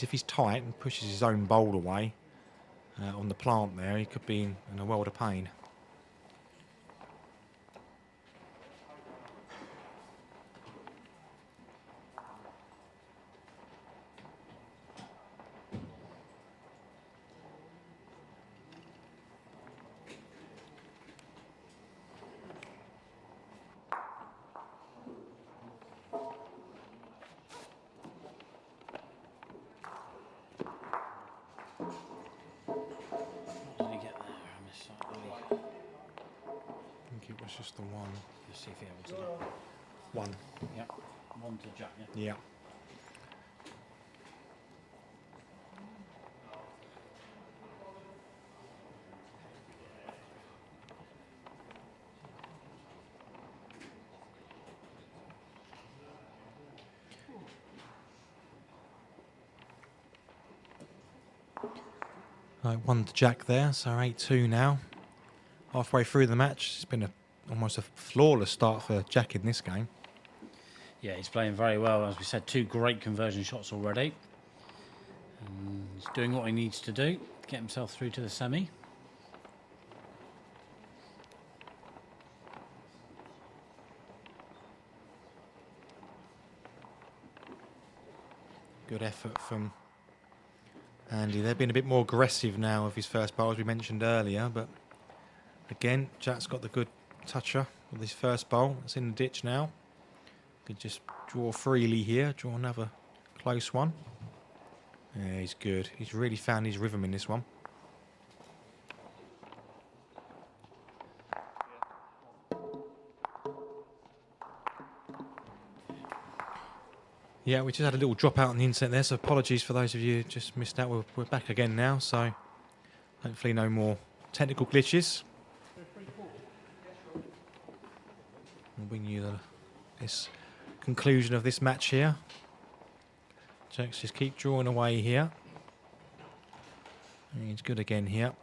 If he's tight and pushes his own bowl away on the plant there, he could be in a world of pain. Just the one. Let's see if he able to do. One. Yeah. One to Jack, yeah? Yeah. Right, one to Jack there, so 8-2 now. Halfway through the match, it's been almost a flawless start for Jack in this game. Yeah, he's playing very well. As we said, 2 great conversion shots already. And he's doing what he needs to do to get himself through to the semi. Good effort from Andy. They've been a bit more aggressive now with his first bowl, as we mentioned earlier, but again, Jack's got the good toucher with his first bowl. It's in the ditch now. Could just draw freely here, draw another close one. Yeah, he's good. He's really found his rhythm in this one. Yeah, we just had a little drop out on the internet there, so apologies for those of you who just missed out. We're back again now, so hopefully no more technical glitches. We'll bring you this conclusion of this match here. Jacks just keep drawing away here. And he's good again here.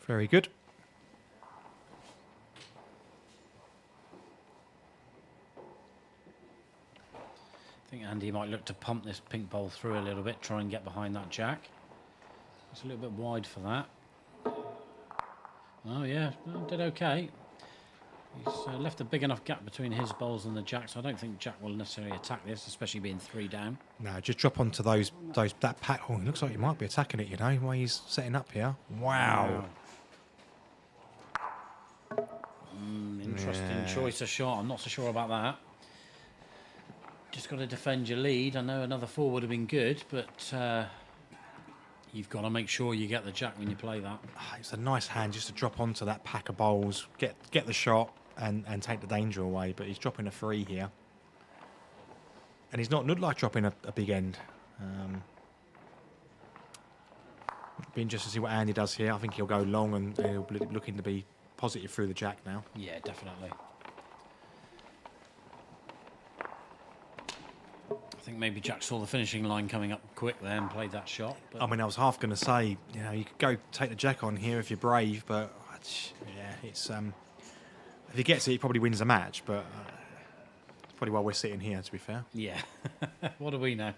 Very good. I think Andy might look to pump this pink bowl through a little bit, try and get behind that Jack. It's a little bit wide for that. Oh yeah, did okay. He's left a big enough gap between his bowls and the Jack, so I don't think Jack will necessarily attack this, especially being 3 down. No, just drop onto that pack. Oh, it looks like he might be attacking it, you know, while he's setting up here. Wow. Interesting choice of shot. I'm not so sure about that. Just got to defend your lead. I know another 4 would have been good, but you've got to make sure you get the Jack when you play that. It's a nice hand just to drop onto that pack of bowls, get the shot and take the danger away, but he's dropping a 3 here. And he's not looked like dropping a big end. Be interesting to see what Andy does here. I think he'll go long and he'll be looking to be positive through the Jack now. Yeah, definitely. I think maybe Jack saw the finishing line coming up quick there and played that shot. But I mean, I was half going to say, you know, you could go take the Jack on here if you're brave, but yeah, it's if he gets it, he probably wins the match. But it's probably why we're sitting here, to be fair. Yeah, what do we know?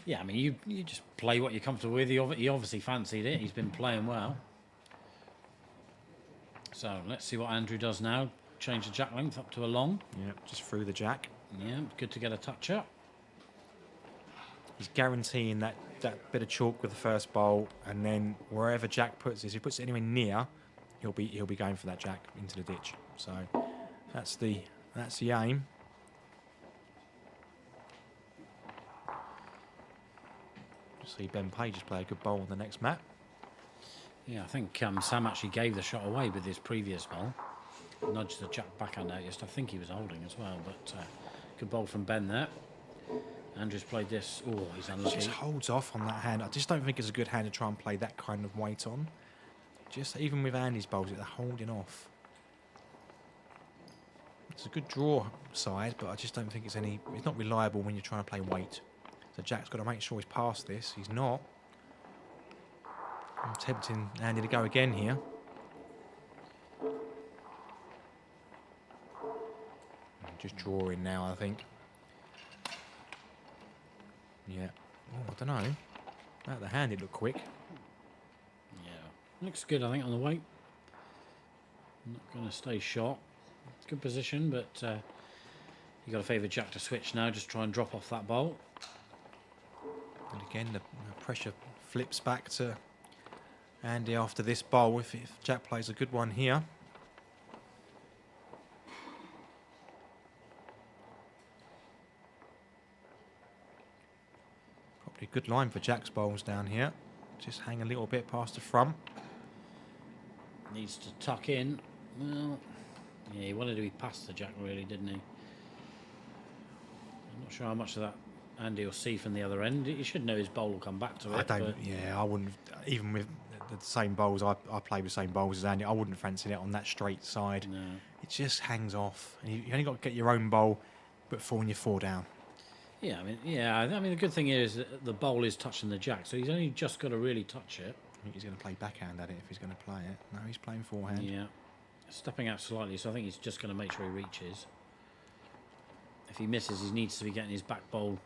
Yeah, I mean, you just play what you're comfortable with. He obviously fancied it. He's been playing well. So let's see what Andrew does now. Change the Jack length up to a long. Yeah, just through the Jack. Yeah, good to get a touch up. He's guaranteeing that bit of chalk with the first bowl, and then wherever Jack puts it, if he puts it anywhere near, he'll be going for that Jack into the ditch. So that's the aim. See Ben Page just play a good bowl on the next mat. Yeah, I think Sam actually gave the shot away with his previous bowl. Nudged the Jack back, I noticed. I think he was holding as well, but good bowl from Ben there. Andrew's played this. Oh, he's unlucky. Just holds off on that hand. I just don't think it's a good hand to try and play that kind of weight on. Just even with Andy's bowls, they're holding off. It's a good draw side, but I just don't think it's not reliable when you're trying to play weight. So Jack's got to make sure he's past this. He's not. I'm tempting Andy to go again here. Just drawing now, I think. Yeah. Oh, I don't know. Out the hand, it looked quick. Yeah. Looks good, I think, on the weight. Not going to stay shot. It's good position, but you got to favour Jack to switch now. Just try and drop off that bowl. And again, the pressure flips back to Andy after this bowl. If Jack plays a good one here. Probably a good line for Jack's bowls down here. Just hang a little bit past the front. Needs to tuck in. Well, yeah, he wanted to be past the Jack, really, didn't he? I'm not sure how much of that Andy will see from the other end. He should know his bowl will come back to it. I wouldn't, even with the same bowls, I play with the same bowls as Andy, I wouldn't fancy it on that straight side. No. It just hangs off. And you only got to get your own bowl, but when you're 4 down. Yeah, I mean, the good thing is that the bowl is touching the Jack, so he's only just got to really touch it. I think he's going to play backhand at it if he's going to play it. No, he's playing forehand. Yeah. Stepping out slightly, so I think he's just going to make sure he reaches. If he misses, he needs to be getting his back bowl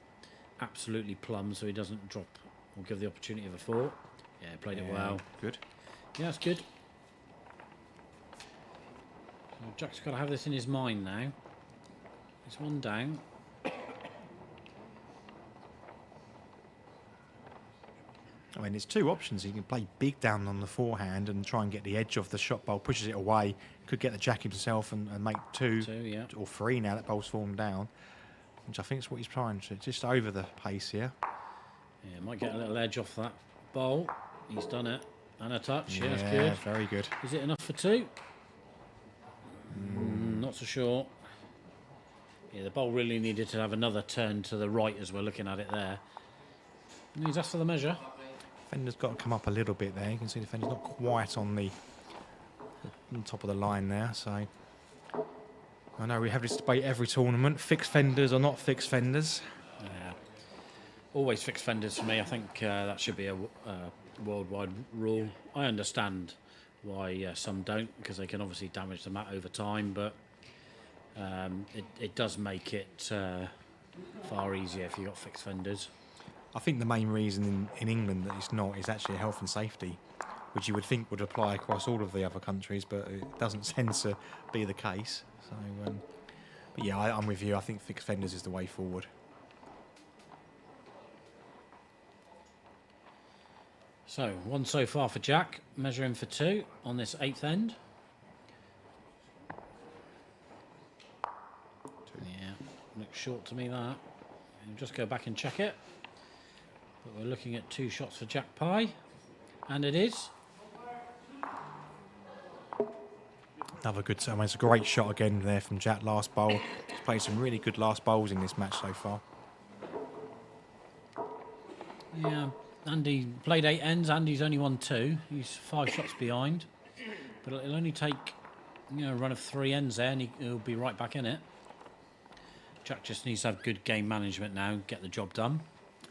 absolutely plumb so he doesn't drop or give the opportunity of a 4. Yeah, played it well. Good. Yeah, that's good. So Jack's got to have this in his mind now. It's 1 down. I mean, there's 2 options. He can play big down on the forehand and try and get the edge of the shot bowl, pushes it away, could get the Jack himself and make 2 yeah. or 3 now that bowl's fallen down, which I think is what he's trying to, just over the pace here. Yeah, might get a little edge off that bowl. He's done it. And a touch. Yeah, that's Yeah, good. very good. Is it enough for 2? Not so sure. Yeah, the bowl really needed to have another turn to the right as we're looking at it there. And he's asked for the measure. Fender's got to come up a little bit there. You can see the Fender's not quite on the top of the line there. So I know we have this debate every tournament: fixed fenders or not fixed fenders. Yeah, always fixed fenders for me. I think that should be a worldwide rule. I understand why some don't, because they can obviously damage the mat over time, but it does make it far easier if you've got fixed fenders. I think the main reason in England that it's not is actually health and safety, which you would think would apply across all of the other countries, but it doesn't tend to be the case. So, but yeah, I'm with you. I think fixed fenders is the way forward. So 1 so far for Jack, measuring for 2 on this 8th end. 2. Yeah, looks short to me that. I'll just go back and check it. But we're looking at 2 shots for Jack Pie, and it is. Another good, I mean, it's a great shot again there from Jack last bowl. He's played some really good last bowls in this match so far. Yeah, Andy played 8 ends. Andy's only won 2. He's 5 shots behind, but it'll only take a run of 3 ends there, and he'll be right back in it. Jack just needs to have good game management now and get the job done.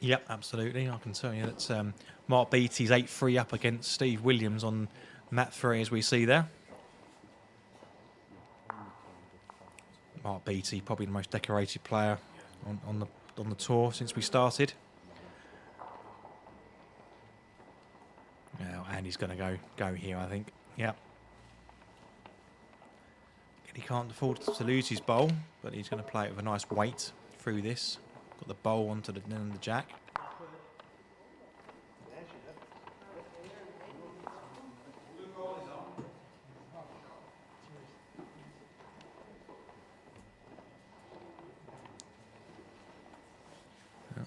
Yep, absolutely. I can tell you that Mark Beattie's 8-3 up against Steve Williams on mat 3, as we see there. Mark Beattie, probably the most decorated player on the tour since we started. Now Andy's going to go here, I think. Yep. He can't afford to lose his bowl, but he's going to play it with a nice weight through this. Got the bowl onto the Jack.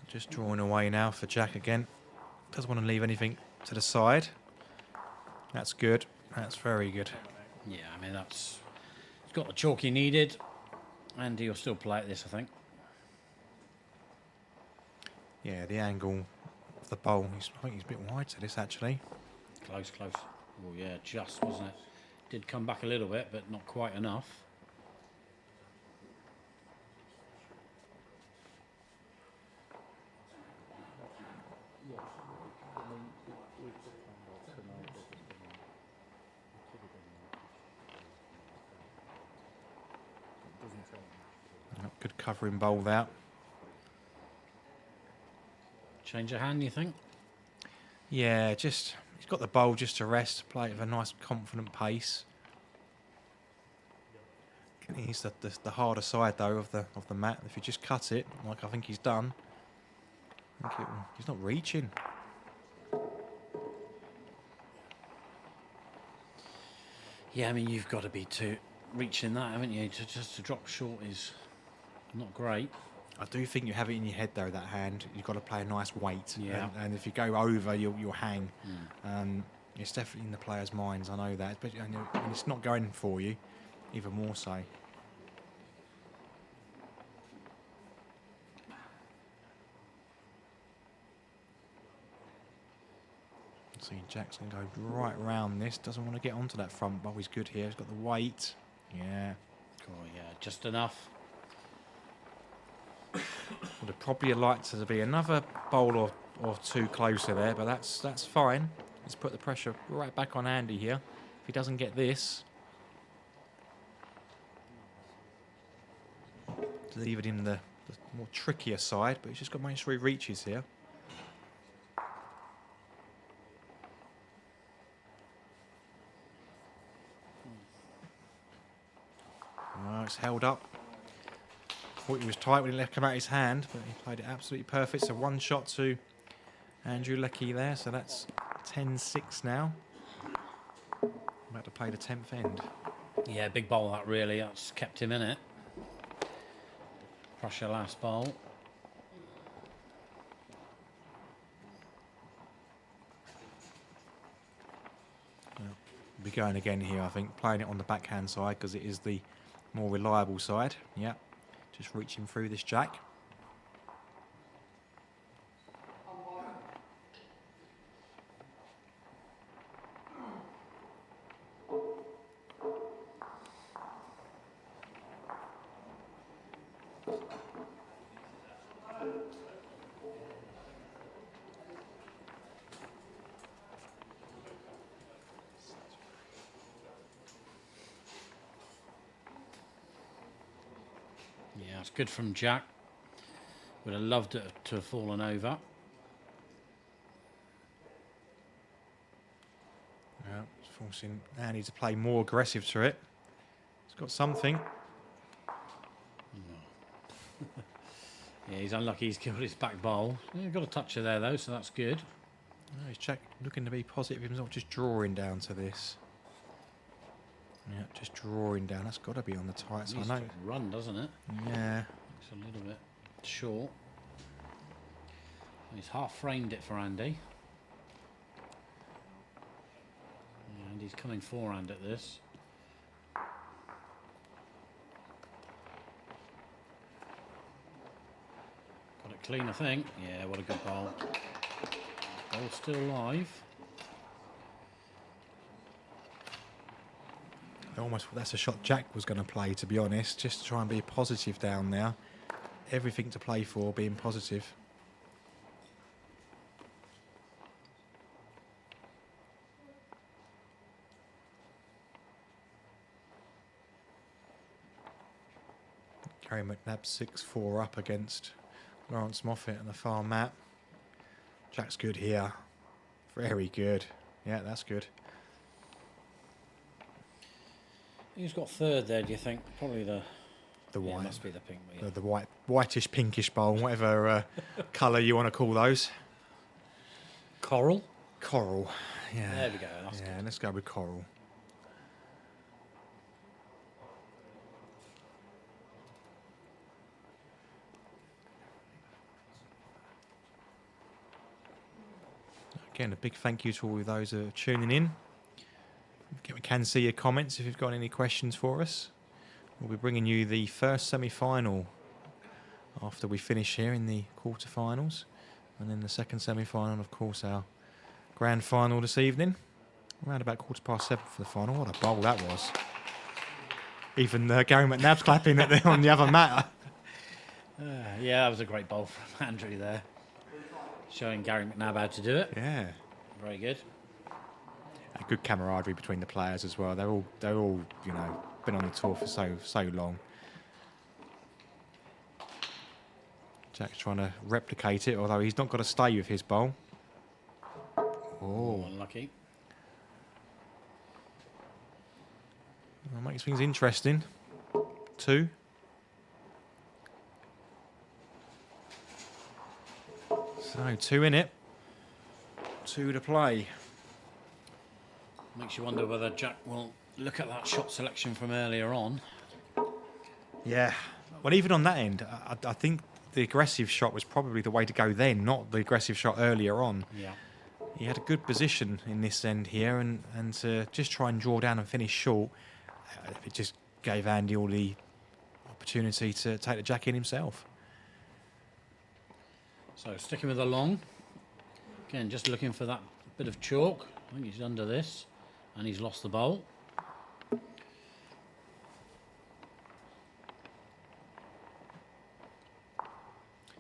Just drawing away now for Jack again. Doesn't want to leave anything to the side. That's good. That's very good. Yeah, I mean, it's got the chalk he needed, and he'll still play at this, I think. Yeah, the angle of the bowl, I think he's a bit wide to this, actually. Close. Oh, yeah, just, wasn't it? Did come back a little bit, but not quite enough. Good covering bowl there. Change of hand, you think? Yeah, just he's got the bowl just to rest, play it with a nice confident pace. He's the harder side though of the mat. If you just cut it, like I think he's done, he's not reaching. Yeah, I mean, you've got to be reaching that, haven't you? Just to drop short is not great. I do think you have it in your head though, that hand. You've got to play a nice weight. Yeah. And if you go over, you'll hang. It's definitely in the players' minds, I know that. But when it's not going for you, even more so. See, Jack's going to go right round this. Doesn't want to get onto that front bowl. He's good here. He's got the weight. Yeah. Oh, yeah, just enough. Would have probably liked to be another bowl or two closer there, but that's fine. Let's put the pressure right back on Andy here. If he doesn't get this, leave it in the more trickier side, but he's just got to make sure he reaches here. Oh, it's held up. Thought he was tight when he left come out his hand, but he played it absolutely perfect. So one shot to Andrew Leckie there. So that's 10-6 now. About to play the 10th end. Yeah, big bowl that really. That's kept him in it. Pressure last bowl. Well, we'll be going again here, I think. Playing it on the backhand side because it is the more reliable side. Yeah. Just reaching through this jack. Yeah, it's good from Jack. Would have loved it to have fallen over. Yeah, it's forcing Andy to play more aggressive to it. He's got something. Yeah, he's unlucky he's killed his back bowl. Yeah, got a toucher there though, so that's good. Oh, he's Jack looking to be positive himself, just drawing down to this. Yeah, just drawing down. That's got to be on the tight side. Needs I know. to run, doesn't it? Yeah. It's a little bit short. He's half framed it for Andy. And he's coming forehand at this. Got it clean, I think. Yeah, what a good bowl. Ball still live. That's a shot Jack was going to play, to be honest, just to try and be positive down there. Everything to play for, being positive. Gary McNabb 6-4 up against Lawrence Moffat and the far mat. Jack's good here. Very good. Yeah, that's good. Who's got third there, do you think? Probably the white. Yeah, must be the pink. Yeah. The whitish, pinkish bowl, whatever colour you want to call those. Coral? Coral. Yeah. There we go. That's yeah, good. let's go with coral. Again, a big thank you to all of those who are tuning in. We can see your comments if you've got any questions for us. We'll be bringing you the first semi-final after we finish here in the quarterfinals, and then the second semi-final, of course, our grand final this evening. Around about 7:15 for the final. What a bowl that was! Even Gary McNabb's clapping on the other mat. Yeah, that was a great bowl from Andrew there, showing Gary McNabb how to do it. Yeah, Very good. a good camaraderie between the players as well. They're all been on the tour for so long. Jack's trying to replicate it, although he's not got to stay with his bowl. Oh, unlucky. That makes things interesting. 2. So 2 in it. 2 to play. Makes you wonder whether Jack will look at that shot selection from earlier on. Yeah. Well, even on that end, I think the aggressive shot was probably the way to go then, not the aggressive shot earlier on. Yeah. He had a good position in this end here, and to just try and draw down and finish short, it just gave Andy all the opportunity to take the jack in himself. So sticking with the long. Again, just looking for that bit of chalk. I think he's under this, and he's lost the bowl.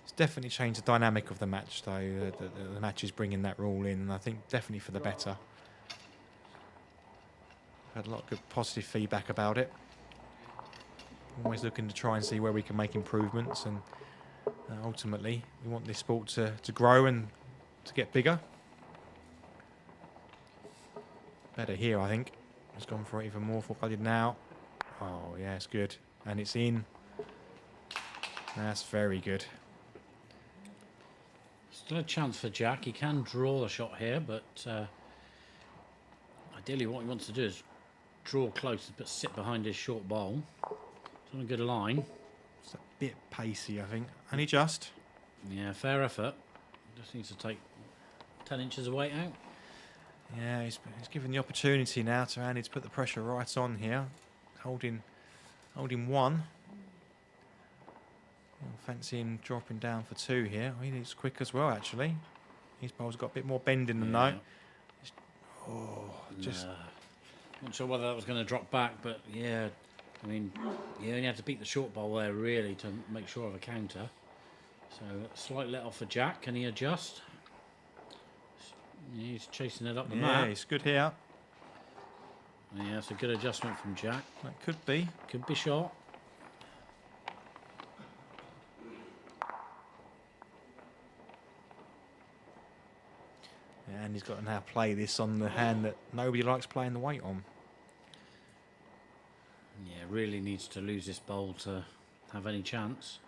It's definitely changed the dynamic of the match, though. The match is bringing that rule in, and I think definitely for the better. Had a lot of good positive feedback about it. Always looking to try and see where we can make improvements, and ultimately we want this sport to grow and to get bigger. Better here, I think. He's gone for it even more full-blooded now. Oh, yeah, it's good. And it's in. That's very good. Still a chance for Jack. He can draw the shot here, but ideally what he wants to do is draw close but sit behind his short bowl. It's on a good line. It's a bit pacey, I think. Only just. Yeah, fair effort. Just needs to take 10 inches of weight out. Yeah, he's given the opportunity now to Andy to put the pressure right on here. Holding 1. Fancying dropping down for 2 here. I mean, he's quick as well, actually. His bowl's got a bit more bend in them, though. Just... Not sure whether that was going to drop back, but yeah, I mean, you only had to beat the short bowl there, really, to make sure of a counter. So, slight let off for Jack. Can he adjust? He's chasing it up the mat. Yeah, he's good here. Yeah, it's a good adjustment from Jack. That could be. Could be short. And he's got to now play this on the hand that nobody likes playing the weight on. Yeah, really needs to lose this bowl to have any chance.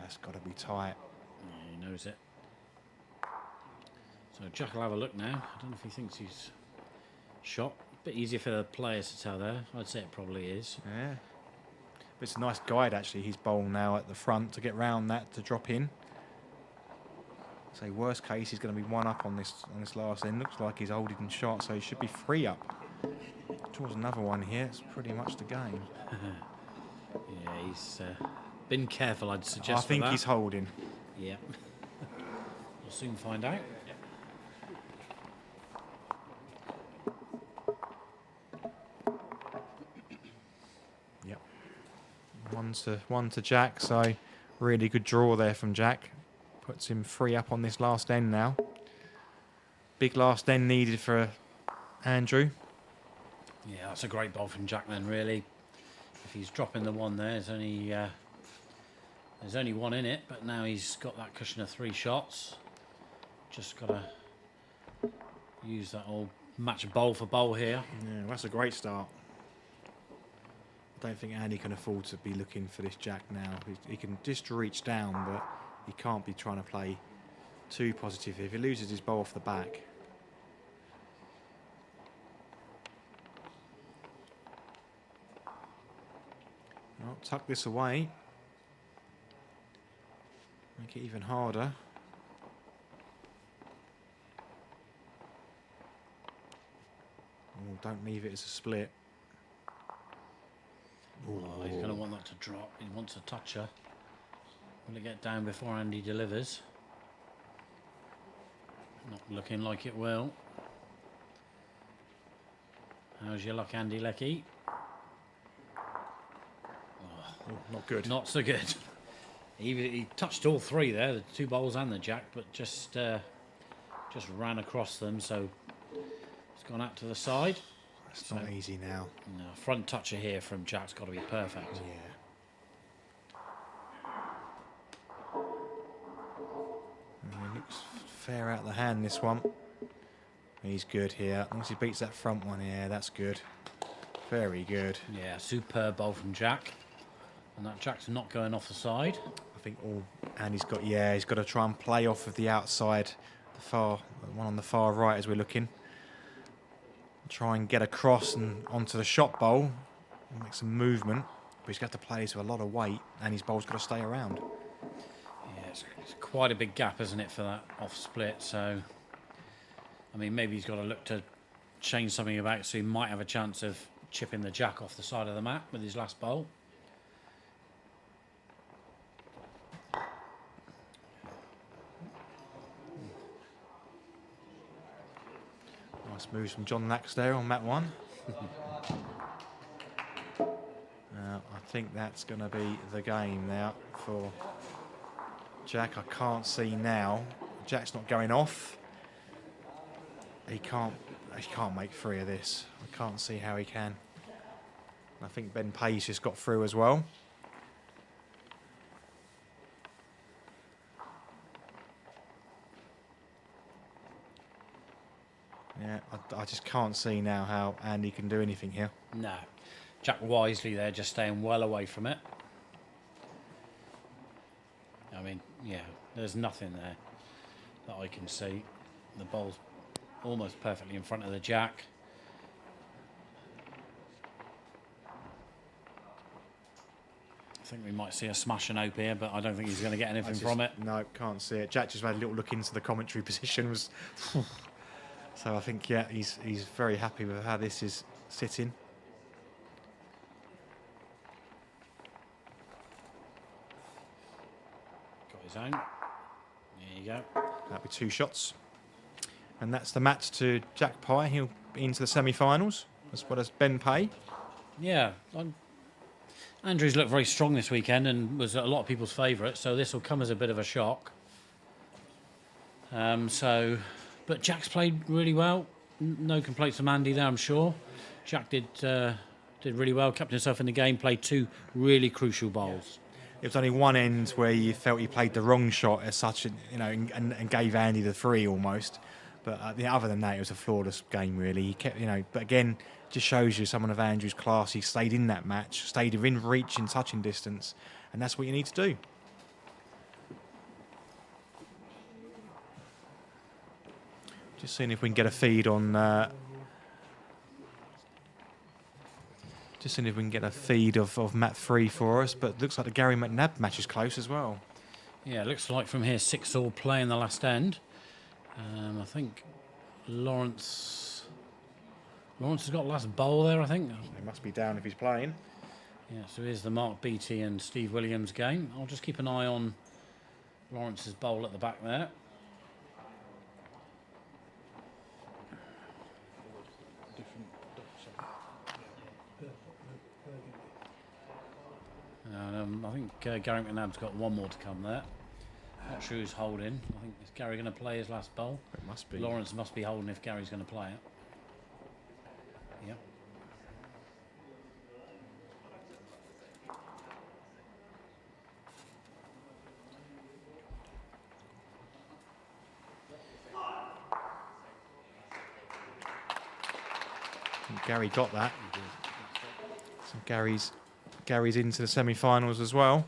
It's got to be tight. Yeah, he knows it. So Jack will have a look now. I don't know if he thinks he's shot. A bit easier for the players to tell there. I'd say it probably is. Yeah. But it's a nice guide, actually, his bowl now at the front to get round that to drop in. So worst case, he's going to be 1 up on this last end. Looks like he's holding shot, so he should be 3 up. Draws another one here. It's pretty much the game. Yeah, he's been careful, I'd suggest. I think he's holding. Yeah. We'll soon find out. Yep. 1 to Jack, so really good draw there from Jack. Puts him 3 up on this last end now. Big last end needed for Andrew. Yeah, that's a great bowl from Jack then, really. If he's dropping the 1 there, there's only 1 in it, but now he's got that cushion of 3 shots. Just got to use that old match bowl for bowl here. Yeah, well, that's a great start. I don't think Andy can afford to be looking for this Jack now. He can just reach down, but he can't be trying to play too positive. If he loses his bowl off the back. Well, tuck this away. Make it even harder. Oh, don't leave it as a split. Oh, he's going to want that to drop. He wants a toucher. Will it get down before Andy delivers? Not looking like it will. How's your luck, Andy Lecky? Oh, not good. Not so good. He touched all 3 there, the 2 bowls and the Jack, but just ran across them, so it's gone out to the side. It's not easy now. No, front toucher here from Jack's got to be perfect. Yeah. fair out of the hand, this one. He's good here. Once he beats that front one, yeah, that's good. Very good. Yeah, superb bowl from Jack. And that Jack's not going off the side. I think Andy's got, yeah, he's got to try and play off of the outside, the one on the far right as we're looking. Try and get across and onto the shot bowl and make some movement. But he's got to play this with a lot of weight, and his bowl's got to stay around. Yeah, it's quite a big gap, isn't it, for that off split? So, I mean, maybe he's got to look to change something about so he might have a chance of chipping the Jack off the side of the mat with his last bowl. Nice moves from John Lax there on mat 1. I think that's going to be the game now for Jack. I can't see now. Jack's not going off. He can't make 3 of this. I can't see how he can. I think Ben Pay's just got through as well. Yeah, I just can't see now how Andy can do anything here. No. Jack wisely there, just staying well away from it. I mean, yeah, there's nothing there that I can see. The ball's almost perfectly in front of the Jack. I think we might see a smash and ope here, but I don't think he's going to get anything from it. No, can't see it. Jack just had a little look into the commentary position. So I think, yeah, he's very happy with how this is sitting. Got his own. There you go. That'll be 2 shots. And that's the match to Jack Pye. He'll be into the semi-finals, as well as Ben Pay. Yeah. Andrews looked very strong this weekend and was a lot of people's favourite, so this will come as a bit of a shock. But Jack's played really well. No complaints from Andy there, I'm sure. Jack did really well, kept himself in the game, played 2 really crucial bowls. It was only one end where you felt he played the wrong shot as such, and gave Andy the 3 almost. But other than that, it was a flawless game, really. He kept, but again, just shows you someone of Andrew's class. He stayed in that match, stayed within reach and touching distance, and that's what you need to do. Just seeing if we can get a feed on. Just seeing if we can get a feed of mat 3 for us, but looks like the Gary McNabb match is close as well. Yeah, it looks like from here 6-all play in the last end. I think Lawrence has got last bowl there, I think. He must be down if he's playing. Yeah, so here's the Mark Beattie and Steve Williams game. I'll just keep an eye on Lawrence's bowl at the back there. I think Gary McNabb's got 1 more to come there. Not sure who's holding. I think, is Gary going to play his last bowl? It must be. Lawrence must be holding if Gary's going to play it. Yep. And Gary got that. So Gary's into the semi-finals as well.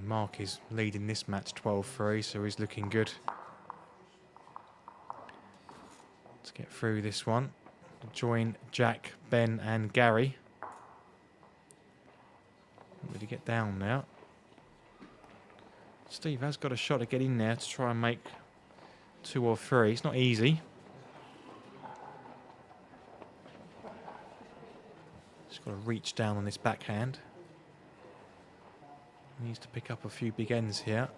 Mark is leading this match 12-3, so he's looking good. Let's get through this one. Join Jack, Ben and Gary. Did he get down now? Steve has got a shot to get in there to try and make 2 or 3. It's not easy. Just got to reach down on this backhand. Needs to pick up a few big ends here.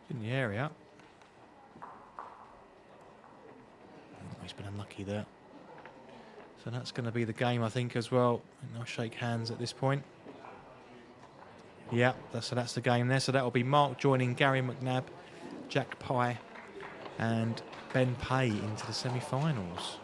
In the area. he's been unlucky there. So that's going to be the game, I think, as well. And I'll shake hands at this point. Yeah, so that's the game there. So that will be Mark joining Gary McNabb, Jack Pye, and Ben Pay into the semi-finals.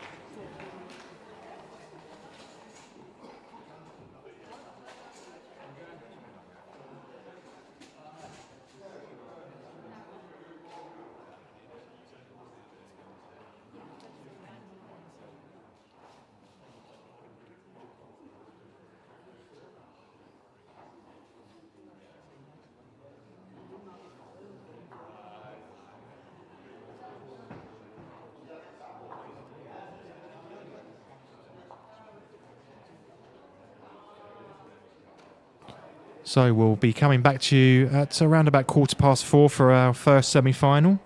So we'll be coming back to you at around about 4:15 for our first semi-final,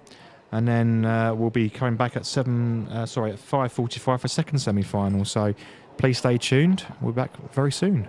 and then we'll be coming back at 5:45 for second semi-final. So please stay tuned. We'll be back very soon.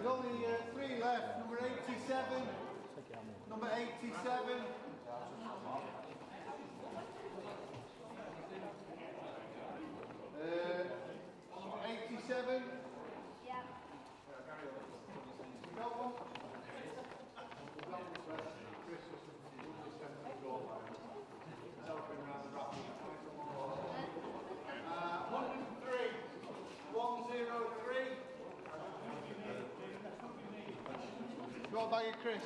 There's only 3 left. Number 87. Number 87. Number 87. Yeah. You got one? 103. 103. You want a bag of Chris?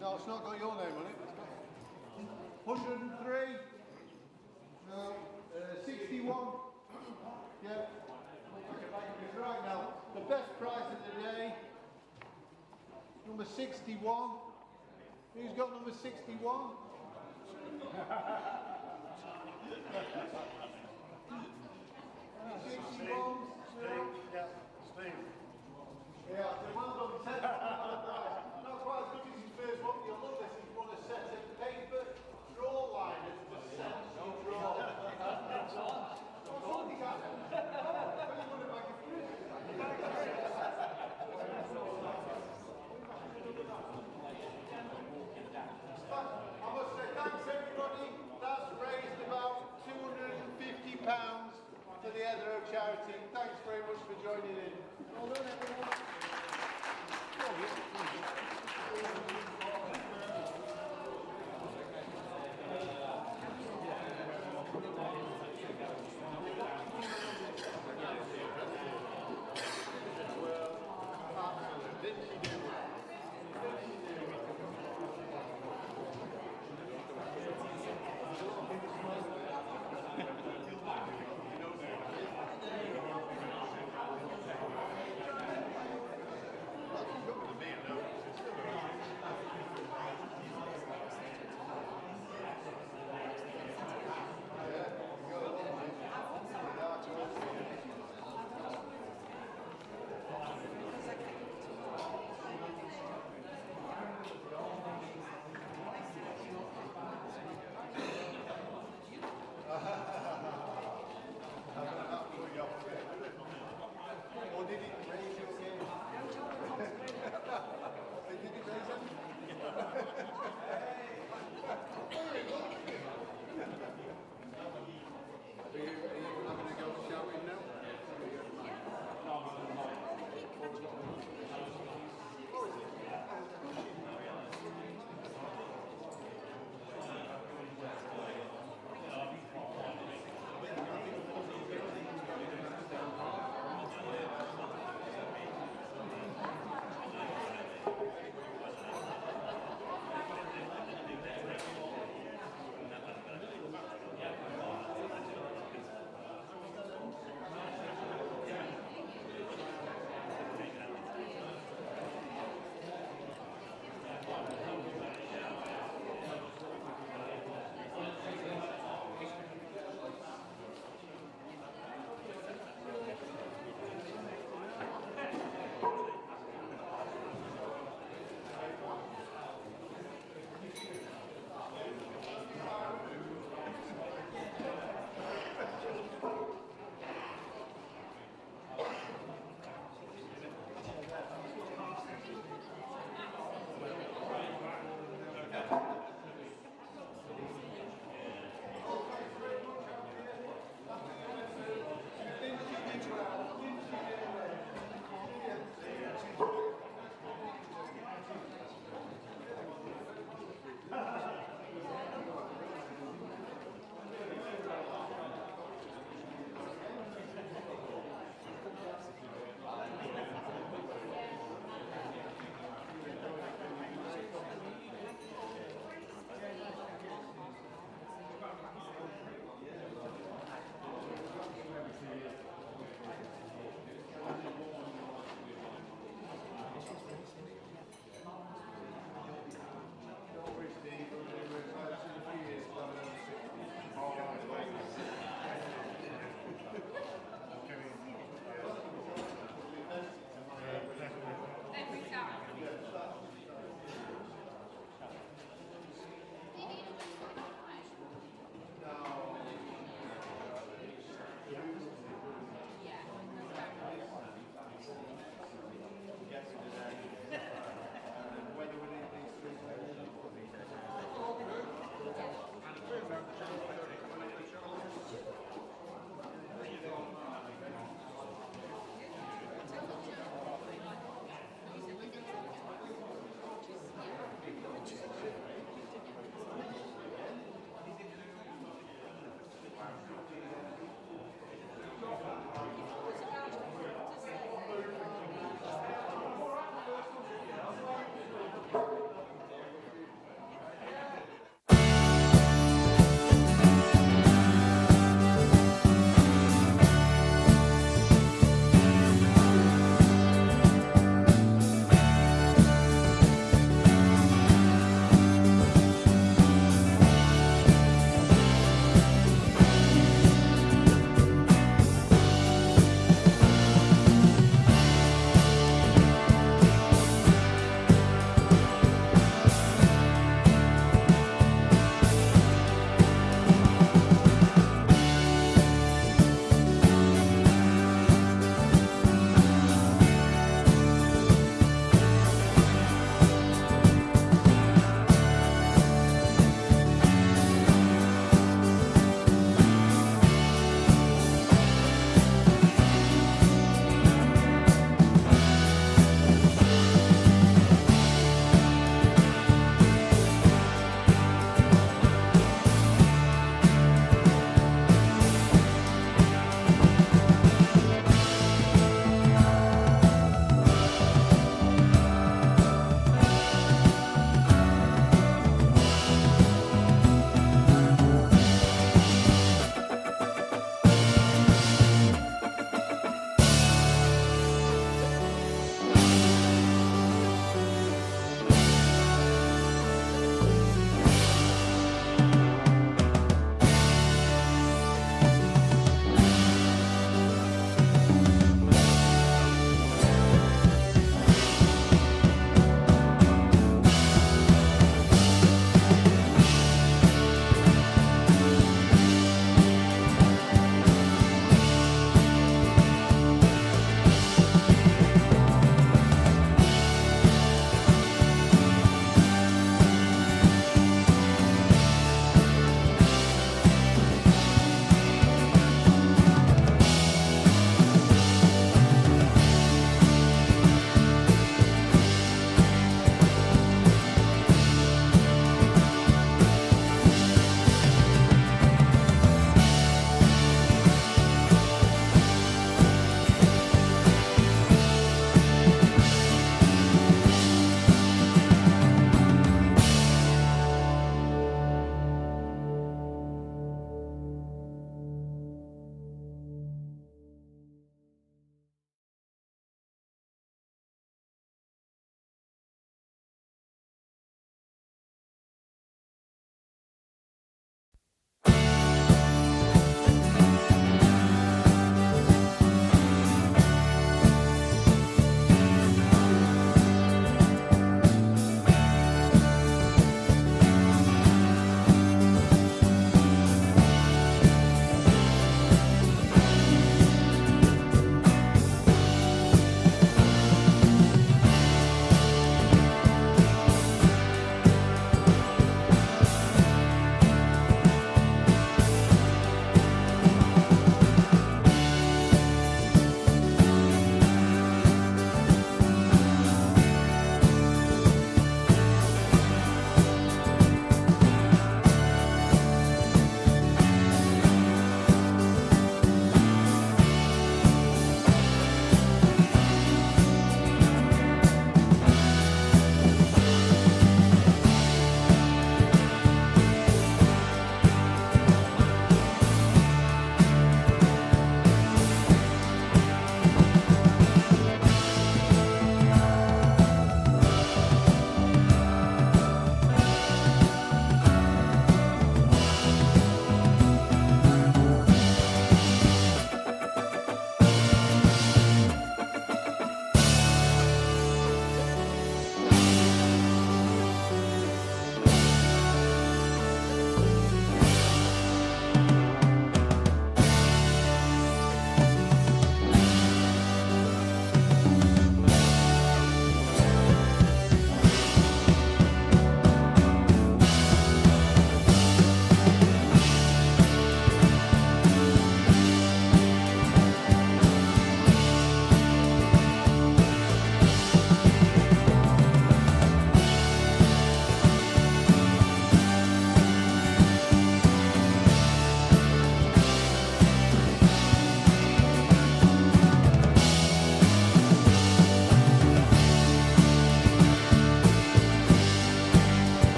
No, it's not got your name on it. 103. No. 61. Yeah. Right now, the best price of the day. Number 61. Who's got number 61? Yeah, the well done. Not quite as good as his first one. You'll love this. He's won a set of paper draw liners to set your draw. What's all he got? I must say thanks everybody. That's raised about £250 for the Heather charity. Thanks very much for joining in. Well done everyone.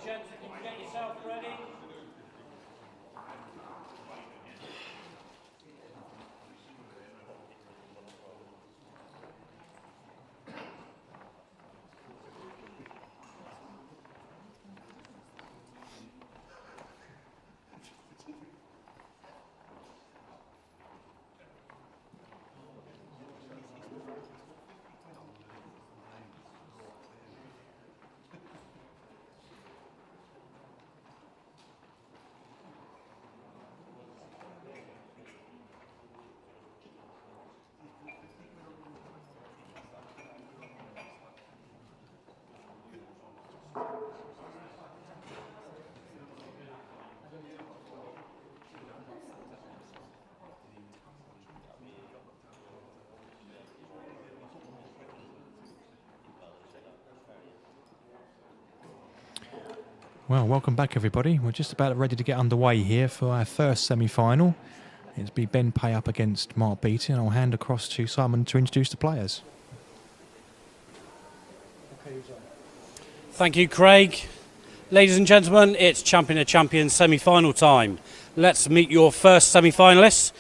gents, can you get yourself ready? Well, welcome back, everybody. We're just about ready to get underway here for our first semi-final. It's be Ben Pay up against Mark Beattie, and I'll hand across to Simon to introduce the players. Thank you, Craig. Ladies and gentlemen, it's Champion of Champions semi-final time. Let's meet your first semi-finalists.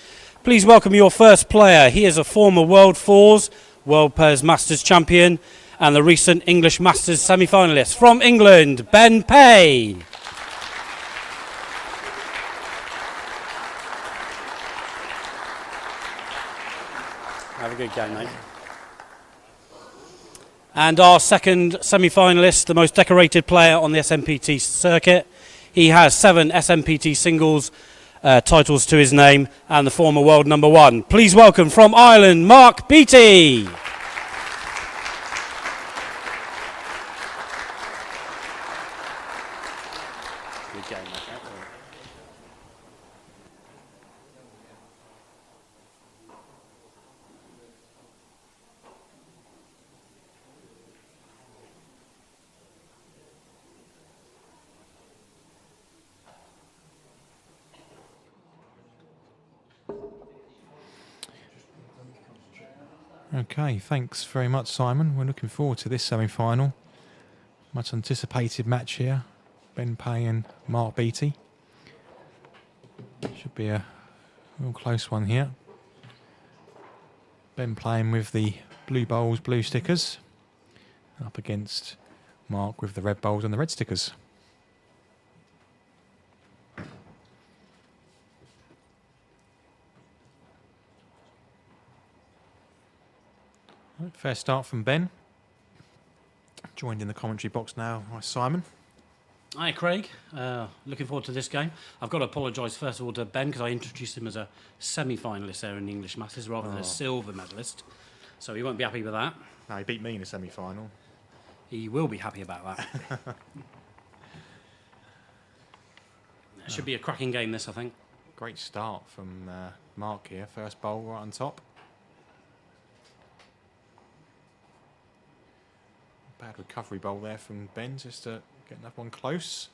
Please welcome your first player. He is a former World Fours, World Pairs Masters champion, and the recent English Masters semi-finalist from England, Ben Pay. Have a good game, mate. And our second semi-finalist, the most decorated player on the SMPT circuit. He has 7 SMPT singles titles to his name and the former world number 1. Please welcome from Ireland, Mark Beattie. Good game, mate. Okay, thanks very much, Simon. We're looking forward to this semi-final. Much anticipated match here. Ben Pay and Mark Beattie. Should be a real close one here. Ben playing with the blue bowls, blue stickers, up against Mark with the red bowls and the red stickers. Right, fair start from Ben. Joined in the commentary box now by Simon. Hi, Craig. Looking forward to this game. I've got to apologise first of all to Ben because I introduced him as a semi-finalist there in the English Masters rather than a silver medalist. So he won't be happy with that. No, he beat me in the semi-final. He will be happy about that. It should be a cracking game, this, I think. Great start from Mark here. First bowl right on top. Bad recovery bowl there from Ben, just to get that one close.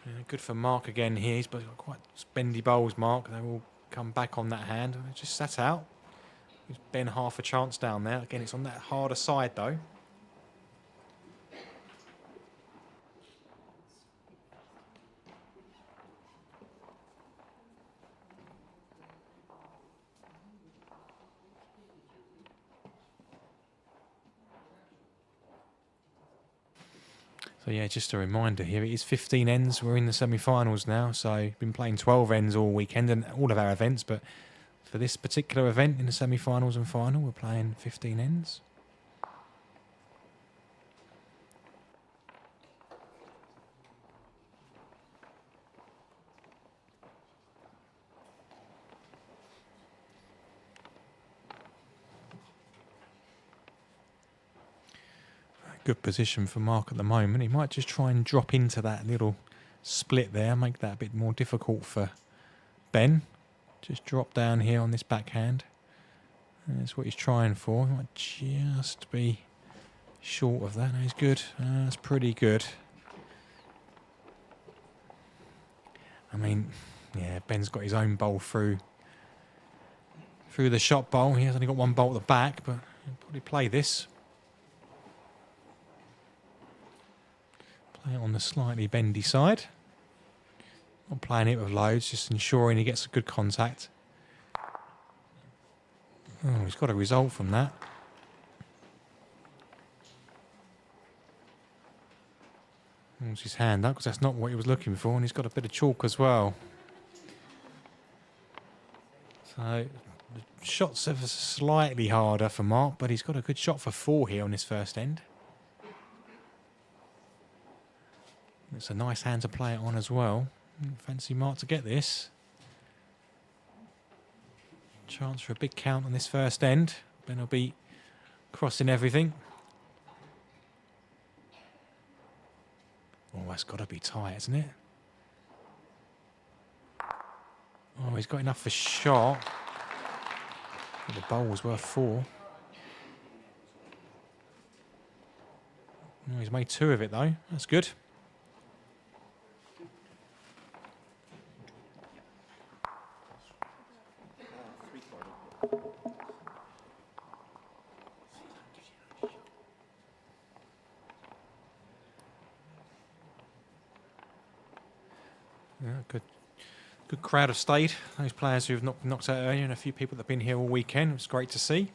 Yeah, good for Mark again here. He's got quite bendy bowls, Mark. They will come back on that hand. Just sat out. Gives Ben half a chance down there. Again, it's on that harder side though. So yeah, just a reminder here, it is 15 ends. We're in the semi-finals now, so been playing 12 ends all weekend and all of our events, but for this particular event in the semi-finals and final, we're playing 15 ends. Good position for Mark at the moment. He might just try and drop into that little split there, make that a bit more difficult for Ben. Just drop down here on this backhand. And that's what he's trying for. He might just be short of that. That's good. That's pretty good. I mean, yeah, Ben's got his own bowl through the shot bowl. He has only got one bowl at the back, but he'll probably play this. Play it on the slightly bendy side. Not playing it with loads, just ensuring he gets a good contact. Oh, he's got a result from that. Moves his hand up because that's not what he was looking for, and he's got a bit of chalk as well. So the shots are slightly harder for Mark, but he's got a good shot for 4 here on this first end. It's a nice hand to play it on as well. Fancy Mark to get this. Chance for a big count on this first end. Ben will be crossing everything. Oh, that's got to be tight, hasn't it? Oh, he's got enough for shot. But the bowl was worth 4. Oh, he's made 2 of it, though. That's good. Yeah, good crowd have stayed. Those players who've knocked out earlier and a few people that have been here all weekend. It's great to see.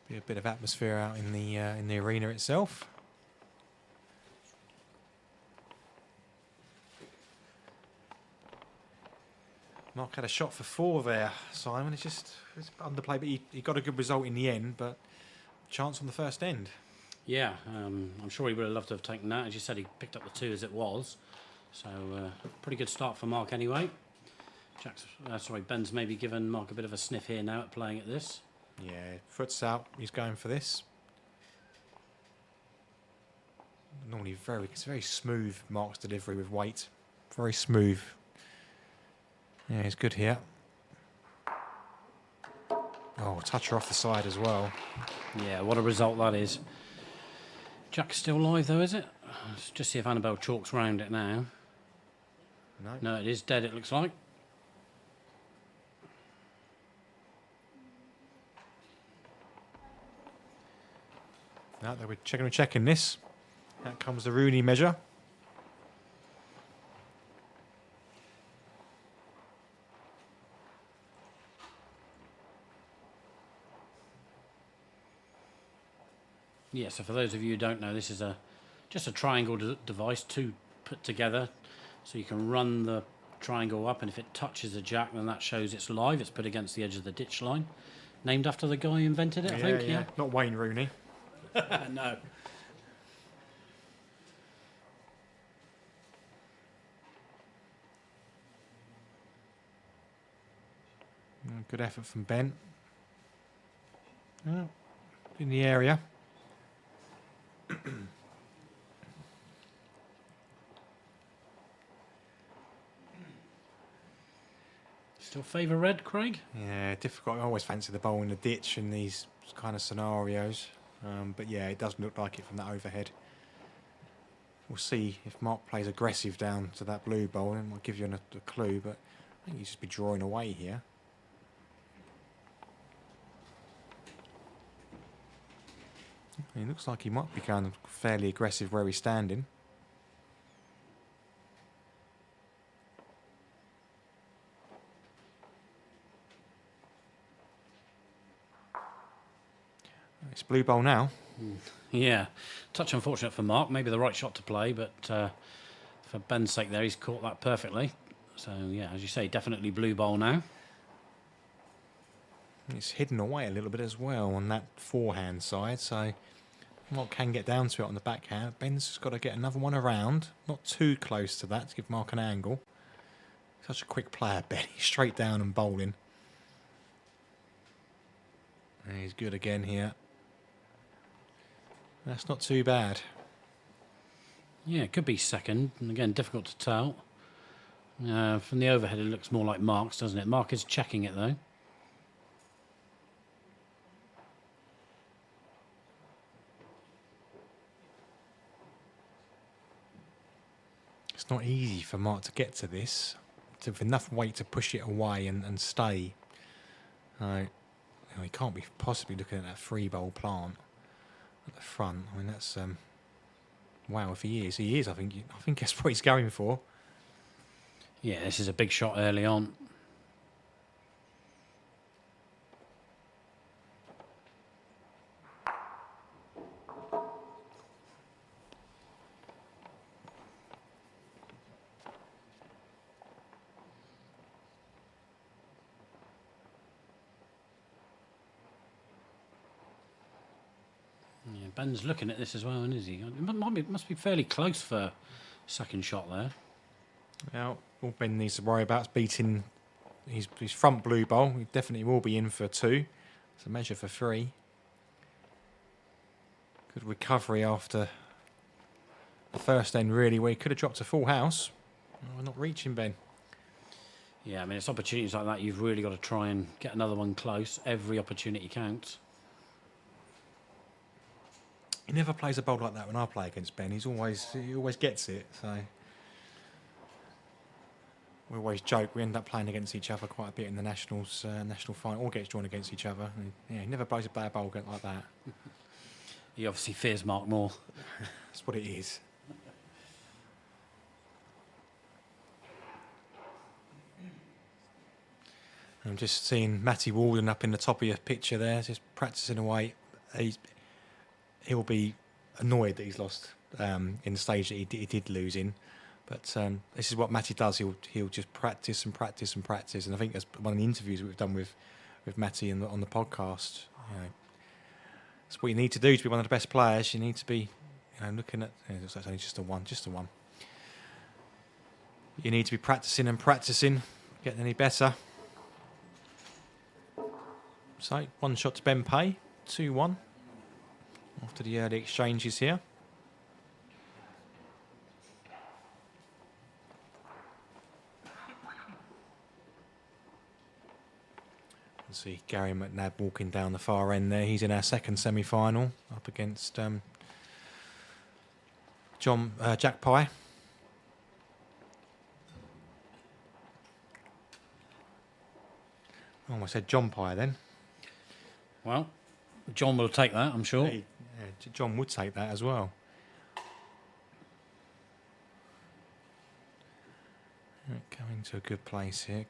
Be a bit of atmosphere out in the arena itself. Mark had a shot for 4 there, Simon. It's underplay, but he got a good result in the end, but chance on the first end. Yeah, I'm sure he would have loved to have taken that. As you said, he picked up the 2 as it was. So, pretty good start for Mark anyway. Ben's maybe given Mark a bit of a sniff here now at playing at this. Yeah, foot's out. He's going for this. Normally it's very smooth, Mark's delivery with weight. Very smooth. Yeah, he's good here. Oh, toucher off the side as well. Yeah, what a result that is. Jack's still live though, is it? Let's just see if Annabelle chalks round it now. No, it is dead, it looks like. Now that we're checking this. Out comes the Rooney measure. Yeah, so for those of you who don't know, this is just a triangle device, 2 put together. So you can run the triangle up, and if it touches the jack, then that shows it's live. It's put against the edge of the ditch line. Named after the guy who invented it, I think. Yeah. Not Wayne Rooney. No. Good effort from Ben. Oh, in the area. Still favour red, Craig? Yeah, difficult. I always fancy the bowl in the ditch in these kind of scenarios. But yeah, it does look like it from that overhead. We'll see if Mark plays aggressive down to that blue bowl, and we'll give you a clue. But I think he'll just be drawing away here. It looks like he might be going fairly aggressive where he's standing. It's blue bowl now. Yeah, touch unfortunate for Mark. Maybe the right shot to play, but for Ben's sake there, he's caught that perfectly. So, yeah, as you say, definitely blue bowl now. It's hidden away a little bit as well on that forehand side, so Mark can get down to it on the backhand. Ben's just got to get another one around, not too close to that to give Mark an angle. Such a quick player, Ben. He's straight down and bowling. And he's good again here. That's not too bad. Yeah, it could be second, and again, difficult to tell. From the overhead, it looks more like Mark's, doesn't it? Mark is checking it, though. It's not easy for Mark to get to this, to have enough weight to push it away and stay. He can't be possibly looking at that free bowl plant at the front. I mean, that's wow. If he is. I think that's what he's going for. Yeah, this is a big shot early on. Yeah, Ben's looking at this as well, isn't he? It must be fairly close for second shot there. Now, all Ben needs to worry about is beating his front blue bowl. He definitely will be in for 2. It's a measure for 3. Good recovery after the first end, really, where he could have dropped a full house. Oh, we're not reaching, Ben. Yeah, I mean, it's opportunities like that you've really got to try and get another one close. Every opportunity counts. He never plays a bowl like that when I play against Ben. He always gets it. So we always joke. We end up playing against each other quite a bit in the national final. All gets drawn against each other. And, yeah, he never plays a bad bowl like that. He obviously fears Mark more. That's what it is. I'm just seeing Matty Walden up in the top of your picture there, just practising away. He'll be annoyed that he's lost in the stage that he did lose in. But this is what Matty does. He'll just practice and practice and practice. And I think that's one of the interviews that we've done with Matty on the podcast. That's what you need to do to be one of the best players. You need to be looking at... That's only just a one. You need to be practising and practising, getting any better. So, 1 shot to Ben Pay, 2-1. After the early exchanges here. You see Gary McNabb walking down the far end there. He's in our second semi-final up against Jack Pye. I almost said John Pye then. Well, John will take that, I'm sure. Yeah, John would take that as well. Coming to a good place here.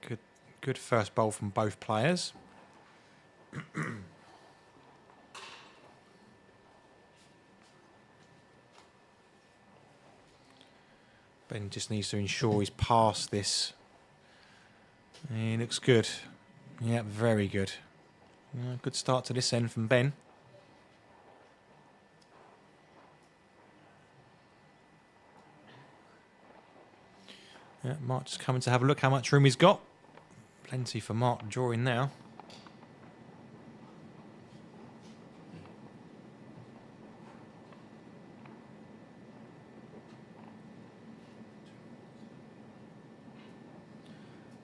Good first bowl from both players. Ben just needs to ensure he's past this. He looks good. Yeah, very good. Good start to this end from Ben. Yeah, Mark just coming to have a look how much room he's got. Plenty for Mark to draw in now.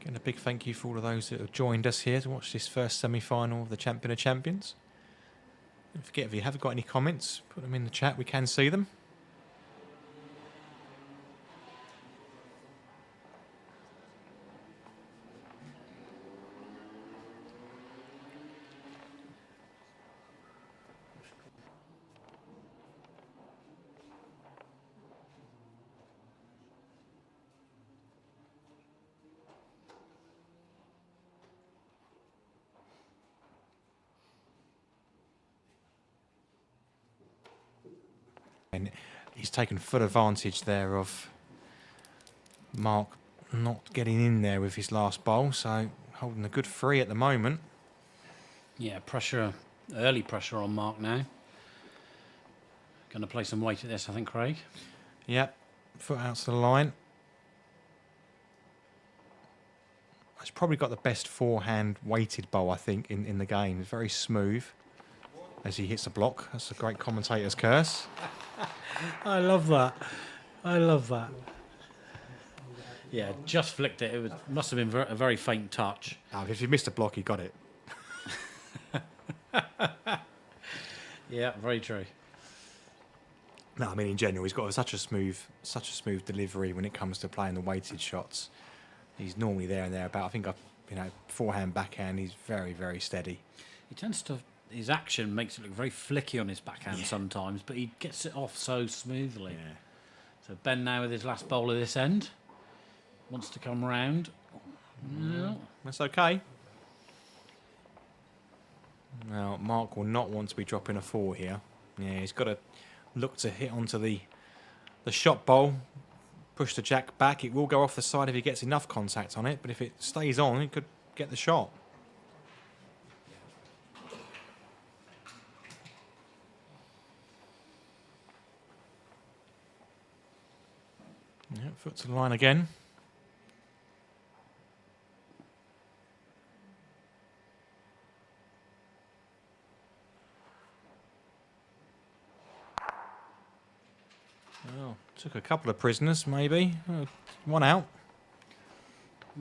Again, a big thank you for all of those that have joined us here to watch this first semi-final of the Champion of Champions. Don't forget, if you haven't got any comments, put them in the chat, we can see them. And he's taken full advantage there of Mark not getting in there with his last bowl, so holding a good 3 at the moment. Yeah, early pressure on Mark now. Going to play some weight at this, I think, Craig. Yep, foot out to the line. He's probably got the best forehand weighted bowl, I think, in the game. It's very smooth as he hits a block. That's a great commentator's curse. I love that. Yeah, just flicked it. It must have been a very faint touch. Oh, if you missed a block, he got it. Yeah, very true. No, I mean in general, he's got such a smooth delivery when it comes to playing the weighted shots. He's normally there and thereabout. I think forehand, backhand, he's very, very steady. He tends to, his action makes it look very flicky on his backhand sometimes, but he gets it off so smoothly. Yeah. So Ben now with his last bowl of this end. Wants to come round. No. That's okay. Now, Mark will not want to be dropping a 4 here. Yeah, he's got to look to hit onto the shot bowl, push the jack back. It will go off the side if he gets enough contact on it, but if it stays on, he could get the shot. Yeah, foot to the line again. Oh, took a couple of prisoners, maybe. One out.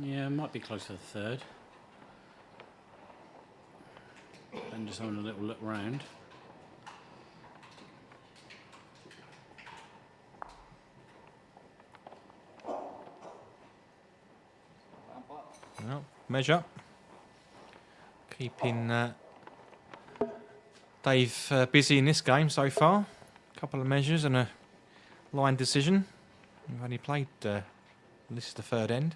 Yeah, might be close to the third. Ben just having a little look round. Well, measure. Keeping Dave busy in this game so far. A couple of measures and a line decision. We've only played, this is the third end.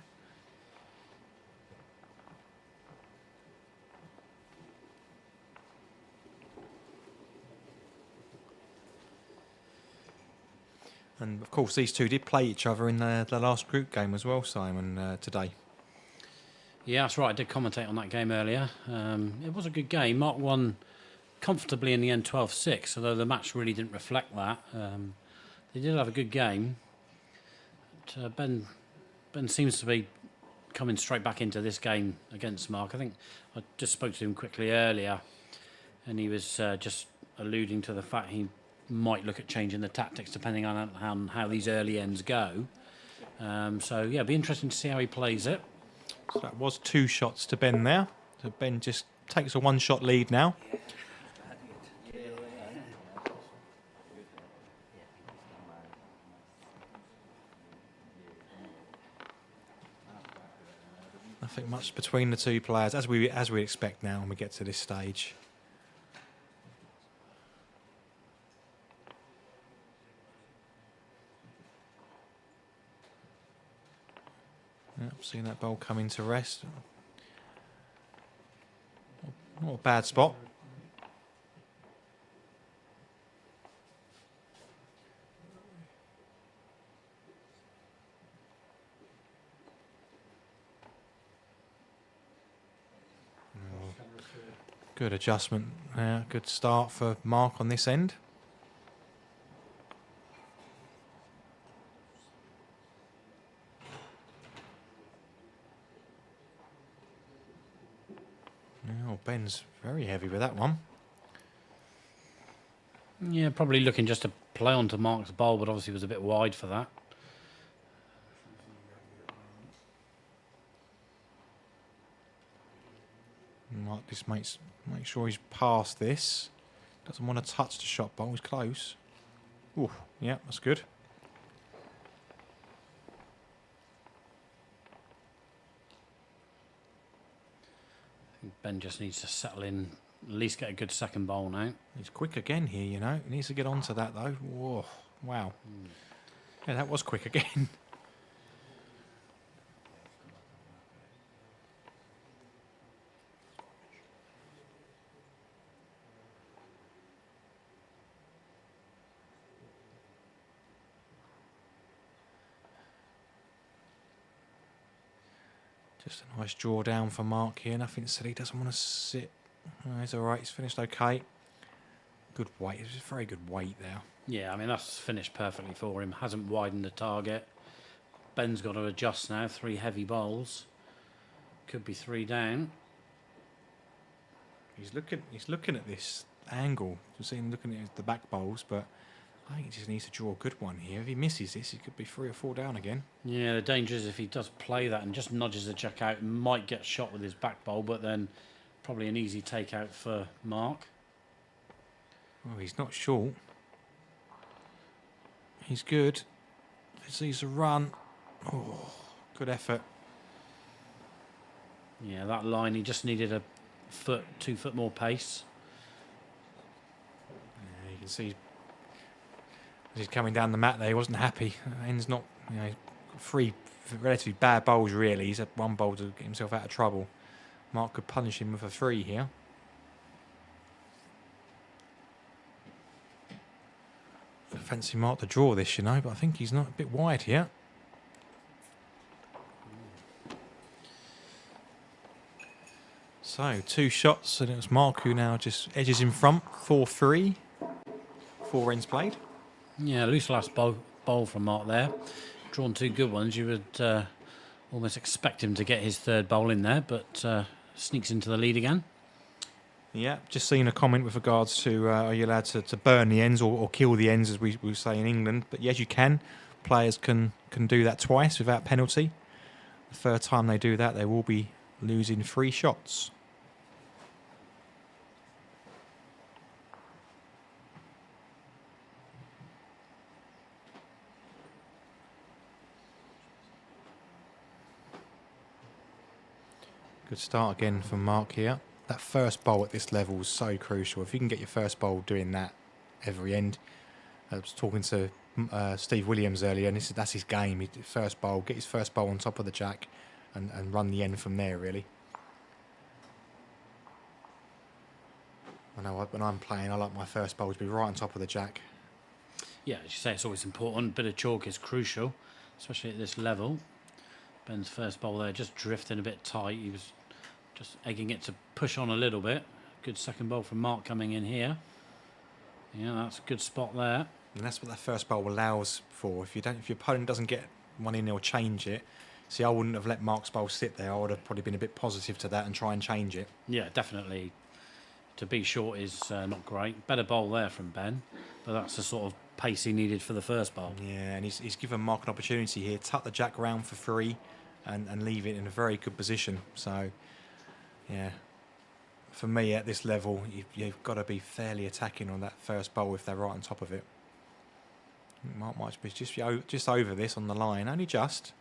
And of course these two did play each other in the last group game as well, Simon, today. Yeah, that's right. I did commentate on that game earlier. It was a good game. Mark won comfortably in the end 12-6, although the match really didn't reflect that. They did have a good game. But, Ben seems to be coming straight back into this game against Mark. I think I just spoke to him quickly earlier, and he was just alluding to the fact he might look at changing the tactics depending on how these early ends go. So, yeah, it'll be interesting to see how he plays it. So that was 2 shots to Ben there. So Ben just takes a 1-shot lead now. Nothing much between the two players, as we expect now when we get to this stage. Yep, seeing that ball coming to rest. Not a bad spot. Good adjustment. Good start for Mark on this end. Oh, Ben's very heavy with that one. Yeah, probably looking just to play onto Mark's bowl, but obviously was a bit wide for that. Mark just make sure he's past this. Doesn't want to touch the shot bowl. He's close. Ooh, yeah, that's good. I think Ben just needs to settle in, at least get a good second bowl now. He's quick again here, you know. He needs to get onto that, though. Whoa, wow. Yeah, that was quick again. Just a nice draw down for Mark here. Nothing said. He doesn't want to sit. He's all right. He's finished okay. Good weight. It was a very good weight there. Yeah, I mean, that's finished perfectly for him. Hasn't widened the target. Ben's got to adjust now. 3 heavy bowls. Could be 3 down. He's looking at this angle. You see him looking at the back bowls, but I think he just needs to draw a good one here. If he misses this, he could be 3 or 4 down again. Yeah, the danger is if he does play that and just nudges the jack out, might get shot with his back bowl, but then probably an easy take out for Mark. Oh, he's not short. He's good. He's a run. Oh, good effort. Yeah, that line, he just needed a foot, 2 foot more pace. Yeah, you can see as he's coming down the mat there, he wasn't happy. End's not, you know, 3 relatively bad bowls really. He's had 1 bowl to get himself out of trouble. Mark could punish him with a 3 here. I fancy Mark to draw this, you know, but I think he's not a bit wide here. So 2 shots, and it was Mark who now just edges in front. 4-3. 4 ends played. Yeah, loose last bowl from Mark there. Drawn 2 good ones. You would almost expect him to get his 3rd bowl in there, but sneaks into the lead again. Yeah, just seen a comment with regards to are you allowed to burn the ends or kill the ends, as we say in England. But yes, you can. Players can do that twice without penalty. The 3rd time they do that, they will be losing 3 shots. Good start again from Mark here. That first bowl at this level is so crucial. If you can get your first bowl doing that every end. I was talking to Steve Williams earlier, and that's his game. First bowl, get his first bowl on top of the jack and run the end from there, really. I know when I'm playing, I like my first bowl to be right on top of the jack. Yeah, as you say, it's always important. Bit of chalk is crucial, especially at this level. Ben's first bowl there just drifting a bit tight. He was just egging it to push on a little bit. Good second bowl from Mark coming in here. Yeah, that's a good spot there. And that's what that first bowl allows for. If your opponent doesn't get one in, they'll change it. See, I wouldn't have let Mark's bowl sit there. I would have probably been a bit positive to that and try and change it. Yeah, definitely. To be short is not great. Better bowl there from Ben, but that's the sort of pace he needed for the first bowl. Yeah, and he's given Mark an opportunity here. Tuck the jack round for 3 and leave it in a very good position. So, yeah, for me at this level, you've got to be fairly attacking on that first bowl if they're right on top of it. Mark might be just over this on the line, only just.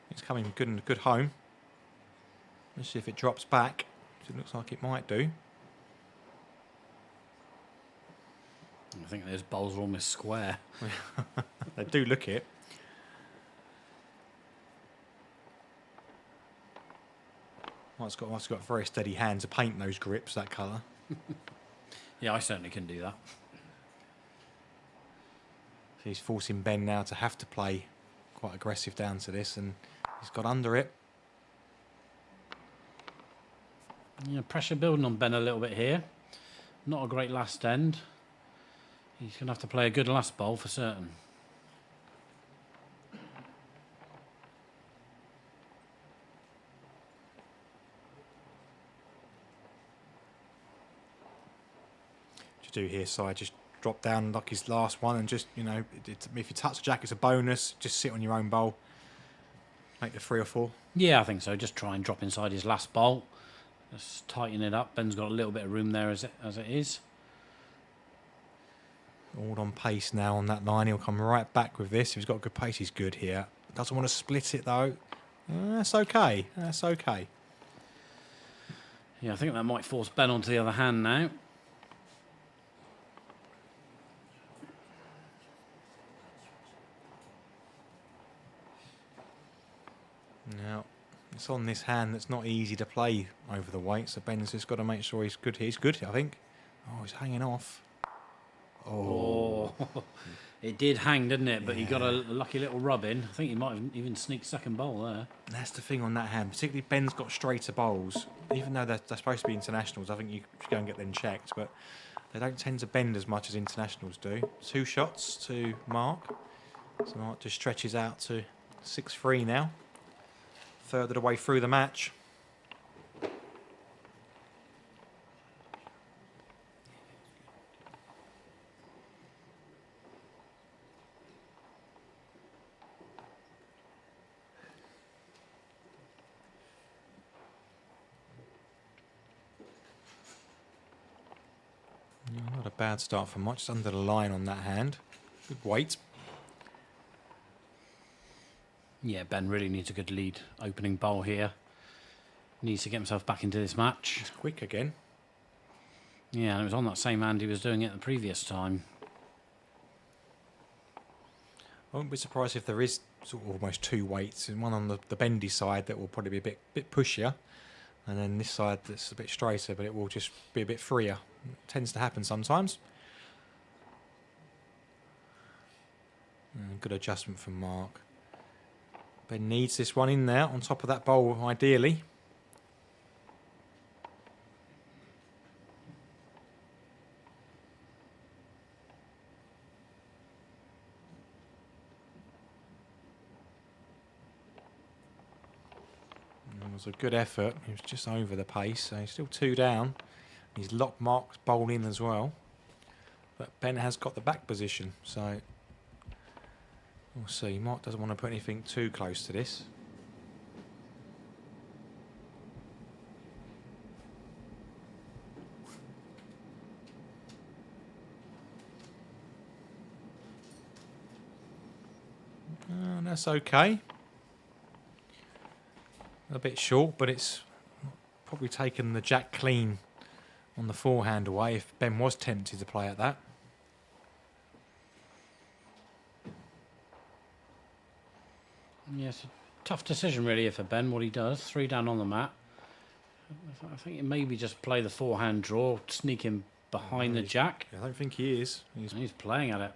It's coming good home. Let's see if it drops back. It looks like it might do. I think those bowls are almost square. They do look it. Well, it's got very steady hands to paint those grips that colour. Yeah, I certainly can do that. So he's forcing Ben now to have to play quite aggressive down to this, and he's got under it. Yeah, pressure building on Ben a little bit here. Not a great last end. He's going to have to play a good last bowl for certain. What you do here, Si, just drop down like his last one and just, you know, if you touch the jack, it's a bonus. Just sit on your own bowl. Make the 3 or 4. Yeah, I think so. Just try and drop inside his last bowl. Just tighten it up. Ben's got a little bit of room there as it is. All on pace now on that line. He'll come right back with this. If he's got good pace, he's good here. Doesn't want to split it though. That's okay. That's okay. Yeah, I think that might force Ben onto the other hand now. Now, it's on this hand that's not easy to play over the weight, so Ben's just got to make sure he's good. He's good, I think. Oh, he's hanging off. Oh, it did hang, didn't it? But he got a lucky little rub in. I think he might have even sneaked second bowl there. That's the thing on that hand. Particularly Ben's got straighter bowls. Even though they're supposed to be internationals, I think you should go and get them checked. But they don't tend to bend as much as internationals do. 2 shots to Mark. So Mark just stretches out to 6-3 now. Third of the way through the match. Not a bad start for much. Under the line on that hand. Good weight. Yeah, Ben really needs a good lead opening bowl here. Needs to get himself back into this match. It's quick again. Yeah, and it was on that same hand he was doing it the previous time. I wouldn't be surprised if there is sort of almost two weights, and one on the bendy side that will probably be a bit pushier, and then this side that's a bit straighter, but it will just be a bit freer. It tends to happen sometimes. Good adjustment from Mark. Ben needs this one in there on top of that bowl, ideally. It was a good effort. He was just over the pace, so he's still 2 down. He's locked Mark's bowl in as well. But Ben has got the back position, so we'll see. Mark doesn't want to put anything too close to this. That's okay. A bit short, but it's probably taken the jack clean on the forehand away if Ben was tempted to play at that. Yes, a tough decision really for Ben, what he does. 3 down on the mat. I think it maybe just play the forehand draw, sneak him behind the jack. I don't think he is. He's playing at it.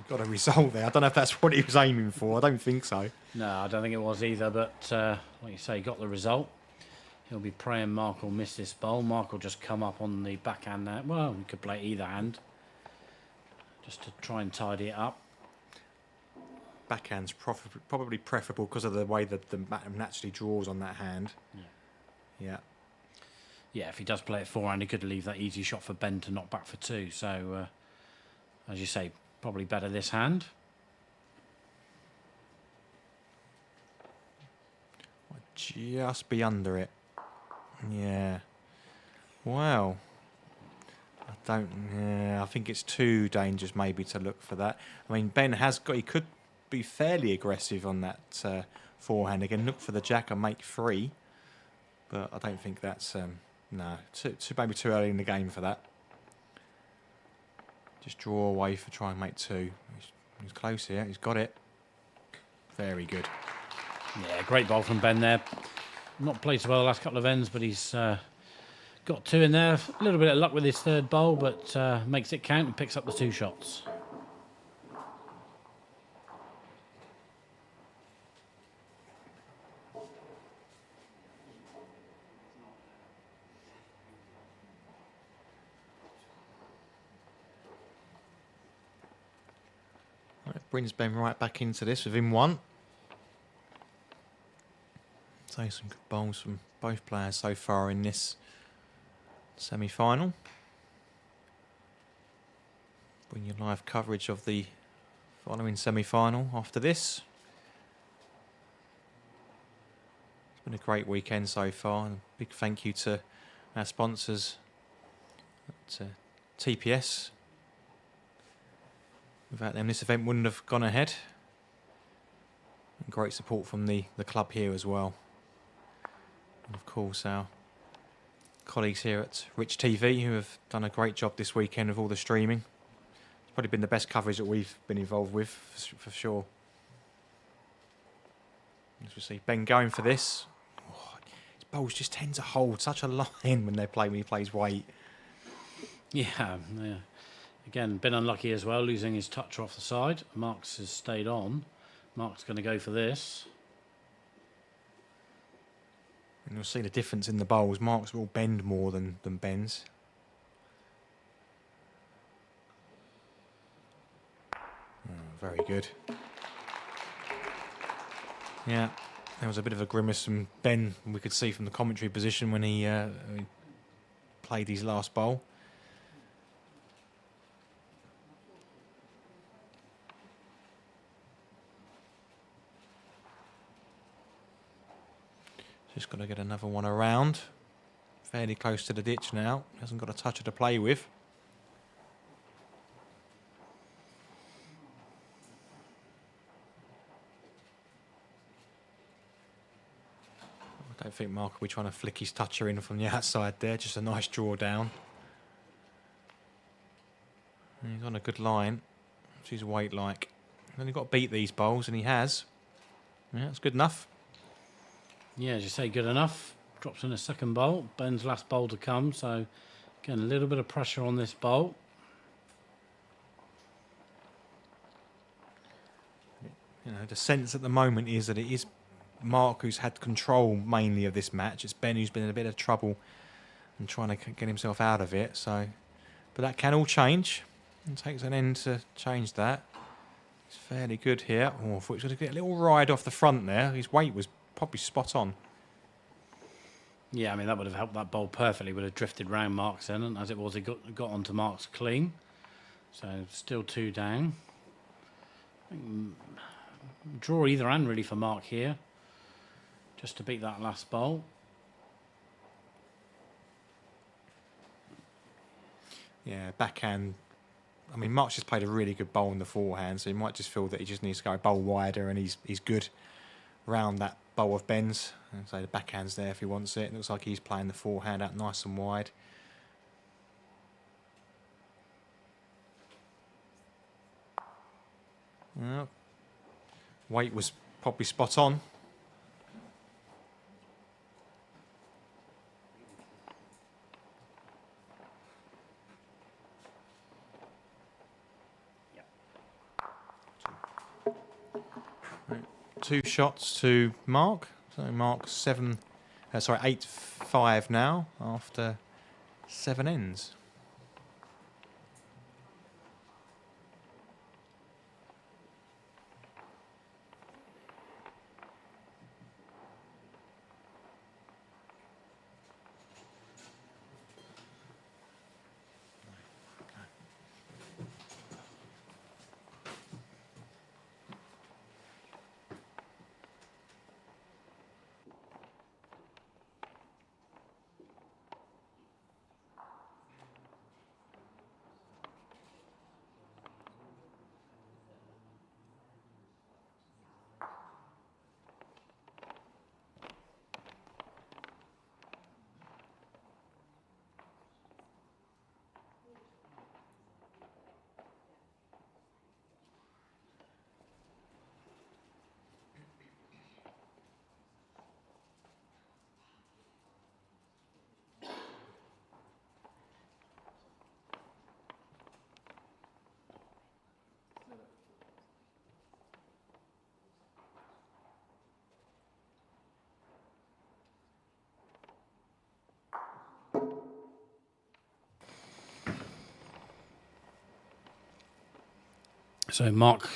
Got a result there. I don't know if that's what he was aiming for. I don't think so. No, I don't think it was either, but like you say, got the result. He'll be praying Mark will miss this bowl. Mark will just come up on the backhand there. Well, he could play either hand, just to try and tidy it up. Backhand's probably preferable because of the way that the mat naturally draws on that hand. Yeah. Yeah, if he does play it forehand, he could leave that easy shot for Ben to knock back for 2. So, as you say, probably better this hand. Just be under it. Yeah. Wow. I think it's too dangerous maybe to look for that. I mean, Ben has got, he could be fairly aggressive on that forehand again. Look for the jack and make 3. But I don't think that's, no, maybe too early in the game for that. Just draw away for try and make 2. He's close here. He's got it. Very good. Yeah, great ball from Ben there. Not played so well the last couple of ends, but he's got 2 in there. A little bit of luck with his 3rd bowl, but makes it count and picks up the 2 shots. Brings Ben right back into this within 1. So some good bowls from both players so far in this semi-final. Bring you live coverage of the following semi-final after this. It's been a great weekend so far, and a big thank you to our sponsors at TPS. Without them, this event wouldn't have gone ahead. And great support from the club here as well. And of course, our colleagues here at Rich TV, who have done a great job this weekend of all the streaming. It's probably been the best coverage that we've been involved with, for sure. As we see Ben going for this. Oh, his bowls just tend to hold such a line when he plays weight. Yeah. Again, been unlucky as well, losing his touch off the side. Marks has stayed on. Mark's going to go for this. And you'll see the difference in the bowls. Marks will bend more than Ben's. Very good. Yeah, there was a bit of a grimace from Ben, we could see from the commentary position when he played his last bowl. Just got to get another one around. Fairly close to the ditch now. Hasn't got a toucher to play with. don't think Mark will be trying to flick his toucher in from the outside there. Just a nice draw down. And he's on a good line. What's his weight like? Only got to beat these bowls, and he has. Yeah, that's good enough. Yeah, as you say, good enough. Drops in a second bowl. Ben's last bowl to come, so again, a little bit of pressure on this bowl. You know, the sense at the moment is that it is Mark who's had control mainly of this match. It's Ben who's been in a bit of trouble and trying to get himself out of it. So, but that can all change. It takes an end to change that. It's fairly good here. Oh, I thought he was going to get a little ride off the front there. His weight was probably spot on. Yeah, I mean, that would have helped that bowl perfectly. Would have drifted round Mark's in, and as it was, he got onto Mark's clean. So still 2 down. I think, draw either hand really for Mark here, just to beat that last bowl. Yeah, backhand. I mean, Mark's just played a really good bowl in the forehand, so he might just feel that he just needs to go a bowl wider, and he's good round that bowl of Ben's. And so the backhand's there if he wants it. It looks like he's playing the forehand out nice and wide. Well, weight was probably spot on. Right, 2 shots to Mark. So Mark 8-5 now after 7 ends. So Mark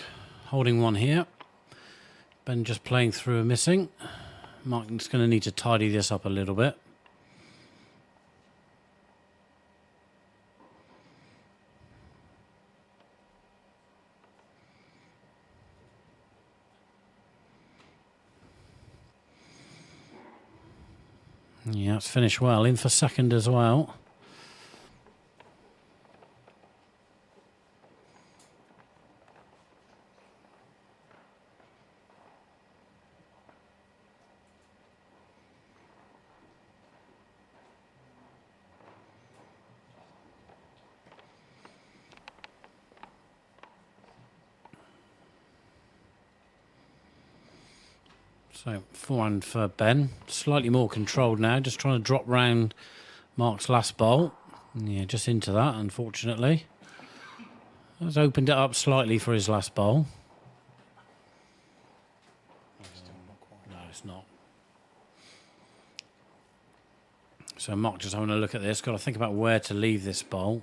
holding one here. Ben just playing through a missing. Mark's going to need to tidy this up a little bit. Yeah, it's finished well. In for second as well. So forehand for Ben. Slightly more controlled now. Just trying to drop round Mark's last bowl. Yeah, just into that, unfortunately. Has opened it up slightly for his last bowl. No, it's not. So Mark just having a look at this. Got to think about where to leave this bowl.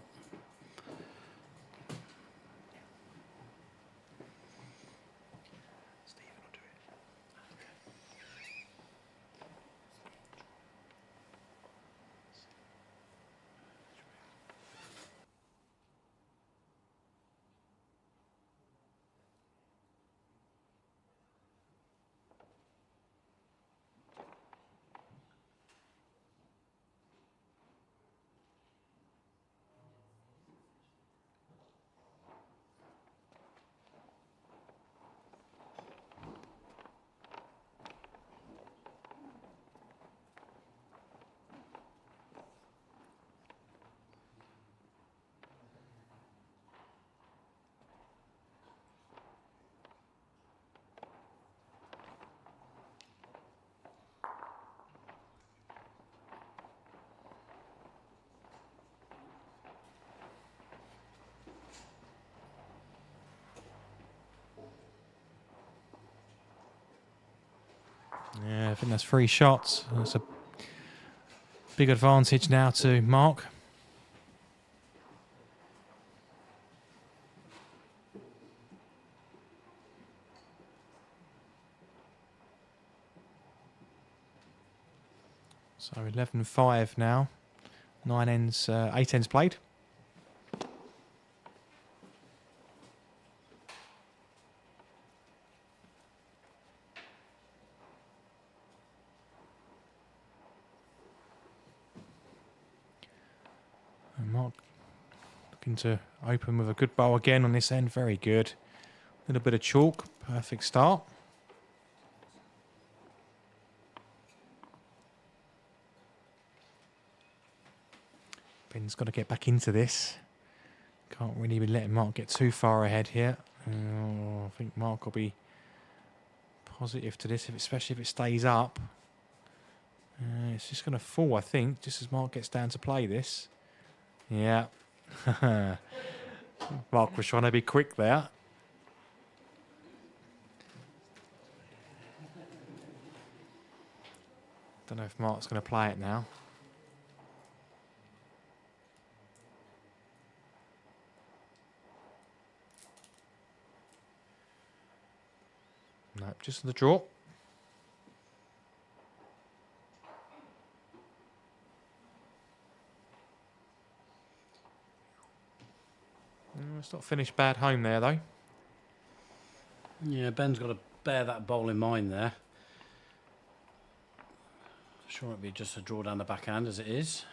I think that's 3 shots. That's a big advantage now to Mark. So 11-5 now. 8 ends played. And Mark looking to open with a good bowl again on this end. Very good. A little bit of chalk. Perfect start. Ben's got to get back into this. Can't really be letting Mark get too far ahead here. I think Mark will be positive to this, especially if it stays up. It's just going to fall, I think, just as Mark gets down to play this. Yeah. Mark was trying to be quick there. Don't know if Mark's going to play it now. No, just the draw. It's not finished bad home there, though. Yeah, Ben's got to bear that bowl in mind there. Sure, it'll be just a draw down the backhand as it is.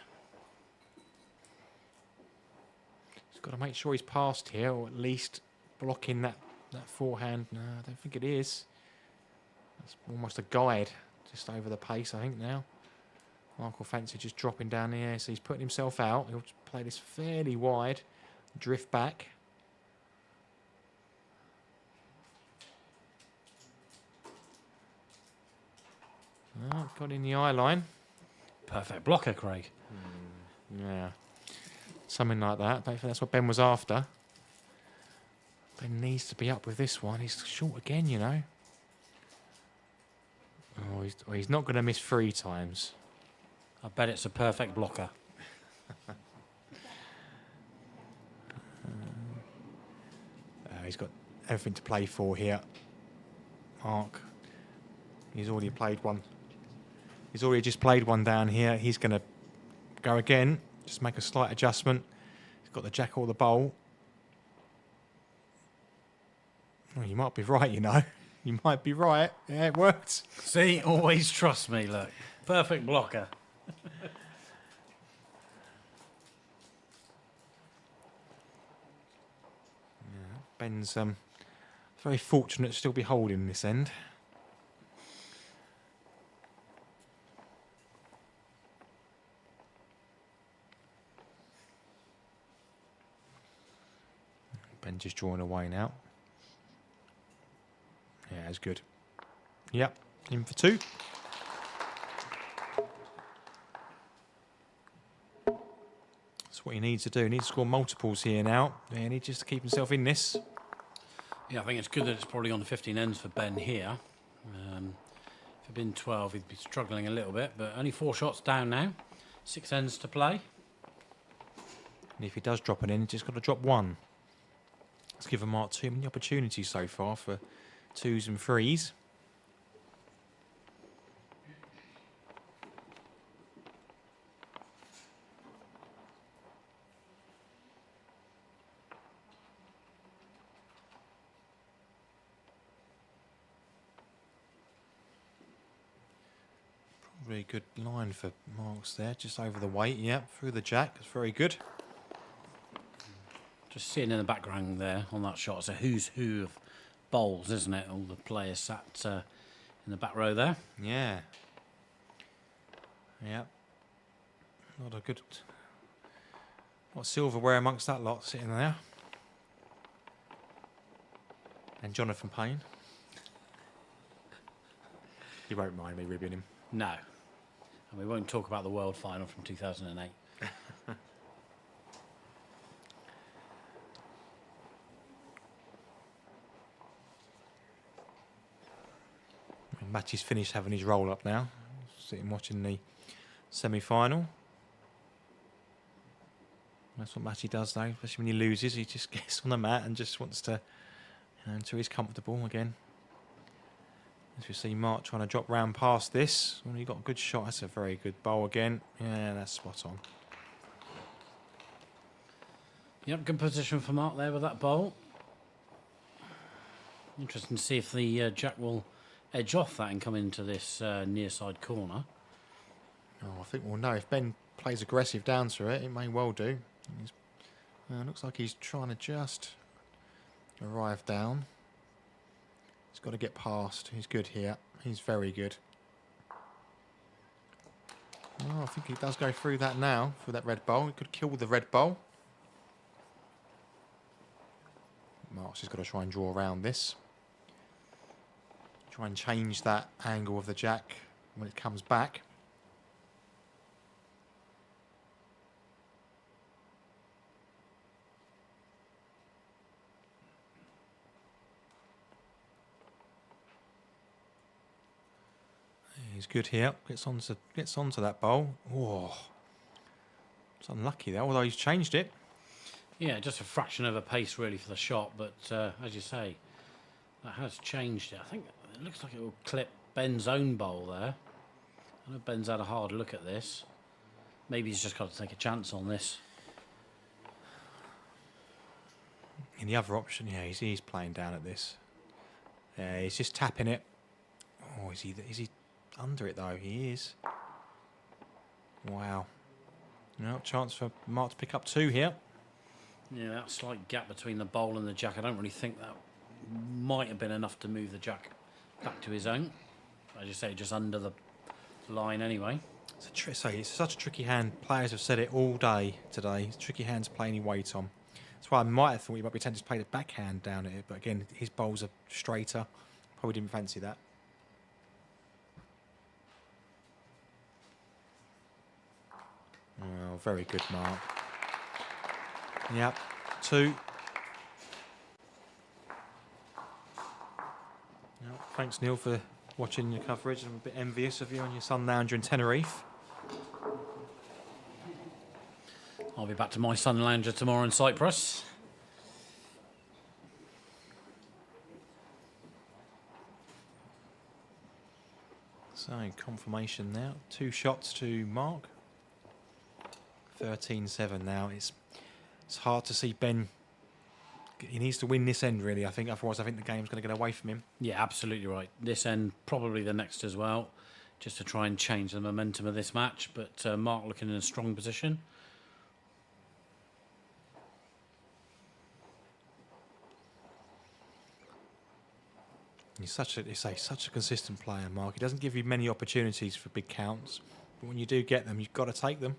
He's got to make sure he's passed here, or at least blocking that forehand. No, I don't think it is. That's almost a guide, just over the pace, I think, now. Mark will fancy just dropping down the air, so he's putting himself out. He'll play this fairly wide, drift back. Oh, got in the eye line. Perfect blocker, Craig. Yeah, something like that. But that's what Ben was after. Ben needs to be up with this one. He's short again, you know. Oh, he's not going to miss 3 times. I bet it's a perfect blocker. He's got everything to play for here. Mark. He's already played one. He's already just played one down here. He's going to go again. Just make a slight adjustment. He's got the jack or the bowl. Oh, you might be right, you know. You might be right. Yeah, it worked. See, always trust me, look. Perfect blocker. Ben's very fortunate to still be holding this end. Ben just drawing away now. Yeah, it's good. Yep, in for 2. That's what he needs to do. He needs to score multiples here now. And he needs just to keep himself in this. Yeah, I think it's good that it's probably on the 15 ends for Ben here. If it had been 12, he'd be struggling a little bit, but only 4 shots down now. 6 ends to play. And if he does drop an end, he's just got to drop 1. Let's give Mark too many opportunities so far for 2s and 3s. Probably a good line for Marks there, just over the weight. Yep, through the jack. That's very good. Just seeing in the background there on that shot, it's a who's who of bowls, isn't it? All the players sat in the back row there. Yeah. Yep. Not a good... Lot of silverware amongst that lot sitting there. And Jonathan Payne. He won't mind me ribbing him. No. And we won't talk about the World Final from 2008. Matty's finished having his roll up now. Sitting watching the semi-final. That's what Matty does though, especially when he loses. He just gets on the mat and just wants to, until he's comfortable again. As we see Mark trying to drop round past this. Well, he got a good shot. That's a very good bowl again. Yeah, that's spot on. Yep, good position for Mark there with that bowl. Interesting to see if the jack will edge off that and come into this near side corner. Oh, I think we'll know. If Ben plays aggressive down to it, it may well do. Looks like he's trying to just arrive down. He's got to get past. He's good here. He's very good. Oh, I think he does go through that now, for that red bowl. He could kill the red bowl. Mark's just got to try and draw around this. Try and change that angle of the jack when it comes back. He's good here. Gets onto that bowl. Oh, it's unlucky there. Although he's changed it. Yeah, just a fraction of a pace really for the shot, but as you say, that has changed it. I think it looks like it will clip Ben's own bowl there. I know Ben's had a hard look at this. Maybe he's just got to take a chance on this. In the other option, yeah, he's playing down at this. Yeah, he's just tapping it. Oh, is he under it though? He is. Wow. No chance for Mark to pick up two here. Yeah, that slight gap between the bowl and the jack, I don't really think that might have been enough to move the jack back to his own. As you say, just under the line anyway. It's such a tricky hand. Players have said it all day today. It's tricky hands to play any weight on. That's why I might have thought he might be tempted to play the backhand down at it. But again, his bowls are straighter. Probably didn't fancy that. Oh, very good, Mark. Yep, two. Thanks, Neil, for watching your coverage. I'm a bit envious of you on your Sun Lounger in Tenerife. I'll be back to my Sun Lounger tomorrow in Cyprus. So, confirmation now. 2 shots to Mark. 13-7 now. It's hard to see Ben. He needs to win this end, really, I think. Otherwise, I think the game's going to get away from him. Yeah, absolutely right. This end, probably the next as well, just to try and change the momentum of this match. But Mark looking in a strong position. He's such a consistent player, Mark. He doesn't give you many opportunities for big counts, but when you do get them, you've got to take them.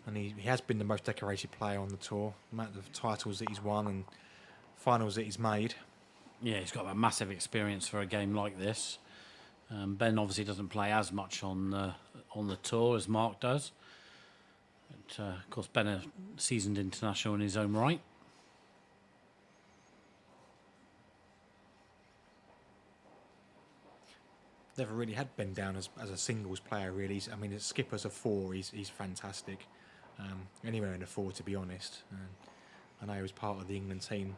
And he has been the most decorated player on the tour. The amount of titles that he's won and finals that he's made. Yeah, he's got a massive experience for a game like this. Ben obviously doesn't play as much on the tour as Mark does. But, of course, Ben a seasoned international in his own right. Never really had Ben down as a singles player, really. I mean, as skippers of 4, he's fantastic. Anywhere in the 4, to be honest. I know he was part of the England team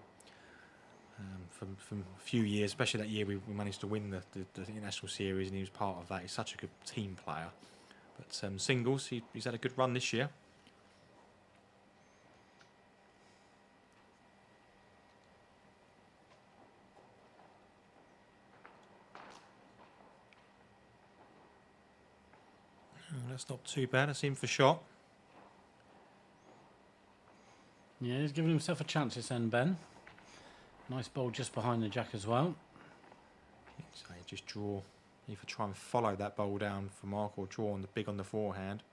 from a few years, especially that year we managed to win the international series, and he was part of that. He's such a good team player. But singles, he's had a good run this year. Oh, that's not too bad. That's in for shot. Yeah, he's giving himself a chance this end, Ben. Nice ball just behind the jack as well. So you just draw, either try and follow that bowl down for Mark or draw on the forehand.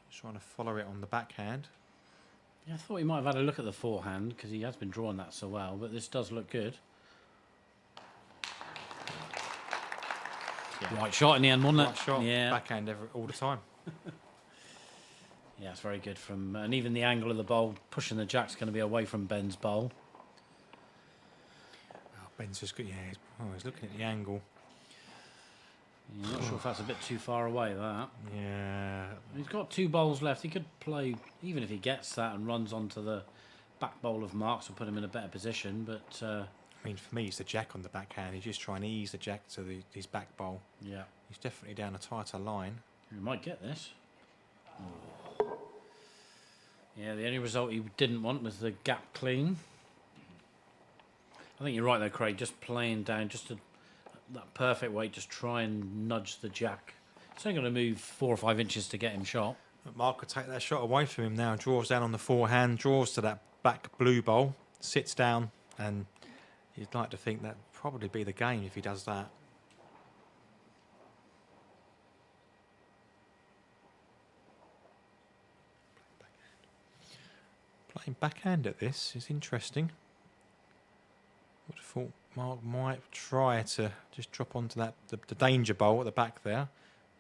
Just trying to follow it on the backhand. Yeah, I thought he might have had a look at the forehand because he has been drawing that so well, but this does look good. Yeah. Right shot in the end, wasn't it? Right shot, yeah. Backhand all the time. Yeah, it's very good from, and even the angle of the bowl, pushing the jack's going to be away from Ben's bowl. Ben's just good. Yeah, he's looking at the angle. Yeah, not sure if that's a bit too far away, that. Yeah. He's got 2 bowls left. He could play, even if he gets that and runs onto the back bowl of Marks, will put him in a better position. But I mean, for me, it's the jack on the backhand. He's just trying to ease the jack to his back bowl. yeah, He's definitely down a tighter line. he might get this. Yeah, the only result he didn't want was the gap clean. I think you're right though, Craig. Just playing down, that perfect weight, just try and nudge the jack. It's only going to move 4 or 5 inches to get him shot. But Mark could take that shot away from him now. Draws down on the forehand, draws to that back blue bowl, sits down, and you'd like to think that'd probably be the game if he does that. Playing backhand at this is interesting. Would have thought Mark might try to just drop onto that the danger bowl at the back there.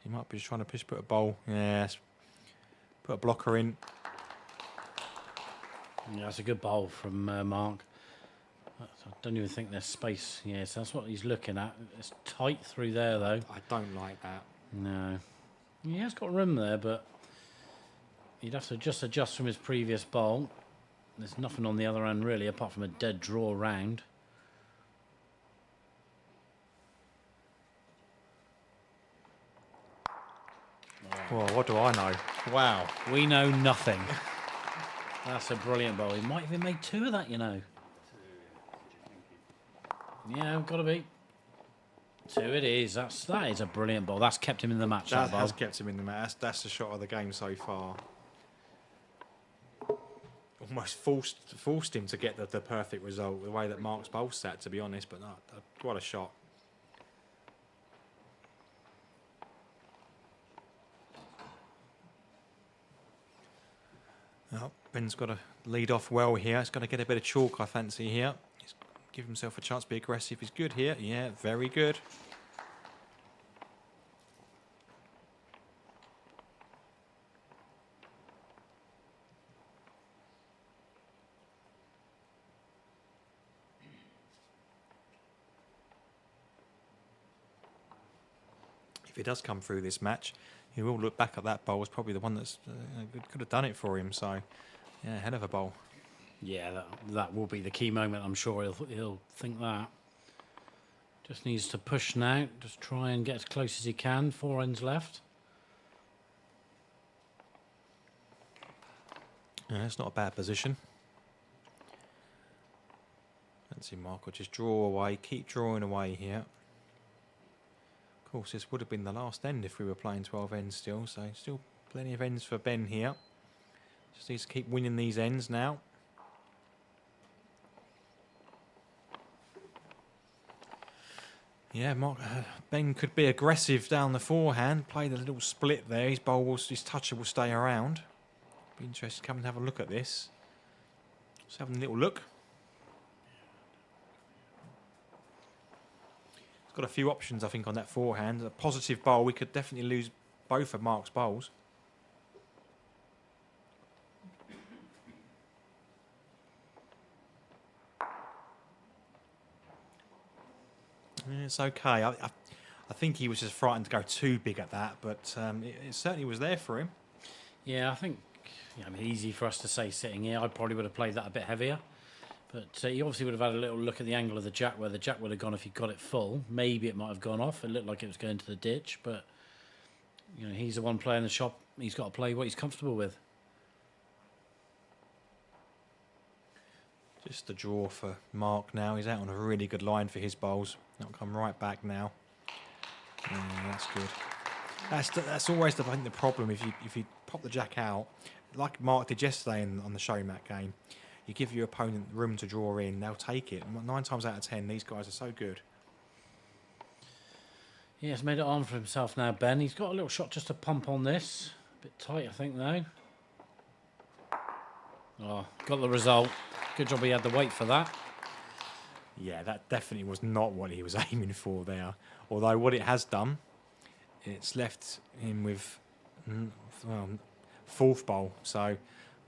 He might be just trying to put a bowl. Yes, put a blocker in. Yeah, that's a good bowl from Mark. I don't even think there's space. Yes, that's what he's looking at. It's tight through there though. I don't like that. No, he has got room there, but he'd have to just adjust from his previous bowl. There's nothing on the other end really, apart from a dead draw round. Well, what do I know? Wow, we know nothing. That's a brilliant bowl. He might have even made 2 of that, you know. Yeah, got to be 2. It is. That is a brilliant bowl. That's kept him in the match. That That has bowl. kept him in the match. That's the shot of the game so far. Almost forced him to get the perfect result, the way that Mark's bowl sat, to be honest. But no, what a shot. Oh, Ben's got to lead off well here. He's going to get a bit of chalk, I fancy, here. He's give himself a chance to be aggressive. He's good here. Yeah, very good. If he does come through this match, he will look back at that bowl as probably the one that's could have done it for him. So, yeah, hell of a bowl. Yeah, that will be the key moment. I'm sure he'll think that. Just needs to push now. Just try and get as close as he can. 4 ends left. Yeah, it's not a bad position. Fancy Mark will just draw away, keep drawing away here. Of course, this would have been the last end if we were playing 12 ends still, so still plenty of ends for Ben here. Just needs to keep winning these ends now. Yeah, Mark, Ben could be aggressive down the forehand, play the little split there. His his toucher will stay around. Be interested to come and have a look at this. Just having a little look. He's got a few options, I think, on that forehand. A positive bowl, we could definitely lose both of Mark's bowls. It's okay. I think he was just frightened to go too big at that, but it certainly was there for him. Yeah, I think. Yeah, I mean, easy for us to say sitting here. I probably would have played that a bit heavier. But he obviously would have had a little look at the angle of the jack, where the jack would have gone if he got it full. Maybe it might have gone off. It looked like it was going to the ditch, but you know, he's the one playing the shop. He's got to play what he's comfortable with. Just the draw for Mark now. He's out on a really good line for his bowls. That'll come right back now. Yeah, that's good. That's always the problem if you pop the jack out, like Mark did yesterday on the showmat game. You give your opponent room to draw in, they'll take it. 9 times out of 10, these guys are so good. Yeah, he's made it on for himself now, Ben. He's got a little shot just to pump on this. A bit tight, I think, though. Oh, got the result. Good job he had the weight for that. Yeah, that definitely was not what he was aiming for there. Although what it has done, it's left him with 4th bowl. So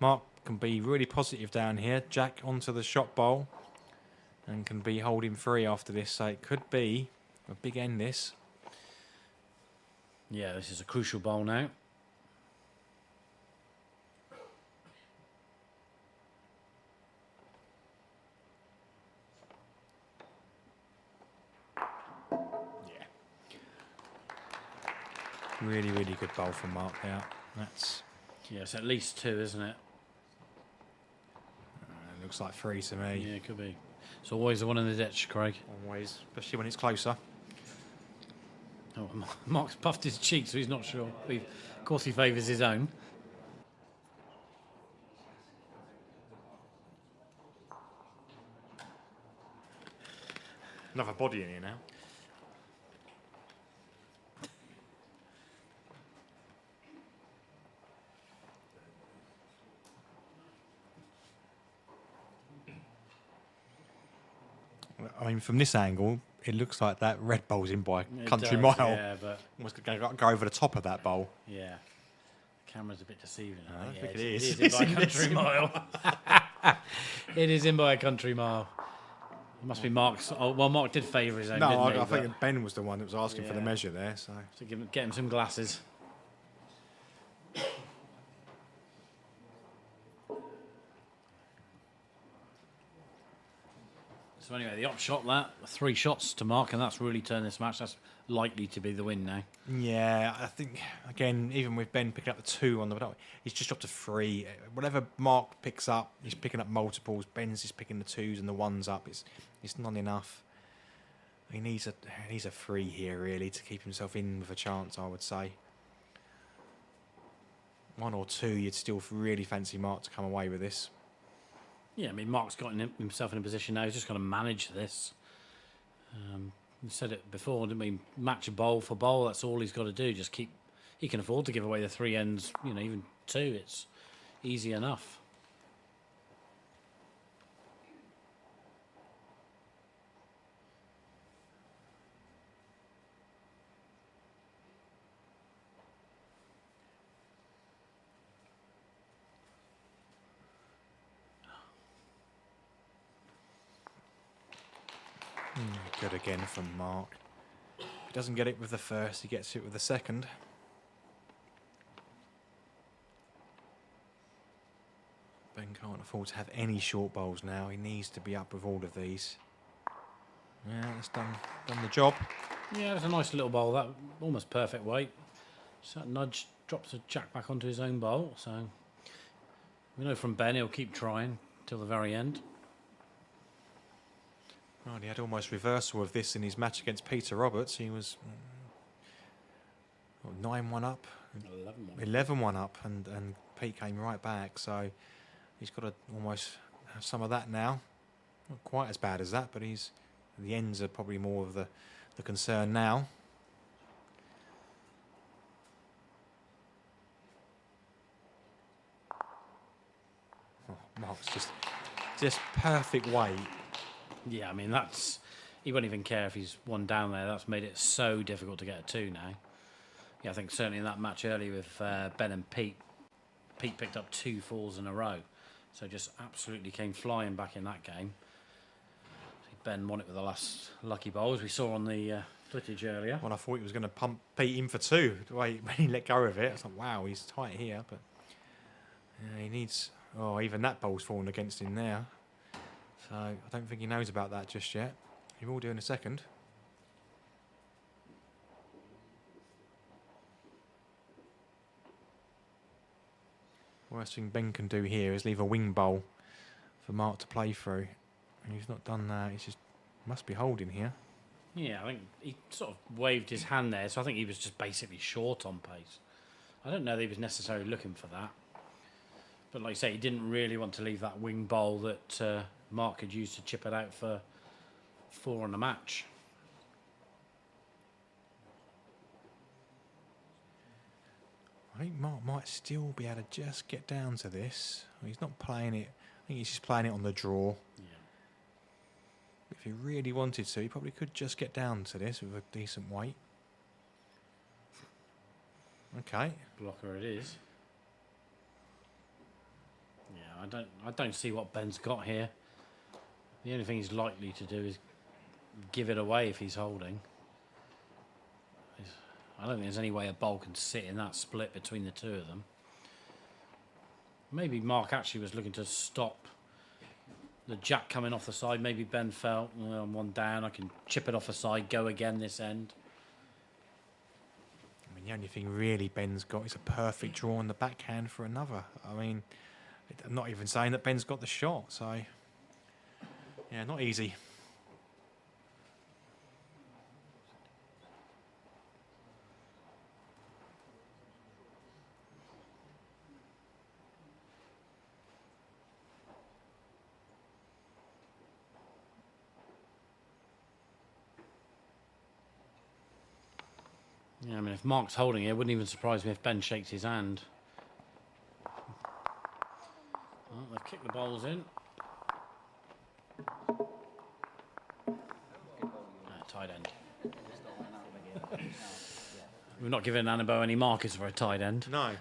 Mark can be really positive down here. Jack onto the shot bowl. and can be holding free after this. So it could be a big end, this. Yeah, this is a crucial bowl now. Really, really good bowl from Mark there. That's Yeah, it's at least 2, isn't it? looks like 3 to me. Yeah, it could be. It's always the one in the ditch, Craig. Always, especially when it's closer. Oh, Mark's puffed his cheek, so he's not sure. Of course, he favours his own. Another body in here now. I mean, from this angle, it looks like that red bowl's in by a It country does, mile. Yeah, but Almost going to go over the top of that bowl. yeah, the camera's a bit deceiving. I Yeah, think it It is. is in by a country mile. It is in by a country mile. It must be Mark's. Oh, well, Mark did favour his own. No, didn't he? I But- think Ben was the one that was asking for the Yeah. measure there. So So get him some glasses. So anyway, the upshot that 3 shots to Mark, and that's really turned this match. That's likely to be the win now. yeah, I think again, even with Ben picking up the 2 on the, he's just dropped to 3. Whatever Mark picks up, he's picking up multiples. Ben's is picking the 2s and the 1s up. It's not enough. He needs a 3 here really to keep himself in with a chance. I would say 1 or 2, you'd still really fancy Mark to come away with this. Yeah, I mean, Mark's got himself in a position now. He's just going to manage this. We said it before, didn't we? Match bowl for bowl. That's all he's got to do. Just keep. He can afford to give away the 3 ends. You know, even 2. It's easy enough. Good again from Mark. If he doesn't get it with the first, he gets it with the second. Ben can't afford to have any short bowls now. He needs to be up with all of these. Yeah, that's done the job. Yeah, it's a nice little bowl. That almost perfect weight. So that nudge drops the jack back onto his own bowl. So we know from Ben he'll keep trying till the very end. Right, he had almost reversal of this in his match against Peter Roberts. He was 9-1 up, 11-1 up, and Pete came right back. So he's got to almost have some of that now. Not quite as bad as that, but the ends are probably more of the concern now. Oh, Mark's just perfect weight. Yeah, I mean, he won't even care if he's 1 down there. That's made it so difficult to get a 2 now. Yeah, I think certainly in that match earlier with Ben and Pete, Pete picked up 2 falls in a row. So just absolutely came flying back in that game. Ben won it with the last lucky bowl, as we saw on the footage earlier. Well, I thought he was going to pump Pete in for 2. When he let go of it, I was like, wow, he's tight here. But yeah, he needs... Oh, even that bowl's fallen against him now. So I don't think he knows about that just yet. He will do in a second. Worst thing Ben can do here is leave a wing bowl for Mark to play through. And he's not done that. He's just must be holding here. Yeah, I think he sort of waved his hand there, so I think he was just basically short on pace. I don't know that he was necessarily looking for that. But like I say, he didn't really want to leave that wing bowl that Mark could use to chip it out for 4 on the match. I think Mark might still be able to just get down to this. He's not playing it. I think he's just playing it on the draw. Yeah. If he really wanted to, he probably could just get down to this with a decent weight. Okay. Blocker it is. Yeah, I don't see what Ben's got here. The only thing he's likely to do is give it away if he's holding. I don't think there's any way a bowl can sit in that split between the two of them. Maybe Mark actually was looking to stop the jack coming off the side. Maybe Ben felt, well, I'm one down, I can chip it off the side, go again this end. I mean, the only thing really Ben's got is a perfect draw on the backhand for another. I mean, I'm not even saying that Ben's got the shot, so yeah, not easy. Yeah, I mean, if Mark's holding it, it wouldn't even surprise me if Ben shakes his hand. Well, they've kicked the bowls in. Tight end. We're not giving Annabo any markers for a tight end. No,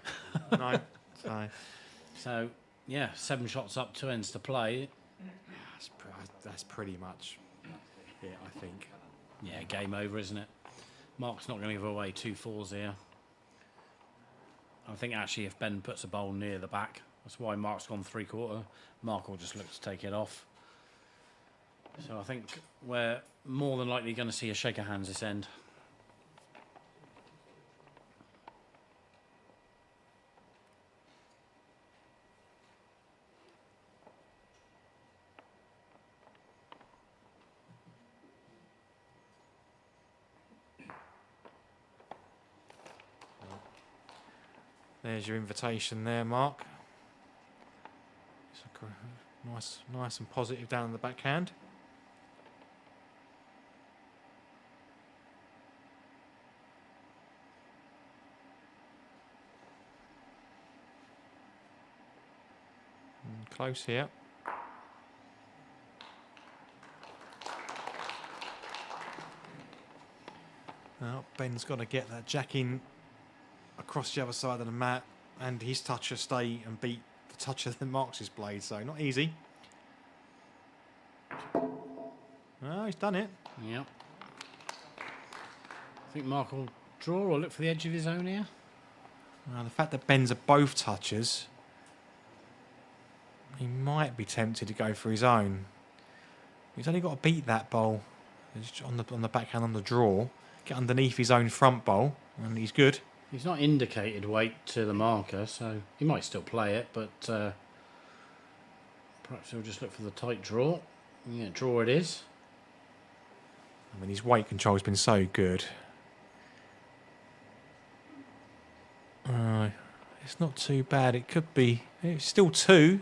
no. So, yeah, 7 shots up, 2 ends to play. That's pretty much it, I think. Yeah, game over, isn't it? Mark's not going to give away 2 4s here. I think actually if Ben puts a bowl near the back, that's why Mark's gone 3/4. Mark will just look to take it off. So I think we're more than likely going to see a shake of hands this end. There's your invitation there, Mark. It's nice and positive down the backhand. Close here. Now Ben's got to get that jack in across the other side of the mat, and his toucher stay and beat the toucher that marks his blade, so not easy. Oh, he's done it. Yep. I think Mark will draw or look for the edge of his own here. Now, the fact that Ben's are both touchers, he might be tempted to go for his own. He's only got to beat that bowl on the backhand on the draw, get underneath his own front bowl, and he's good. He's not indicated weight to the marker, so he might still play it, but perhaps he'll just look for the tight draw. Yeah, draw it is. I mean, his weight control has been so good. It's not too bad. It could be. It's still 2.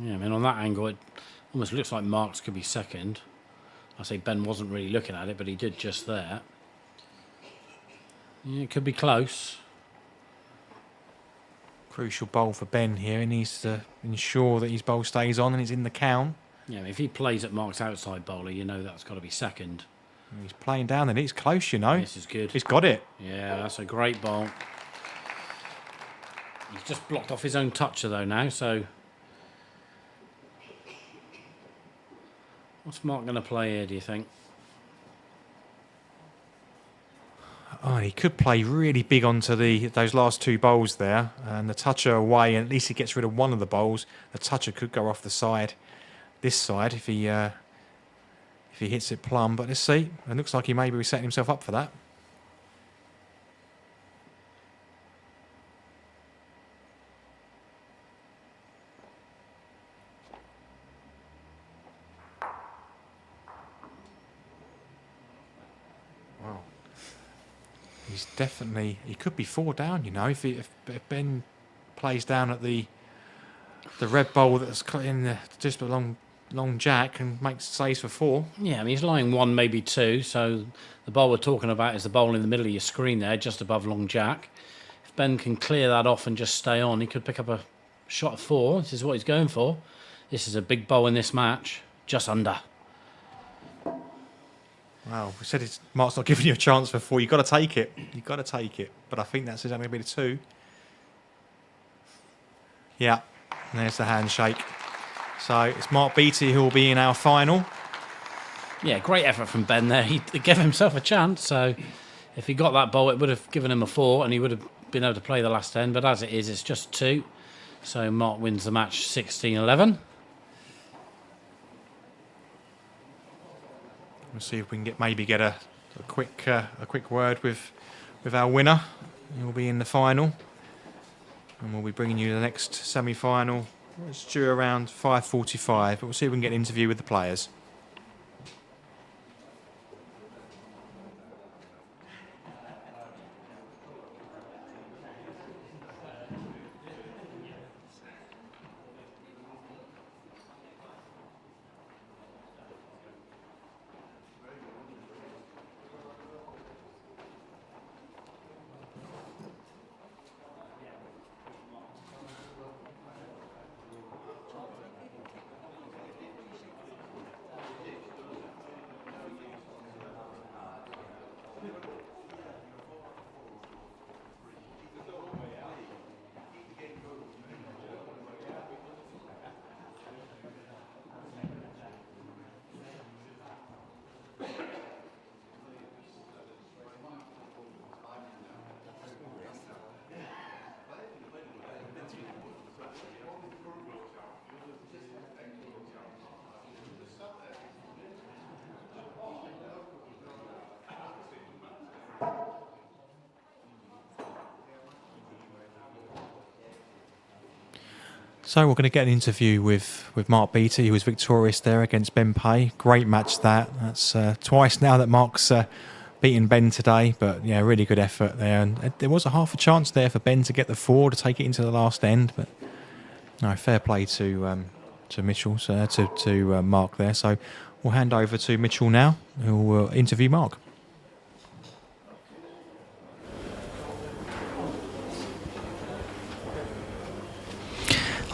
Yeah, I mean, on that angle, it almost looks like Mark's could be second. I say Ben wasn't really looking at it, but he did just there. Yeah, it could be close. Crucial bowl for Ben here. He needs to ensure that his bowl stays on and it's in the count. Yeah, I mean, if he plays at Mark's outside bowler, you know that's got to be second. He's playing down and it's close, you know. This is good. He's got it. Yeah, that's a great bowl. He's just blocked off his own toucher, though, now, so... What's Mark going to play here, do you think? Oh, he could play really big onto those last 2 bowls there, and the toucher away, and at least he gets rid of one of the bowls. The toucher could go off the side, this side, if he hits it plumb. But let's see. It looks like he may be setting himself up for that. He's definitely. He could be 4 down. You know, if Ben plays down at the red bowl that's in just a long jack and saves for 4. Yeah, I mean, he's lying 1, maybe 2. So the bowl we're talking about is the bowl in the middle of your screen there, just above long jack. If Ben can clear that off and just stay on, he could pick up a shot of 4. This is what he's going for. This is a big bowl in this match, just under. Wow, we said Mark's not giving you a chance for 4. You've got to take it. You've got to take it. But I think that's only going to be the 2. Yeah, and there's the handshake. So it's Mark Beattie who will be in our final. Yeah, great effort from Ben there. He gave himself a chance. So if he got that ball, it would have given him a 4 and he would have been able to play the last 10. But as it is, it's just 2. So Mark wins the match 16-11. We'll see if we can get a quick word with our winner. He'll be in the final, and we'll be bringing you the next semi-final. It's due around 5:45, but we'll see if we can get an interview with the players. So we're going to get an interview with Mark Beattie, who was victorious there against Ben Pay. Great match that. That's twice now that Mark's beaten Ben today, but yeah, really good effort there. And there was a half a chance there for Ben to get the 4 to take it into the last end, but no, fair play to Mitchell, to Mark there. So we'll hand over to Mitchell now, who will interview Mark.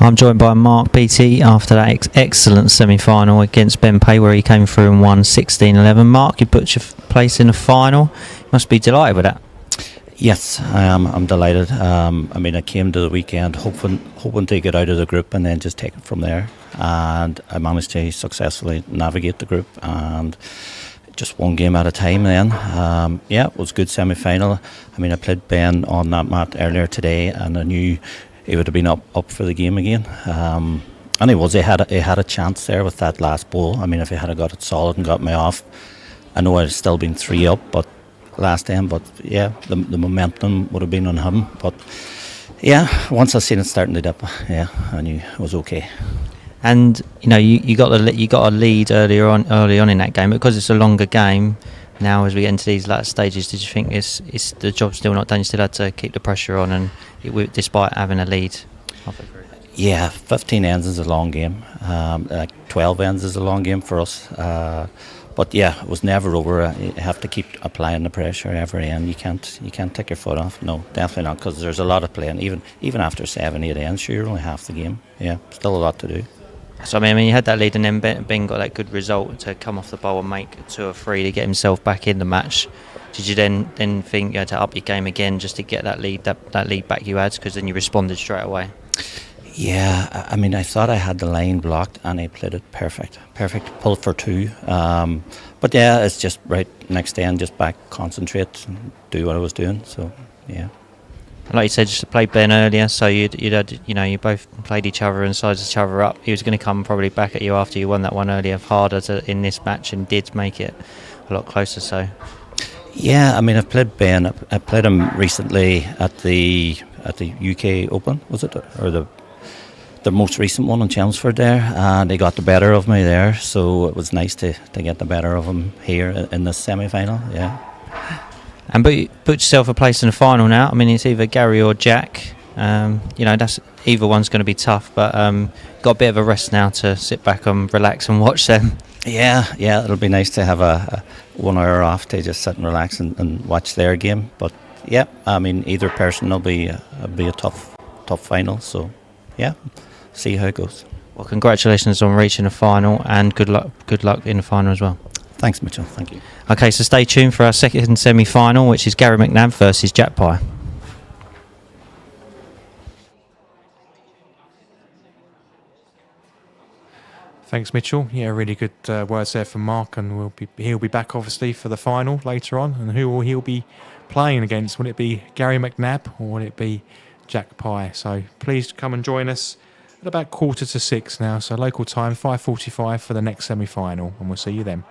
I'm joined by Mark Beattie after that excellent semi-final against Ben Pay, where he came through and won 16-11. Mark, you put your place in the final. You must be delighted with that. Yes, I am. I'm delighted. I mean, I came to the weekend hoping to get out of the group and then just take it from there. And I managed to successfully navigate the group and just one game at a time then. Yeah, it was a good semi-final. I mean, I played Ben on that mat earlier today and I knew he would have been up for the game again. And he had a chance there with that last ball. I mean, if he had got it solid and got me off, I know I'd still been 3 up but last time, but yeah, the momentum would have been on him. But yeah, once I seen it starting to dip, yeah, I knew it was okay. And you know, you got a lead early on in that game, but because it's a longer game. Now, as we get into these last stages, did you think it's the job's still not done? You still had to keep the pressure on, and despite having a lead. Yeah, 15 ends is a long game. 12 ends is a long game for us. But yeah, it was never over. You have to keep applying the pressure every end. You can't take your foot off. No, definitely not, because there's a lot of playing. Even after 7-8 ends, sure, you're only half the game. Yeah, still a lot to do. So I mean, you had that lead, and then Ben got that good result to come off the bowl and make 2 or 3 to get himself back in the match. Did you then think you had to up your game again just to get that lead back you had? Because then you responded straight away. Yeah, I mean, I thought I had the line blocked, and I played it perfect pull for 2. But yeah, it's just right next end, just back, concentrate, and do what I was doing. So yeah. Like you said, just played Ben earlier, so you'd had, you both played each other and sized each other up. He was going to come probably back at you after you won that one earlier, harder in this match, and did make it a lot closer. So yeah, I mean, I've played Ben. I played him recently at the UK Open, was it, or the most recent one in Chelmsford there, and he got the better of me there. So it was nice to get the better of him here in this semi-final. Yeah. And but you put yourself a place in the final now. I mean, it's either Gary or Jack. That's either one's going to be tough, but got a bit of a rest now to sit back and relax and watch them. Yeah, it'll be nice to have a 1 hour off to just sit and relax and watch their game. But yeah, I mean, either person will be a tough final. So yeah, see how it goes. Well, congratulations on reaching the final, and good luck in the final as well. Thanks, Mitchell. Thank you. Okay, so stay tuned for our second semi-final, which is Gary McNabb versus Jack Pye. Thanks, Mitchell. Yeah, really good words there from Mark, and he'll be back obviously for the final later on. And who will he'll be playing against? Will it be Gary McNabb or will it be Jack Pye? So please come and join us at about 5:45 now. So local time, 5:45 for the next semi-final, and we'll see you then.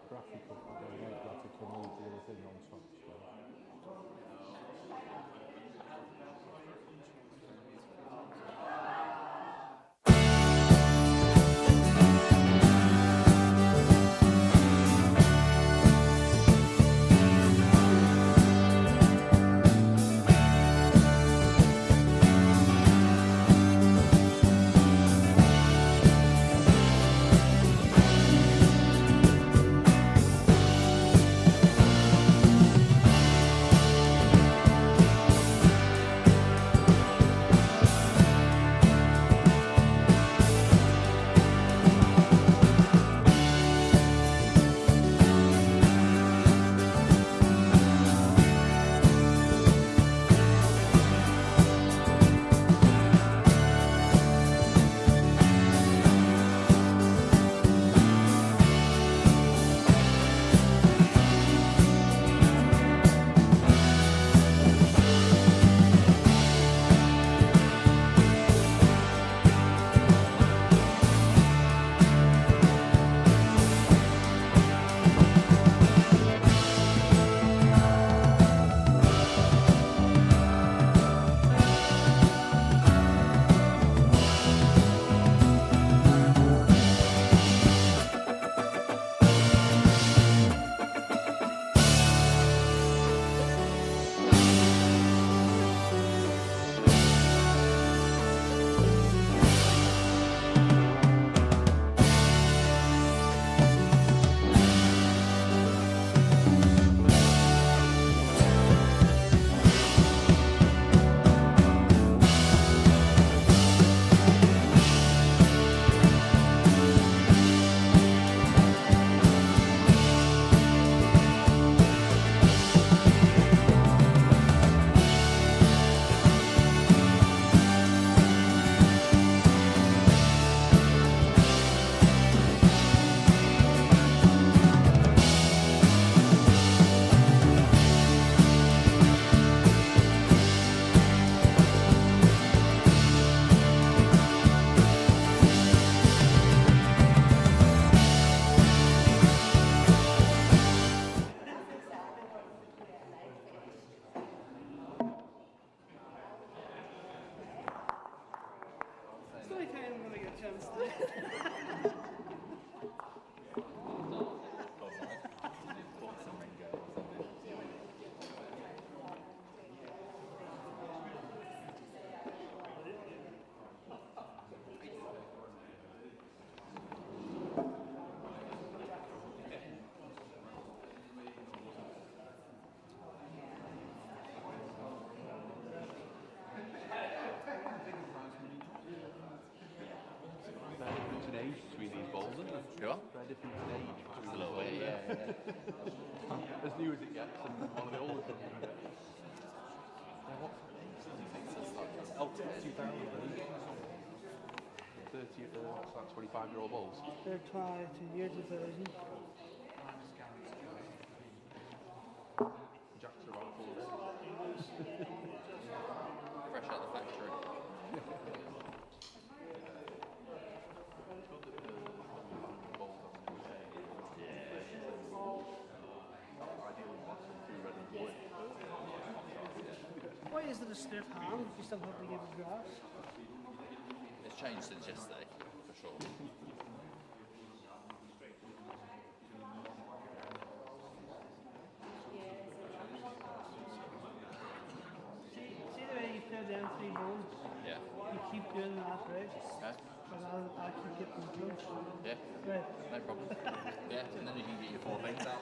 graphical, graphical move the other thing on top. So. Between these bowls, isn't there? Yeah. Very different age between a little bit, yeah. As new as it gets, and one of the oldest ones you get. What age do you think it's 30, what's that, 25-year-old bowls? They're 22 years of version. Jacks are about 4 days. Fresh out the factory. Why is it a stiff hand if you still have to give it grass? It's changed since yesterday, for sure. See the way you play down 3 bowls? Yeah. You keep doing that, right? Okay. But I'll keep getting through. Yeah. Right. No problem. Yeah, and then you can get your 4 things out.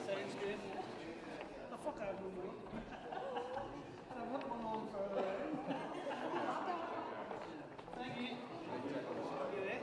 Sounds good. Oh, fuck out of here. I'm not going on further. Thank you. You there?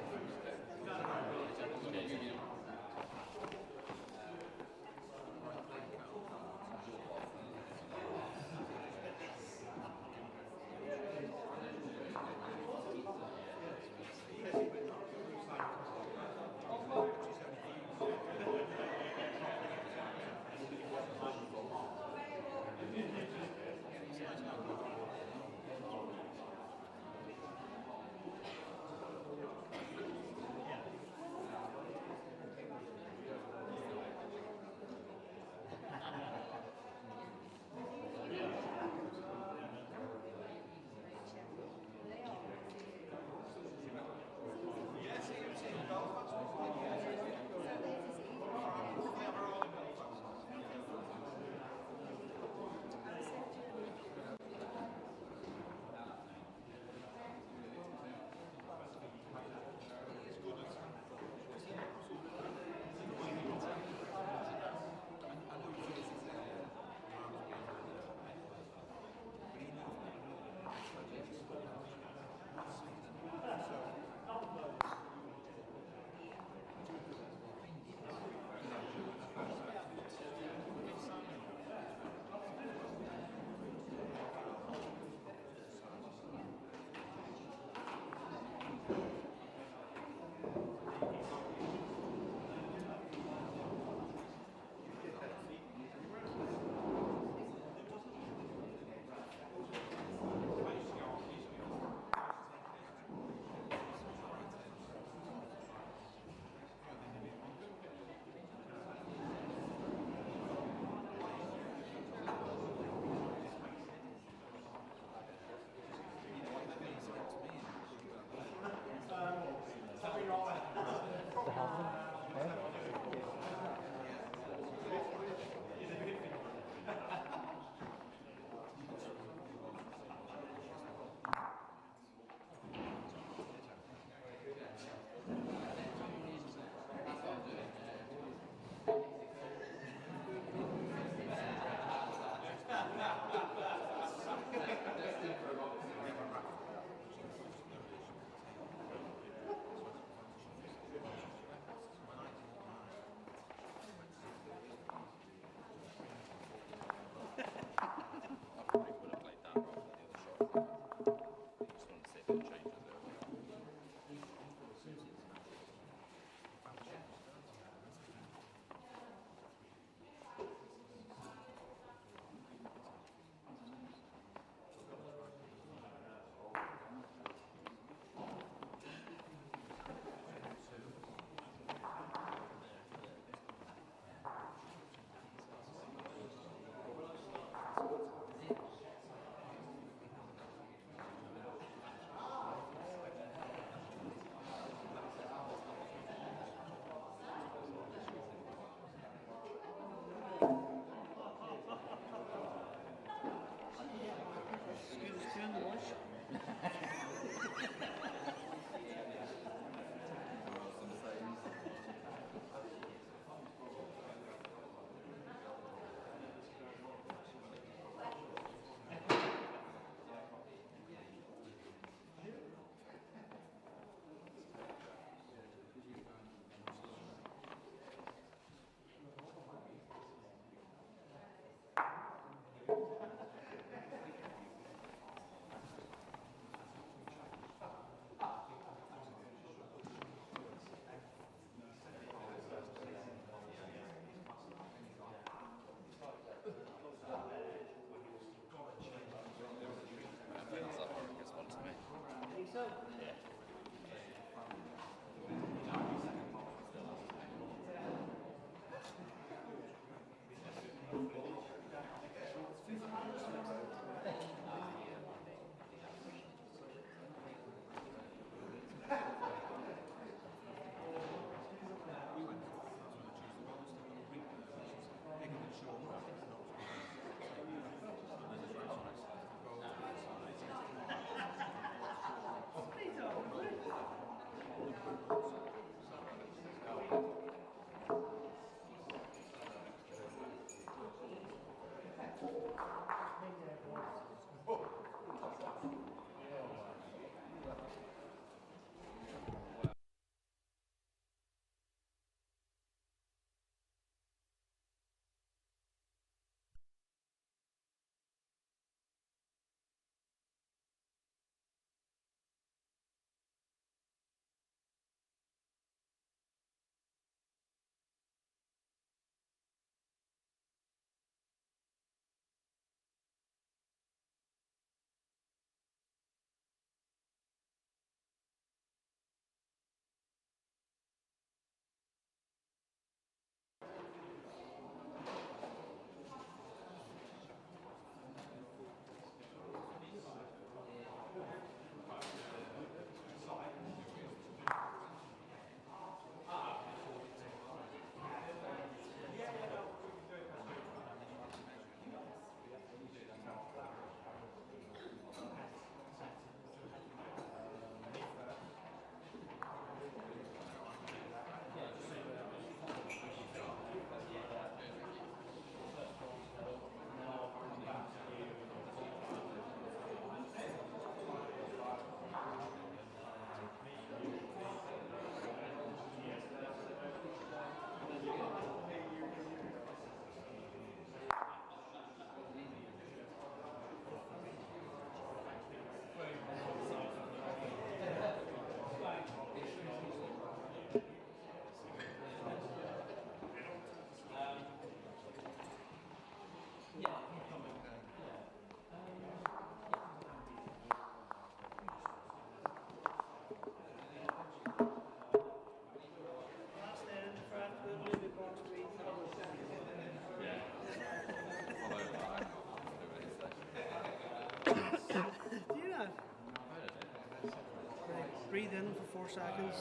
4 seconds,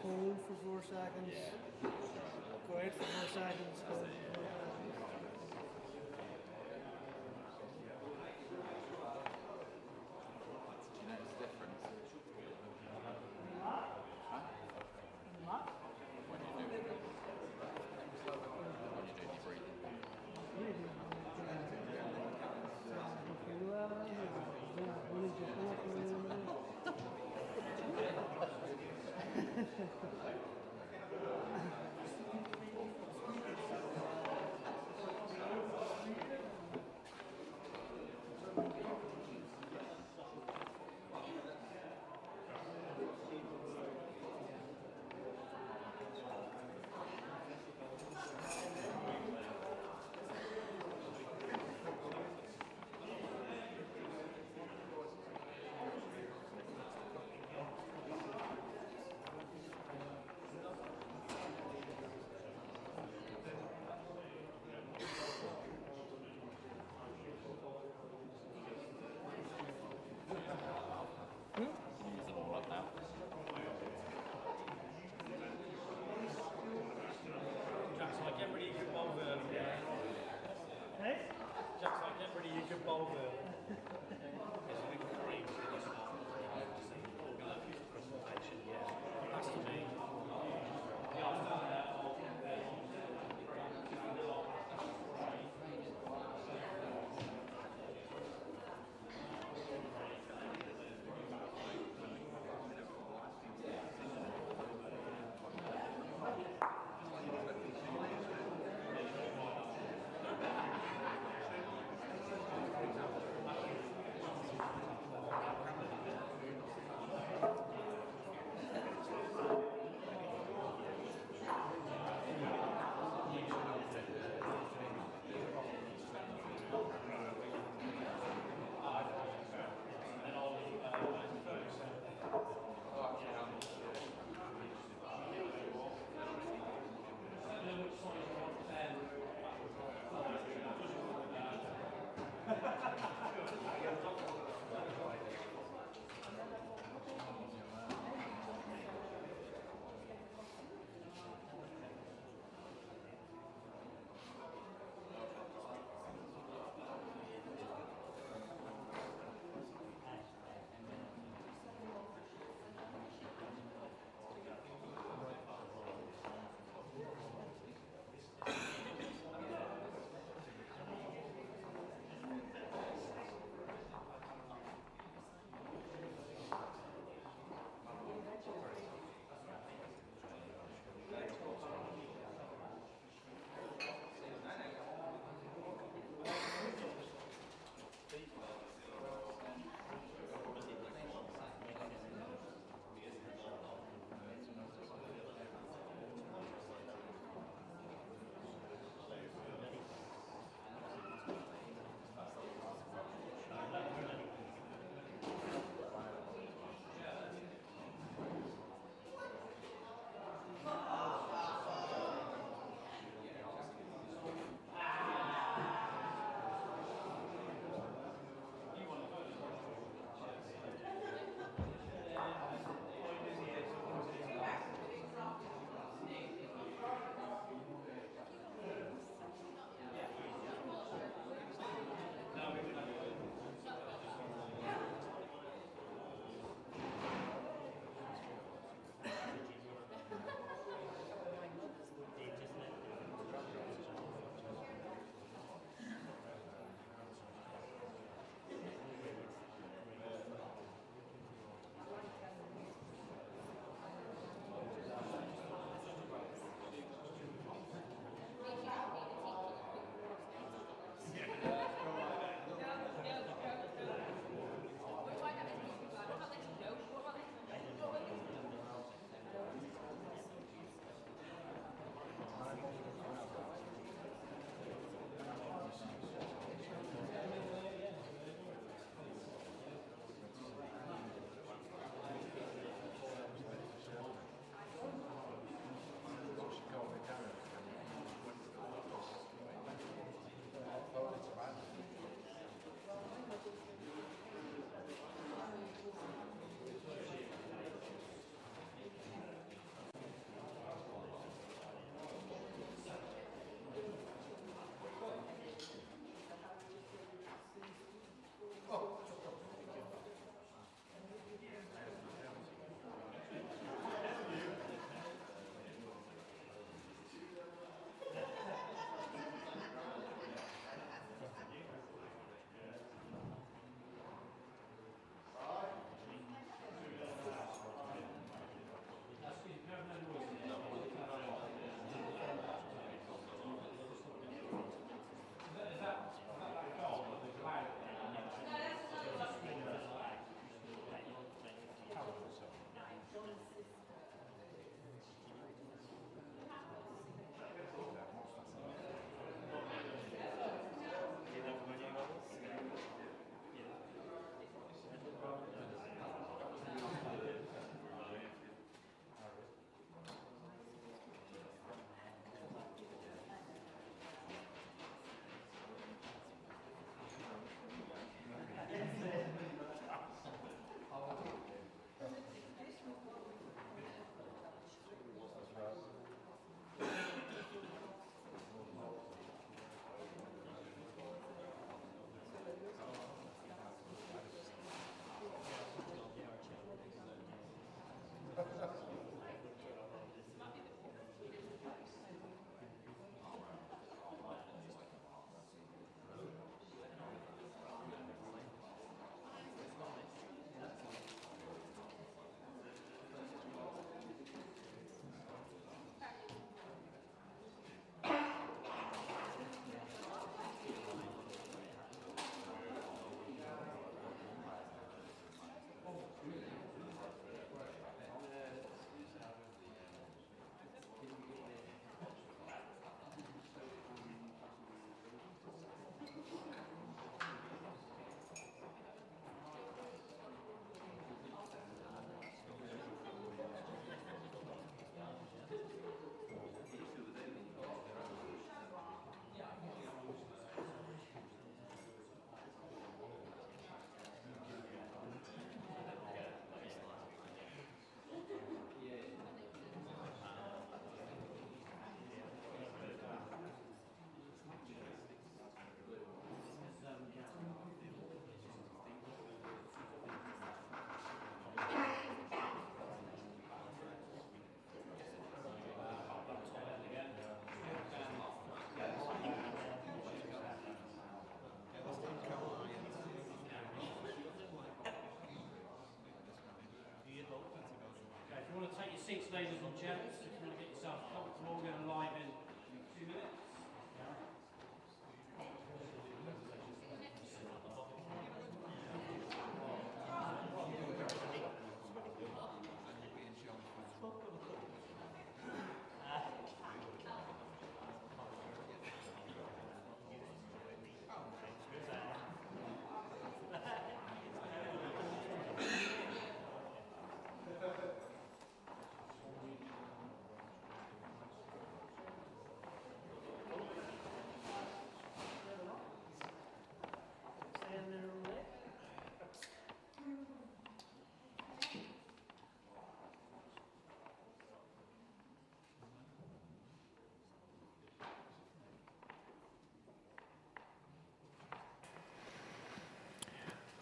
hold for 4 seconds, go out for 4 seconds, hold for 4 seconds. Do you notice the difference? When you do it, when you do your breathing.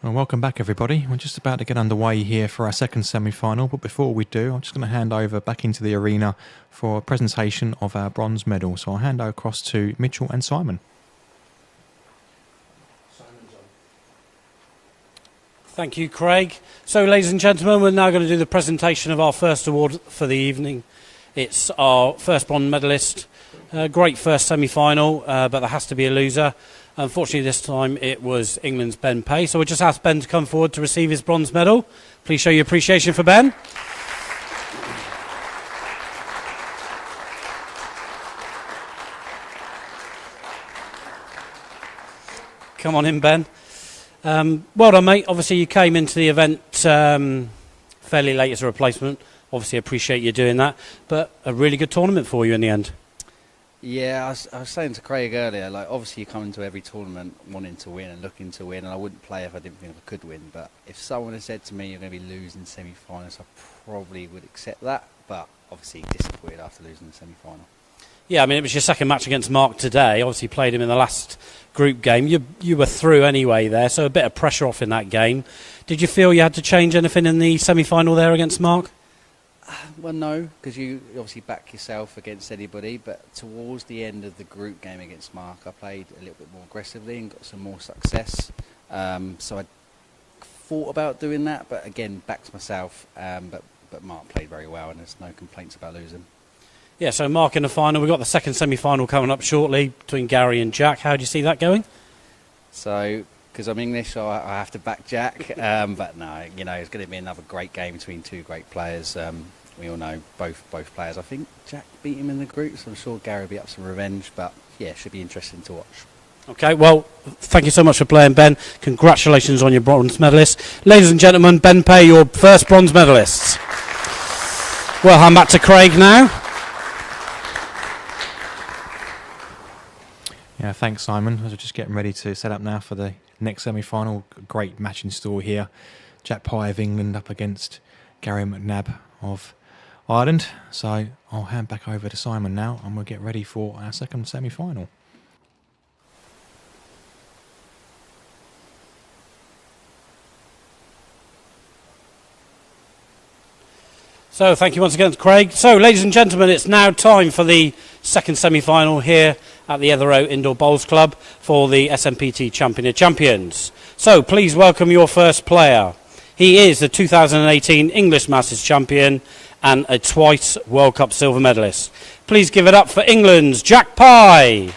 Well, welcome back, everybody. We're just about to get underway here for our second semi-final, but before we do, I'm just going to hand over back into the arena for a presentation of our bronze medal. So I'll hand across to Mitchell and Simon. Thank you, Craig. So, ladies and gentlemen, we're now going to do the presentation of our first award for the evening. It's our first bronze medalist. Great first semi-final, but there has to be a loser. Unfortunately, this time it was England's Ben Pay. So we'll just ask Ben to come forward to receive his bronze medal. Please show your appreciation for Ben. Come on in, Ben. Well done, mate. Obviously, you came into the event fairly late as a replacement. Obviously, appreciate you doing that. But a really good tournament for you in the end. Yeah, I was saying to Craig earlier, like obviously you come into every tournament wanting to win and looking to win, and I wouldn't play if I didn't think I could win. But if someone had said to me you're going to be losing semi-finals, I probably would accept that. But obviously disappointed after losing the semi-final. Yeah, I mean it was your second match against Mark today. Obviously played him in the last group game. You were through anyway there, so a bit of pressure off in that game. Did you feel you had to change anything in the semi-final there against Mark? Well, no, because you obviously back yourself against anybody, but towards the end of the group game against Mark, I played a little bit more aggressively and got some more success. So I thought about doing that, but again, backed myself. But Mark played very well, and there's no complaints about losing. Yeah, so Mark in the final. We've got the second semi-final coming up shortly between Gary and Jack. How do you see that going? So, because I'm English, so I have to back Jack. But no, you know, it's going to be another great game between two great players. We all know both players. I think Jack beat him in the group, so I'm sure Gary will be up some revenge. But yeah, it should be interesting to watch. Okay, well, thank you so much for playing, Ben. Congratulations on your bronze medalist. Ladies and gentlemen, Ben Pay, your first bronze medalists. Well, I'm back to Craig now. Yeah, thanks, Simon. As we're just getting ready to set up now for the next semi-final. Great match in store here. Jack Pye of England up against Gary McNabb of Ireland. So I'll hand back over to Simon now, and we'll get ready for our second semi-final. So thank you once again to Craig. So ladies and gentlemen, it's now time for the second semi-final here at the Etherow Indoor Bowls Club for the SMPT Champion of Champions. So please welcome your first player. He is the 2018 English Masters Champion and a twice World Cup silver medalist. Please give it up for England's Jack Pye.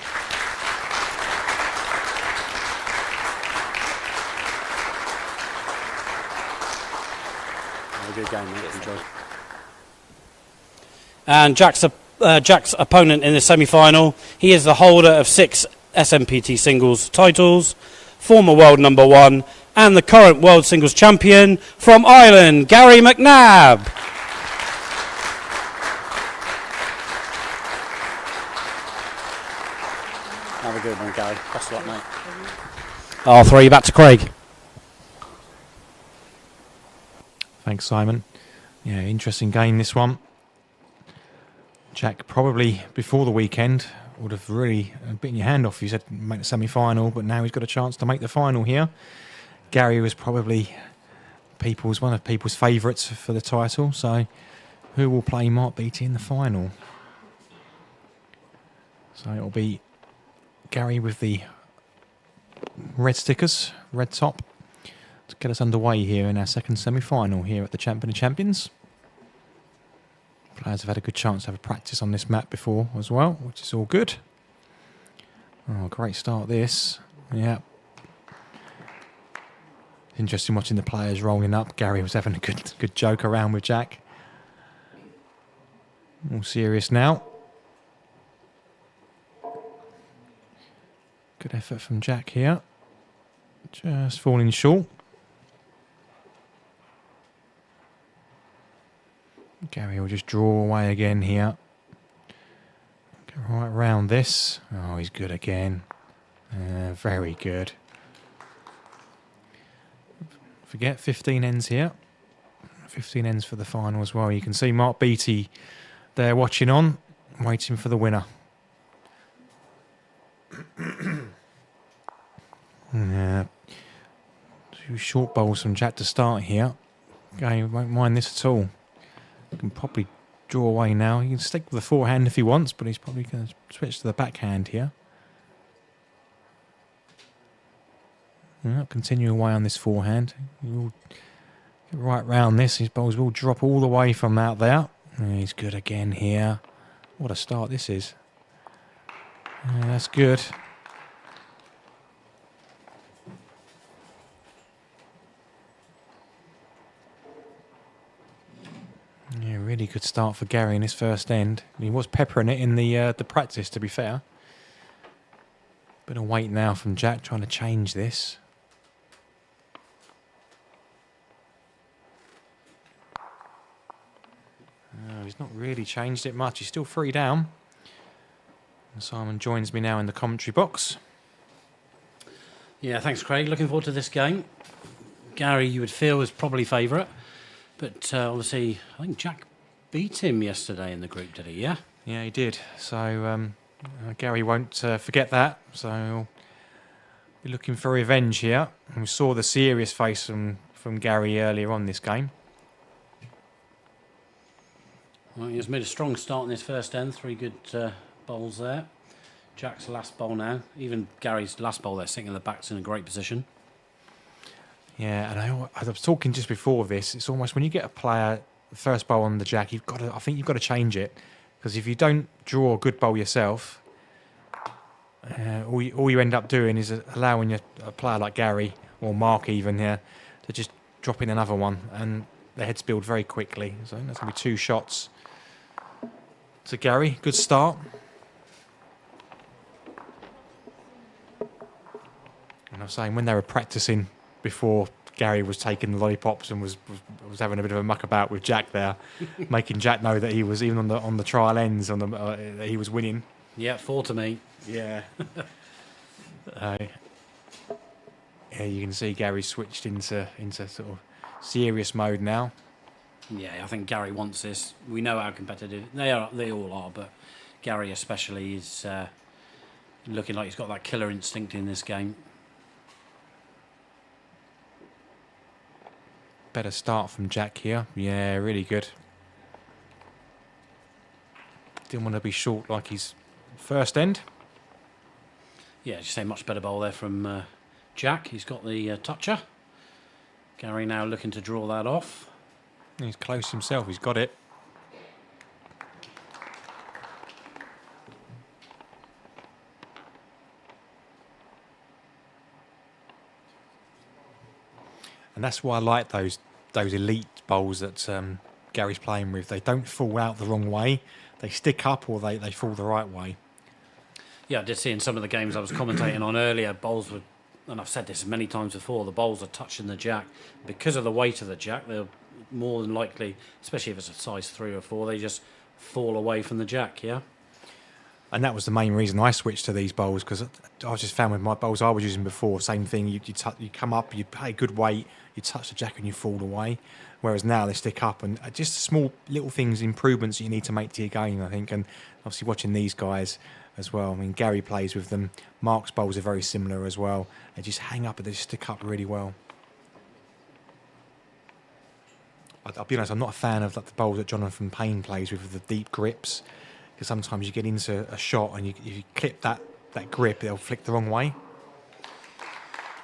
Have a good game, mate. Enjoy. And Jack's opponent in the semi-final, he is the holder of 6 SMPT singles titles, former world number 1, and the current world singles champion from Ireland, Gary McNabb. Have a good one, Gary. Best of luck, mate. I'll throw you back to Craig. Thanks, Simon. Yeah, interesting game, this one. Jack probably before the weekend would have really bitten your hand off if you said make the semi-final, but now he's got a chance to make the final here. Gary was probably one of people's favourites for the title, so who will play Mark Beattie in the final? So it'll be Gary with the red stickers, red top, to get us underway here in our second semi-final here at the Champion of Champions. Players have had a good chance to have a practice on this map before as well, which is all good. Oh, great start this. Yeah. Interesting watching the players rolling up. Gary was having a good joke around with Jack. All serious now. Good effort from Jack here. Just falling short. Gary will just draw away again here. Get right round this. Oh, he's good again. Very good. Forget 15 ends here. 15 ends for the final as well. You can see Mark Beattie there watching on, waiting for the winner. Yeah. Two short bowls from Jack to start here. Okay, won't mind this at all. Can probably draw away now. He can stick with the forehand if he wants, but he's probably going to switch to the backhand here. Continue away on this forehand. He'll get right round this. His bowls will drop all the way from out there. He's good again here. What a start this is. That's good. Yeah, really good start for Gary in his first end. He was peppering it in the practice, to be fair. Bit of weight now from Jack, trying to change this. He's not really changed it much. He's still 3 down. And Simon joins me now in the commentary box. Yeah, thanks, Craig. Looking forward to this game. Gary, you would feel, is probably favourite. But obviously, I think Jack beat him yesterday in the group, did he? Yeah? Yeah, he did. So Gary won't forget that. So he'll be looking for revenge here. And we saw the serious face from Gary earlier on this game. Well, he's made a strong start in his first end. 3 good bowls there. Jack's last bowl now. Even Gary's last bowl there, sitting in the back's in a great position. Yeah, and I was talking just before this. It's almost when you get a player the first bowl on the Jack, I think you've got to change it, because if you don't draw a good bowl yourself, all you end up doing is allowing a player like Gary or Mark even here to just drop in another one, and the heads build very quickly. So that's going to be 2 shots to Gary. Good start. And I was saying, when they were practicing before Gary was taking the lollipops and was having a bit of a muck about with Jack there, making Jack know that he was, even on the trial ends, that he was winning. Yeah, 4 to me. Yeah. Yeah, you can see Gary switched into sort of serious mode now. Yeah, I think Gary wants this. We know how competitive they all are, but Gary especially is looking like he's got that killer instinct in this game. Better start from Jack here. Yeah, really good. Didn't want to be short like his first end. Yeah, as you say, much better bowl there from Jack. He's got the toucher. Gary now looking to draw that off. He's close himself. He's got it. And that's why I like those elite bowls that Gary's playing with. They don't fall out the wrong way. They stick up, or they fall the right way. Yeah, I did see in some of the games I was commentating on earlier, bowls were, and I've said this many times before, the bowls are touching the Jack. Because of the weight of the Jack, they're more than likely, especially if it's a size 3 or 4, they just fall away from the Jack, yeah? And that was the main reason I switched to these bowls, because I just found with my bowls I was using before, same thing, you come up, you pay good weight, you touch the Jack and you fall away. Whereas now they stick up, and just small little things, improvements that you need to make to your game, I think. And obviously watching these guys as well. I mean, Gary plays with them. Mark's bowls are very similar as well. They just hang up and they just stick up really well. I'll be honest, I'm not a fan of like the bowls that Jonathan Payne plays with the deep grips, because sometimes you get into a shot and if you clip that grip, it'll flick the wrong way.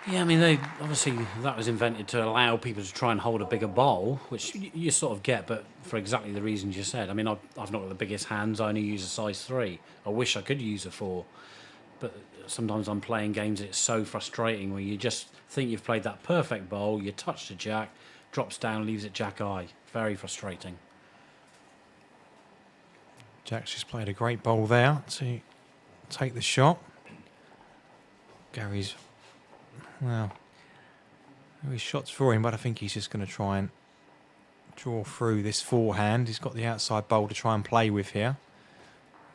Yeah, I mean, obviously that was invented to allow people to try and hold a bigger bowl, which you sort of get, but for exactly the reasons you said. I mean, I've not got the biggest hands. I only use a size 3. I wish I could use a 4, but sometimes I'm playing games. It's so frustrating where you just think you've played that perfect bowl, you touch the Jack, drops down, leaves it Jack eye. Very frustrating. Jack's just played a great bowl there to take the shot. Gary's, well, his shot's for him, but I think he's just going to try and draw through this forehand. He's got the outside bowl to try and play with here.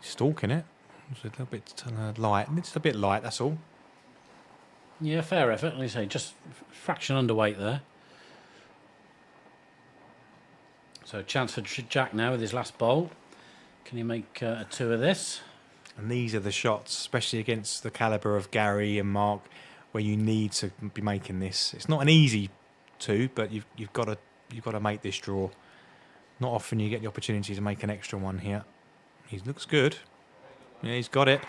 He's stalking it. It's a little bit light. It's a bit light, that's all. Yeah, fair effort. Like I say, just fraction underweight there. So a chance for Jack now with his last bowl. Can he make a 2 of this? And these are the shots, especially against the calibre of Gary and Mark, where you need to be making this. It's not an easy two, but you've got to make this draw. Not often you get the opportunity to make an extra one here. He looks good. Yeah, he's got it.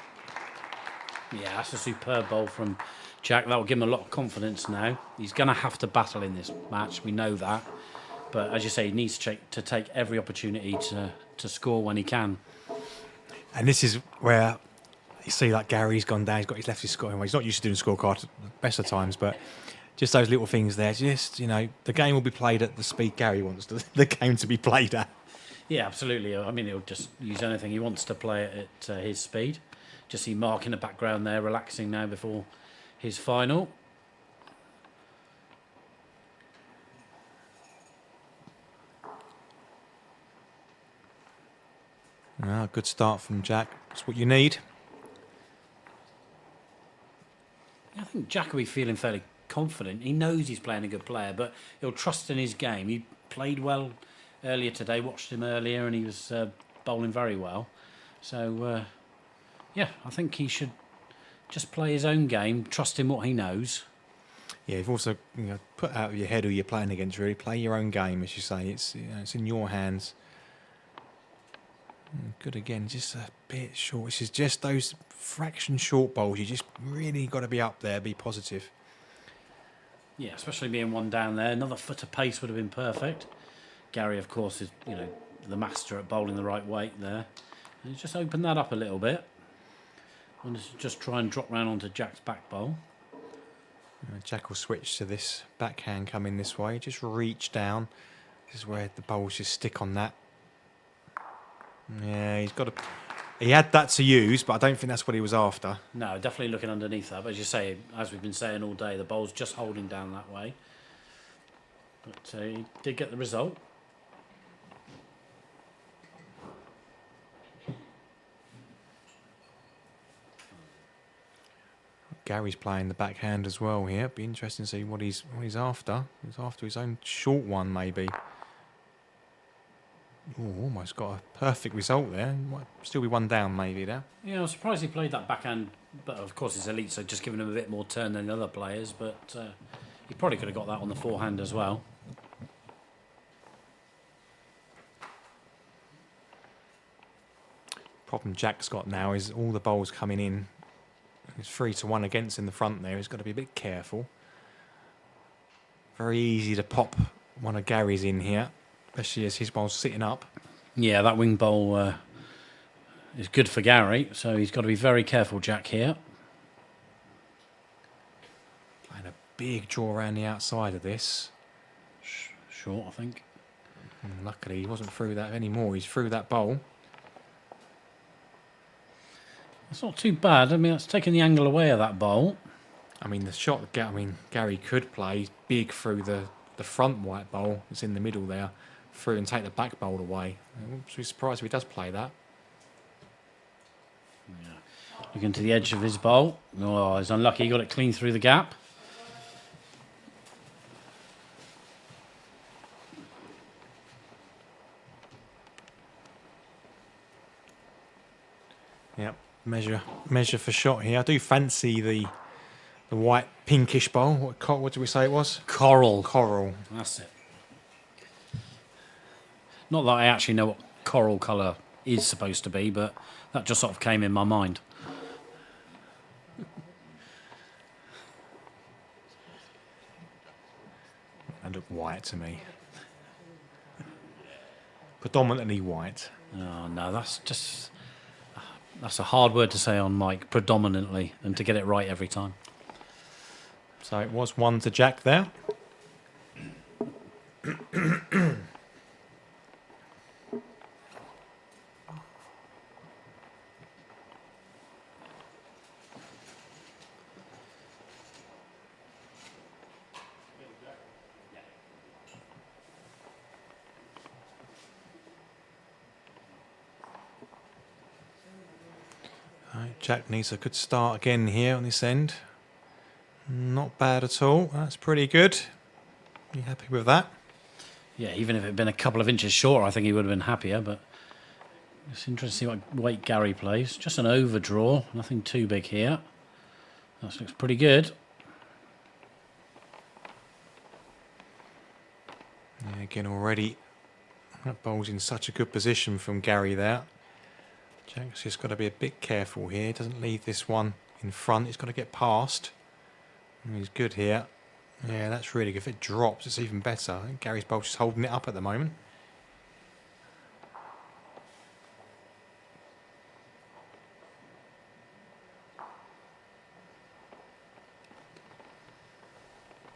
Yeah, that's a superb bowl from Jack. That will give him a lot of confidence now. He's going to have to battle in this match. We know that. But as you say, he needs to take every opportunity to score when he can. And this is where you see like Gary's gone down. He's got his lefty scoring. Well, he's not used to doing scorecard best of times, but just those little things there. Just, the game will be played at the speed Gary wants the game to be played at. Yeah, absolutely. I mean, he'll just use anything he wants to play it at his speed. Just see Mark in the background there, relaxing now before his final. Good start from Jack. That's what you need. I think Jack will be feeling fairly confident. He knows he's playing a good player, but he'll trust in his game. He played well earlier today, watched him earlier, and he was bowling very well. So, yeah, I think he should just play his own game, trust in what he knows. Yeah, you've also put out of your head who you're playing against, really. Play your own game, as you say. It's in your hands. Good again, just a bit short. This is just those fraction short bowls. You just really got to be up there, be positive. Yeah, especially being one down there. Another foot of pace would have been perfect. Gary, of course, is the master at bowling the right weight there. And he's just opened that up a little bit. And just try and drop round onto Jack's back bowl. Jack will switch to this backhand coming this way. Just reach down. This is where the bowls just stick on that. Yeah, he had that to use, but I don't think that's what he was after. No, definitely looking underneath that. But as you say, as we've been saying all day, the bowl's just holding down that way. But he did get the result. Gary's playing the backhand as well here. It'd be interesting to see what he's after. He's after his own short one, maybe. Ooh, almost got a perfect result there. Might still be one down, maybe there. Yeah, I was surprised he played that backhand, but of course it's elite, so just giving him a bit more turn than the other players. But he probably could have got that on the forehand as well. Problem Jack's got now is all the bowls coming in. He's 3-1 against in the front there. He's got to be a bit careful. Very easy to pop one of Gary's in here, especially as his bowl's sitting up. Yeah, that wing bowl is good for Gary, so he's got to be very careful, Jack, here. Playing a big draw around the outside of this. Short, I think. Luckily, he wasn't through that anymore. He's through that bowl. It's not too bad. I mean, that's taking the angle away of that bowl. I mean, the shot Gary could play big through the front white bowl. It's in the middle there. Through and take the back bowl away. I wouldn't be surprised if he does play that. Yeah. Looking to the edge of his bowl. Oh, he's unlucky. He got it clean through the gap. Yep. Measure for shot here. I do fancy the white pinkish bowl. What did we say it was? Coral. Coral. That's it. Not that I actually know what coral colour is supposed to be, but that just sort of came in my mind. They look white to me. Predominantly white. Oh, no, that's a hard word to say on mic, predominantly, and to get it right every time. So it was 1 to Jack there. Jack needs a good start again here on this end. Not bad at all. That's pretty good. You happy with that? Yeah, even if it had been a couple of inches short, I think he would have been happier, but it's interesting to see what weight Gary plays. Just an overdraw, nothing too big here. That looks pretty good. Yeah, again, already that ball's in such a good position from Gary there. Jack's just got to be a bit careful here. Doesn't leave this one in front. He's got to get past. And he's good here. Yeah, that's really good. If it drops, it's even better. I think Gary's ball's just holding it up at the moment.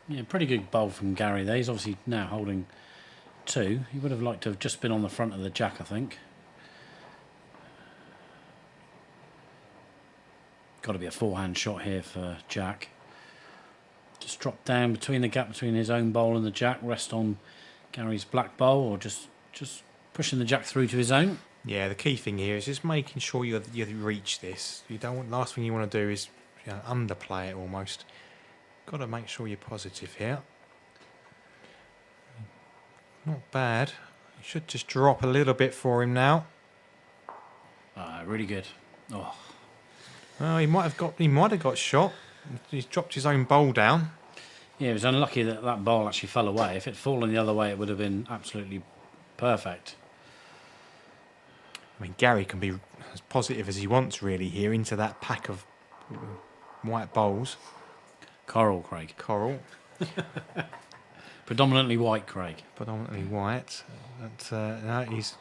Yeah, pretty good bowl from Gary there. He's obviously now holding 2. He would have liked to have just been on the front of the jack, I think. Got to be a forehand shot here for Jack. Just drop down between the gap between his own bowl and the jack, rest on Gary's black bowl, or just pushing the jack through to his own. Yeah, the key thing here is just making sure you reach this. You don't want, last thing you want to do is underplay it almost. Got to make sure you're positive here. Not bad. You should just drop a little bit for him now. Really good. Oh. Well, he might have got shot. He's dropped his own bowl down. Yeah, it was unlucky that that ball actually fell away. If it had fallen the other way, it would have been absolutely perfect. I mean, Gary can be as positive as he wants, really, here into that pack of white bowls. Coral, Craig. Coral. Predominantly white, Craig. Predominantly white. But, no, he's...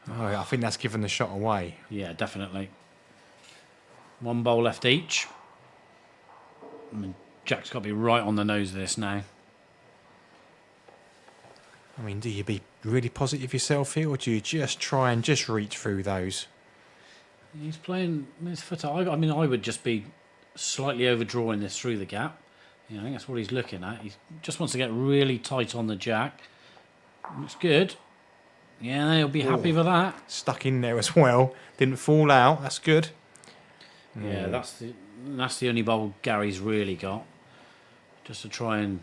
Oh, I think that's given the shot away. Yeah, definitely. 1 bowl left each. I mean, Jack's got to be right on the nose of this now. I mean, do you be really positive yourself here, or do you just try and just reach through those? He's playing his foot. I mean, I would just be slightly overdrawing this through the gap. I think that's what he's looking at. He just wants to get really tight on the jack. Looks good. Yeah, he'll be happy with that. Stuck in there as well. Didn't fall out. That's good. Yeah, that's the only bowl Gary's really got. Just to try and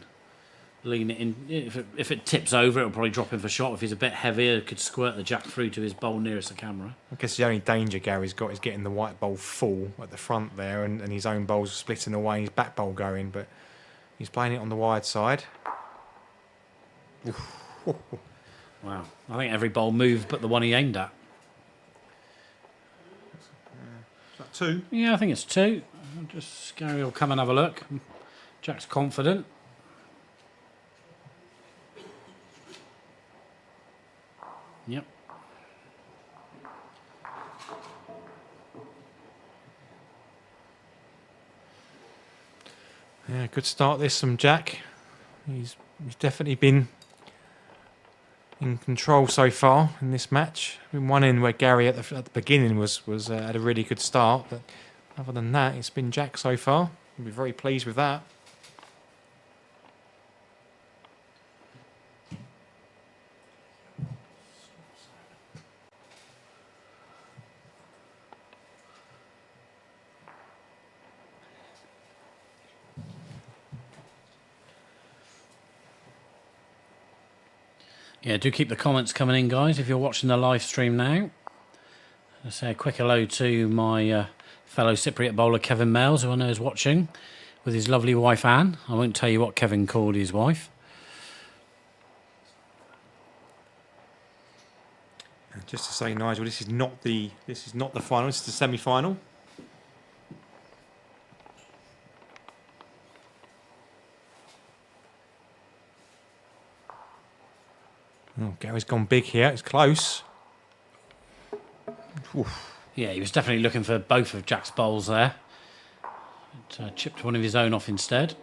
lean it in. If it tips over, it'll probably drop him for shot. If he's a bit heavier, it could squirt the jack through to his bowl nearest the camera. I guess the only danger Gary's got is getting the white bowl full at the front there, and his own bowl's splitting away, his back bowl going, but he's playing it on the wide side. Wow. I think every bowl moved but the one he aimed at. Is that 2? Yeah, I think it's 2. Just Gary will come and have a look. Jack's confident. Yep. Yeah, good start this from Jack. He's definitely been in control so far in this match. In one end where Gary at the beginning was had a really good start, but other than that, it's been Jack so far. We'll be very pleased with that. Yeah, do keep the comments coming in, guys, if you're watching the live stream now. I'll say a quick hello to my fellow Cypriot bowler, Kevin Males, who I know is watching, with his lovely wife, Anne. I won't tell you what Kevin called his wife. Just to say, Nigel, this is not the final. This is the semi-final. Oh, Gary's gone big here. It's close. Oof. Yeah, he was definitely looking for both of Jack's bowls there. But, chipped one of his own off instead.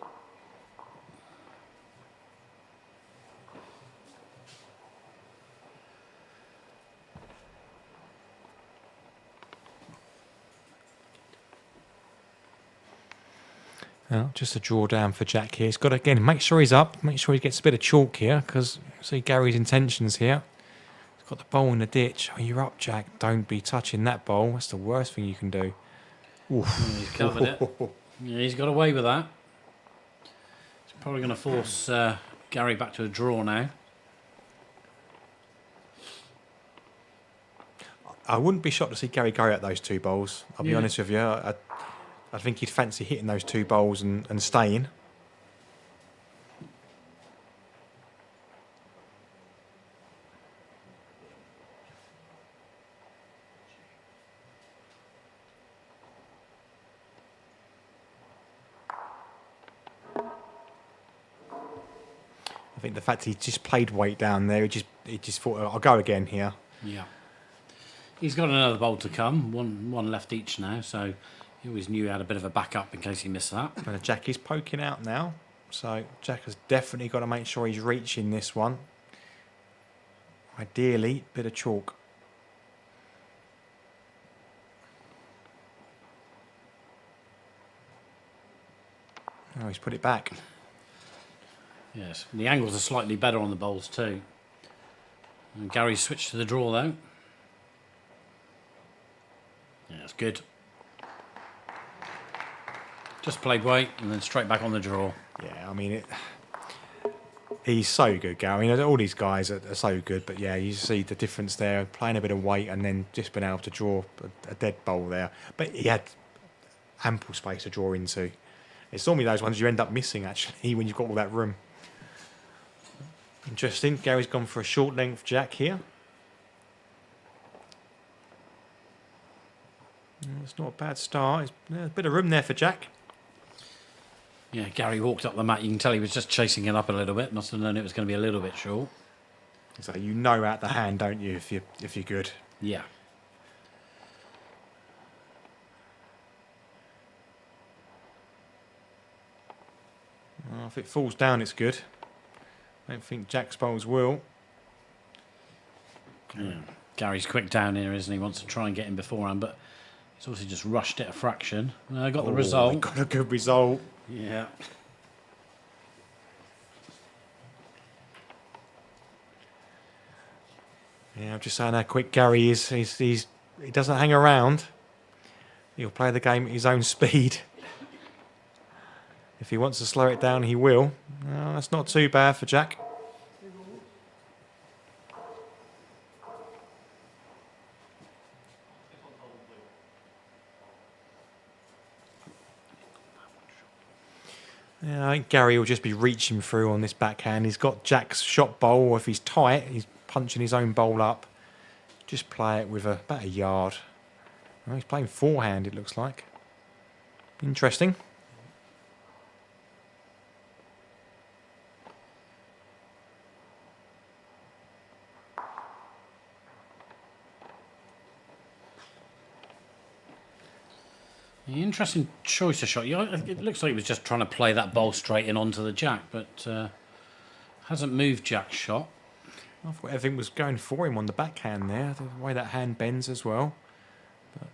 Well, just a draw down for Jack here. He's got to, again, make sure he's up. Make sure he gets a bit of chalk here, because see Gary's intentions here. He's got the bowl in the ditch. Oh, you're up, Jack. Don't be touching that bowl. That's the worst thing you can do. Yeah, he's covered it. Yeah, he's got away with that. He's probably going to force Gary back to a draw now. I wouldn't be shocked to see Gary go at those 2 bowls. I'll be honest with you. I think he'd fancy hitting those 2 bowls and staying. I think the fact he just played weight down there, he just thought, I'll go again here. Yeah. He's got another bowl to come, one left each now, so he always knew he had a bit of a backup in case he missed that. And Jack is poking out now, so Jack has definitely got to make sure he's reaching this one. Ideally, bit of chalk. Oh, he's put it back. Yes, the angles are slightly better on the bowls too. And Gary switched to the draw though. Yeah, that's good. Just played weight and then straight back on the draw. Yeah, I mean, he's so good, Gary. You know, all these guys are so good, but yeah, you see the difference there, playing a bit of weight and then just being able to draw a dead bowl there. But he had ample space to draw into. It's normally those ones you end up missing, actually, when you've got all that room. Interesting. Gary's gone for a short length jack here. It's not a bad start. There's a bit of room there for Jack. Yeah, Gary walked up the mat. You can tell he was just chasing it up a little bit. Must have known it was going to be a little bit short. So you know out the hand, don't you, if you're good. Yeah. Well, if it falls down, it's good. I don't think Jack's bowls will. Yeah. Gary's quick down here, isn't he? Wants to try and get in beforehand, but he's obviously just rushed it a fraction. Got the result. Got a good result. Yeah. Yeah, I'm just saying how quick Gary is. He doesn't hang around. He'll play the game at his own speed. If he wants to slow it down, he will. No, that's not too bad for Jack. Yeah, I think Gary will just be reaching through on this backhand. He's got Jack's shot bowl. If he's tight, he's punching his own bowl up. Just play it with about a yard. Oh, he's playing forehand, it looks like. Interesting. Interesting choice of shot. It looks like he was just trying to play that ball straight in onto the jack, but hasn't moved Jack's shot. I thought everything was going for him on the backhand there, the way that hand bends as well. But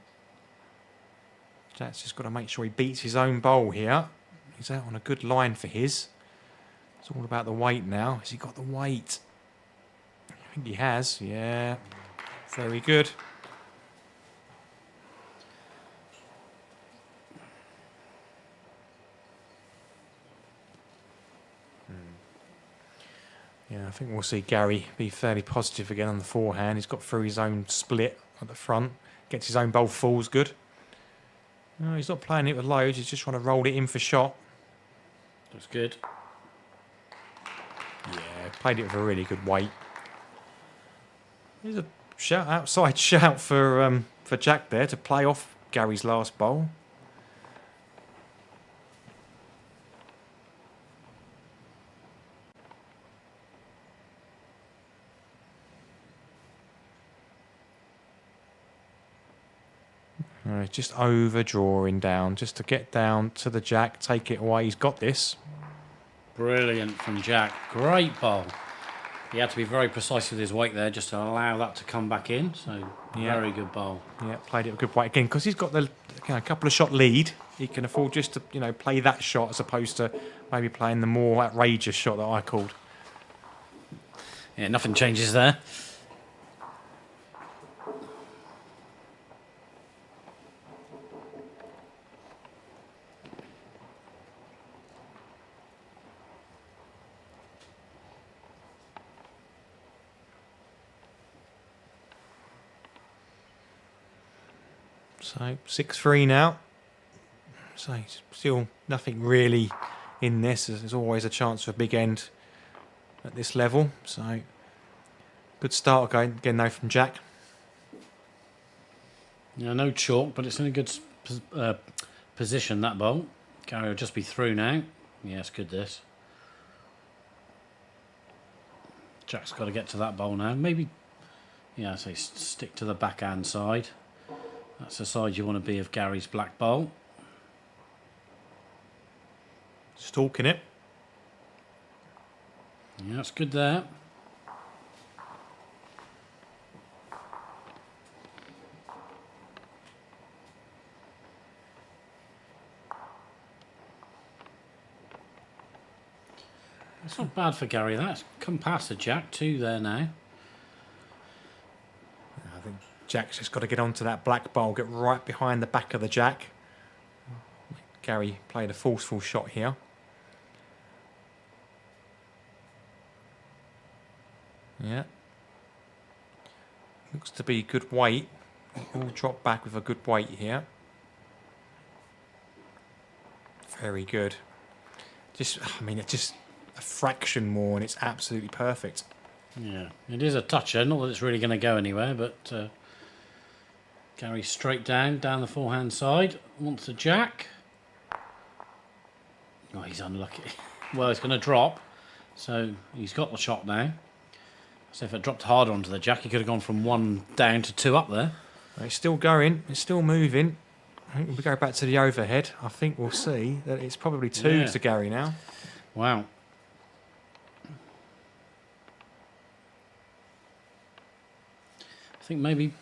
Jack's just got to make sure he beats his own bowl here. He's out on a good line for his. It's all about the weight now. Has he got the weight? I think he has, yeah. Very good. Yeah, I think we'll see Gary be fairly positive again on the forehand. He's got through his own split at the front. Gets his own bowl falls good. No, he's not playing it with loads. He's just trying to roll it in for shot. That's good. Yeah, played it with a really good weight. There's a outside shout for Jack there to play off Gary's last bowl. Just overdrawing down, just to get down to the jack, take it away. He's got this. Brilliant from Jack. Great bowl. He had to be very precise with his weight there just to allow that to come back in. So, very good bowl. Yeah, played it a good weight again because he's got the couple of shot lead. He can afford just to play that shot as opposed to maybe playing the more outrageous shot that I called. Yeah, nothing changes there. So 6-3 now. So still nothing really in this. There's always a chance for a big end at this level. So good start again though from Jack. Yeah, no chalk, but it's in a good position, that bowl. Gary will just be through now. Yeah, it's good this. Jack's got to get to that bowl now. Maybe, yeah, I say stick to the backhand side. That's the side you want to be of Gary's black bowl. Stalking it. Yeah, that's good there. It's not bad for Gary. That's come past the Jack. 2 there now. I think Jack's just got to get onto that black bowl, get right behind the back of the Jack. Gary played a forceful shot here. Yeah. Looks to be good weight. All drop back with a good weight here. Very good. Just, I mean, it's just a fraction more and it's absolutely perfect. Yeah, it is a toucher. Not that it's really going to go anywhere, but Gary straight down the forehand side. Wants a Jack. Oh, he's unlucky. Well, it's going to drop. So he's got the shot now. So if it dropped harder onto the Jack, he could have gone from 1 down to 2 up there. It's still going. It's still moving. I think if we go back to the overhead, I think we'll see that it's probably 2 to Gary now. Wow. I think maybe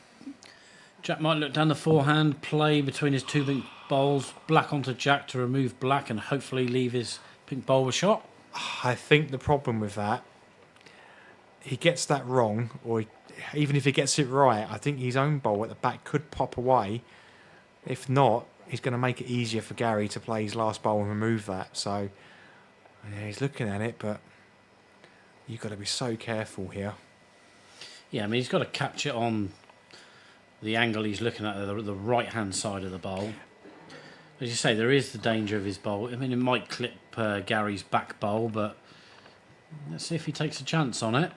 Jack might look down the forehand, play between his 2 pink bowls, black onto Jack to remove black and hopefully leave his pink bowl with shot. I think the problem with that, he gets that wrong, or even if he gets it right, I think his own bowl at the back could pop away. If not, he's going to make it easier for Gary to play his last bowl and remove that. So, yeah, he's looking at it, but you've got to be so careful here. Yeah, I mean, he's got to catch it on the angle he's looking at, the right-hand side of the bowl. As you say, there is the danger of his bowl. I mean, it might clip Gary's back bowl, but let's see if he takes a chance on it.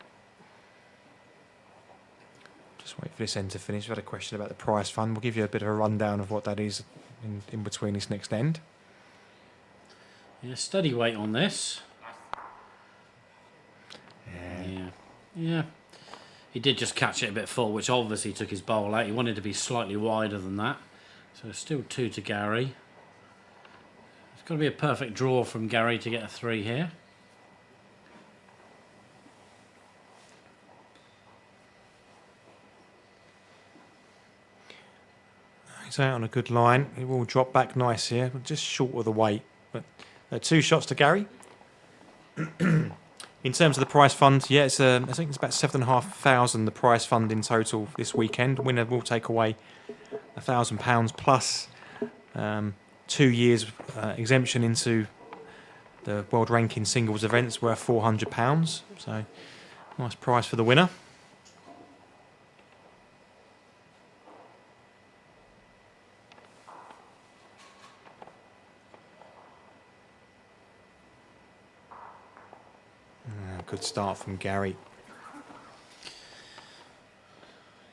Just wait for this end to finish. We've had a question about the prize fund. We'll give you a bit of a rundown of what that is in between this next end. Yeah, steady weight on this. Yeah. He did just catch it a bit full, which obviously took his bowl out. He wanted to be slightly wider than that. So still 2 to Gary. It's got to be a perfect draw from Gary to get a 3 here. He's out on a good line. He will drop back nice here, but just short of the weight. But 2 shots to Gary. In terms of the prize fund, yeah, I think it's about 7,500 the prize fund in total this weekend. Winner will take away £1,000 plus 2 years exemption into the world ranking singles events worth £400. So nice prize for the winner. Good start from Gary.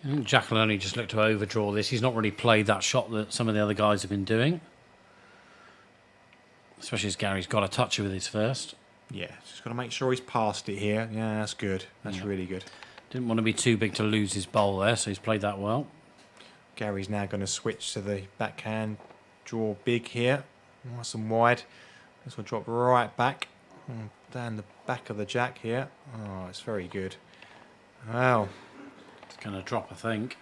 I think Jack will only just look to overdraw this. He's not really played that shot that some of the other guys have been doing. Especially as Gary's got a toucher with his first. Yeah, just got to make sure he's past it here. Yeah, that's good. That's really good. Didn't want to be too big to lose his bowl there, so he's played that well. Gary's now going to switch to the backhand. Draw big here. Nice and wide. This will drop right back. Down the back of the Jack here. Oh, it's very good. Wow. It's going to drop, I think.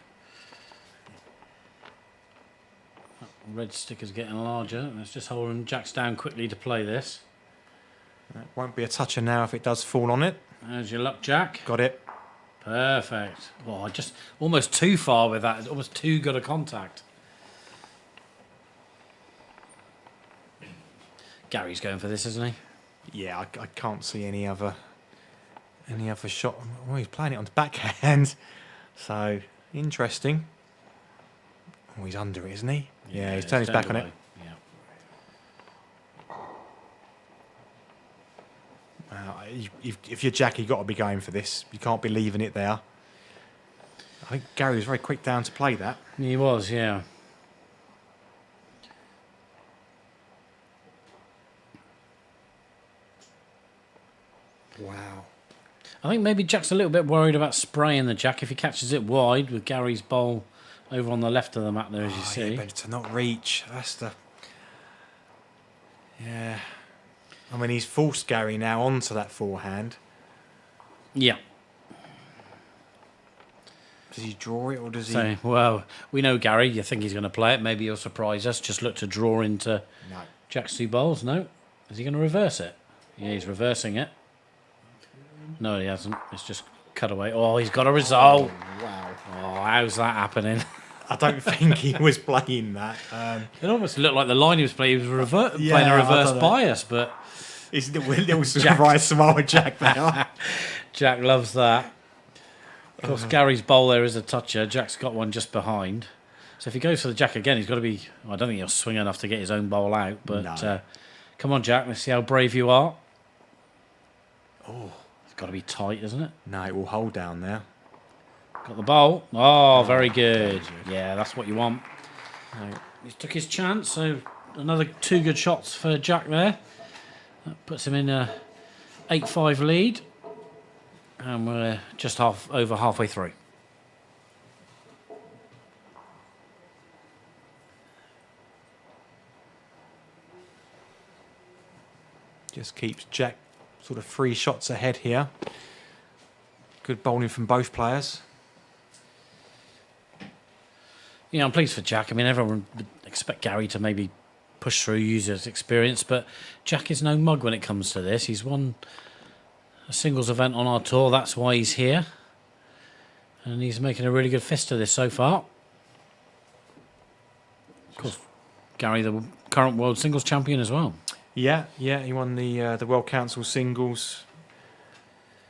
That red sticker's getting larger. Let's just hold him Jack's down quickly to play this. That won't be a toucher now if it does fall on it. There's your luck, Jack. Got it. Perfect. Oh, just almost too far with that. It's almost too good a contact. Gary's going for this, isn't he? Yeah, I can't see any other shot. Oh, he's playing it on the backhand. So, interesting. Oh, he's under it, isn't he? Yeah, he's turned his back on it. Yeah. Wow, if you're Jack, you've got to be going for this. You can't be leaving it there. I think Gary was very quick down to play that. He was, yeah. Wow. I think maybe Jack's a little bit worried about spraying the Jack if he catches it wide with Gary's bowl over on the left of the map there, as you see. Yeah, better to not reach. That's the... Yeah. I mean, he's forced Gary now onto that forehand. Yeah. Does he draw it or does he... So, well, we know Gary. You think he's going to play it. Maybe he'll surprise us. Just look to draw into No. Jack's 2 bowls. No. Is he going to reverse it? Yeah, he's reversing it. No, he hasn't. It's just cut away. Oh, he's got a result. Wow. Oh, how's that happening? I don't think he was playing that. It almost looked like the line he was playing. He was playing Yeah, a I reverse don't know. bias, but He's a little surprise Samoa Jack there. Jack loves that. Of course, Gary's bowl there is a toucher. Jack's got one just behind. So if he goes for the Jack again, he's got to be... I don't think he'll swing enough to get his own bowl out. But No. come on, Jack. Let's see how brave you are. Oh, it's got to be tight, isn't it? No, it will hold down there. Got the bowl. Oh, very good. Yeah, that's what you want. No. He took his chance. So another 2 good shots for Jack there. That puts him in a 8-5 lead. And we're just over halfway through. Just keeps Jack sort of 3 shots ahead here. Good bowling from both players. Yeah, I'm pleased for Jack. I mean, everyone would expect Gary to maybe push through, use his experience, but Jack is no mug when it comes to this. He's won a singles event on our tour. That's why he's here. And he's making a really good fist of this so far. Of course, Gary, the current world singles champion as well. Yeah, he won the World Council singles.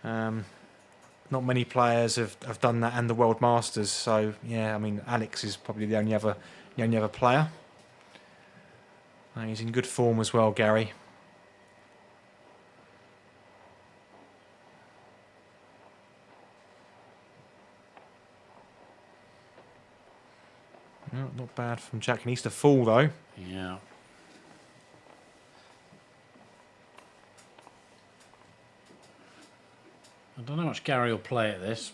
Not many players have done that, and the World Masters. So yeah, I mean, Alex is probably the only other player. He's in good form as well, Gary. No, not bad from Jack. He needs to fall though. Yeah. I don't know how much Gary will play at this.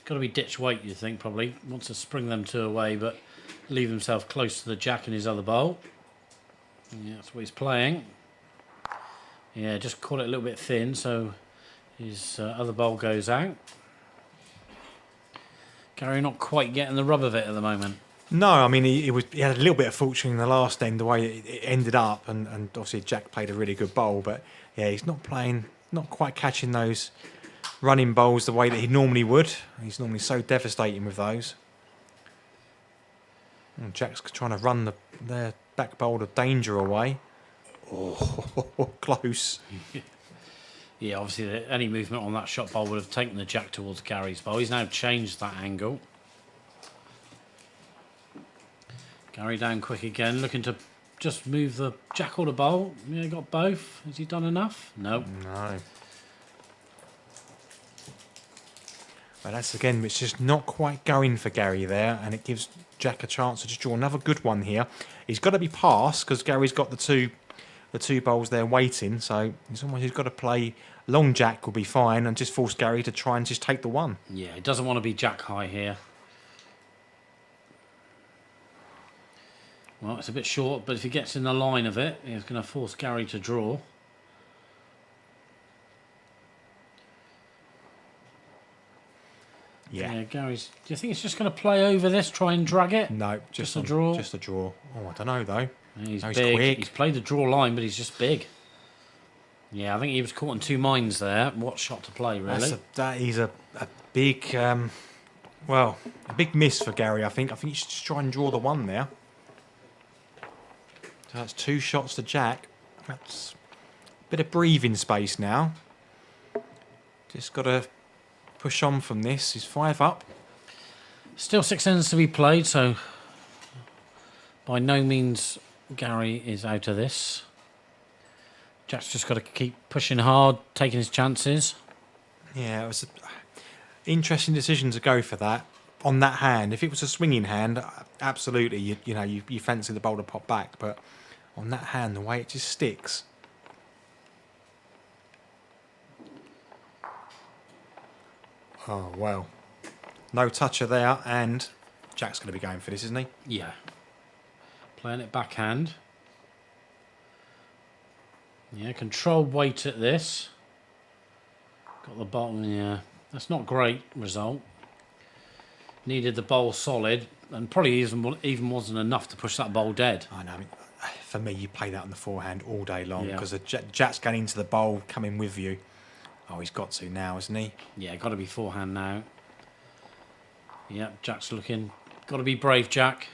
Got to be ditch weight, you think, probably. Wants to spring them 2 away, but leave himself close to the Jack in his other bowl. Yeah, that's what he's playing. Yeah, just caught it a little bit thin, so his other bowl goes out. Gary not quite getting the rub of it at the moment. No, I mean he had a little bit of fortune in the last end, the way it ended up, and obviously Jack played a really good bowl, but yeah, he's not quite catching those running bowls the way that he normally would. He's normally so devastating with those. And Jack's trying to run their back bowl of danger away. Oh, close. Yeah, obviously any movement on that shot bowl would have taken the Jack towards Gary's bowl. He's now changed that angle. Gary down quick again, looking to just move the Jack or the bowl. Yeah, got both. Has he done enough? No. No. But that's again, it's just not quite going for Gary there, and it gives Jack a chance to just draw another good one here. He's got to be passed because Gary's got the two bowls there waiting, so he's got to play long Jack will be fine and just force Gary to try and just take the one. Yeah, he doesn't want to be Jack high here. Well, it's a bit short, but if he gets in the line of it, he's going to force Gary to draw. Yeah. Gary's... Do you think he's just going to play over this, try and drag it? No, just a draw. Just a draw. Oh, I don't know though. He's no, big. Quick. He's played the draw line, but he's just big. Yeah, I think he was caught in 2 minds there. What shot to play, really? That is a big, a big miss for Gary. I think he should just try and draw the one there. So that's 2 shots to Jack. That's a bit of breathing space now. Just got to push on from this. He's 5 up. Still 6 ends to be played, so by no means Gary is out of this. Jack's just got to keep pushing hard, taking his chances. Yeah, it was an interesting decision to go for that on that hand. If it was a swinging hand, absolutely, you fancy the bowl to pop back, but on that hand, the way it just sticks. Oh, well. No toucher there, and Jack's going to be going for this, isn't he? Yeah. Playing it backhand. Yeah, controlled weight at this. Got the bottom, yeah. That's not great result. Needed the bowl solid, and probably even wasn't enough to push that bowl dead. I know. I mean, for me, you play that on the forehand all day long Yeah. because Jack's going into the bowl, coming with you. Oh, he's got to now, isn't he? Yeah, got to be forehand now. Yeah, Jack's looking. Got to be brave, Jack.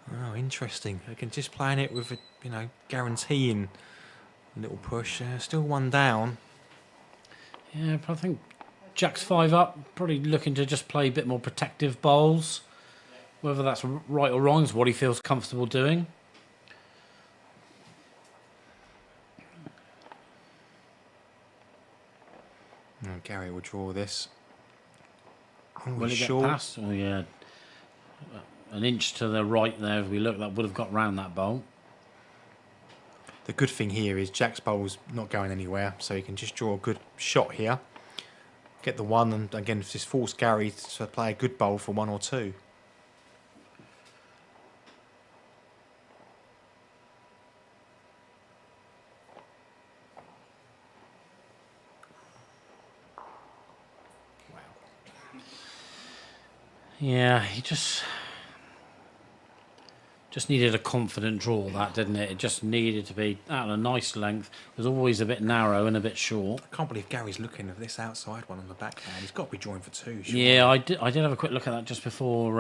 Oh, interesting. Again, just playing it with, guaranteeing a little push. Still one down. Yeah, but I think Jack's 5 up. Probably looking to just play a bit more protective bowls. Whether that's right or wrong is what he feels comfortable doing. Oh, Gary will draw this. Oh, Will he's it get short. past? Oh, yeah. An inch to the right there, if we look, that would have got round that bowl. The good thing here is Jack's bowl's not going anywhere, so he can just draw a good shot here. Get the one, and again, just force Gary to play a good bowl for 1 or 2. Yeah, he just needed a confident draw, that, didn't it? It just needed to be at a nice length. It was always a bit narrow and a bit short. I can't believe Gary's looking at this outside one on the backhand. He's got to be drawing for 2. Surely. Yeah, I did have a quick look at that just before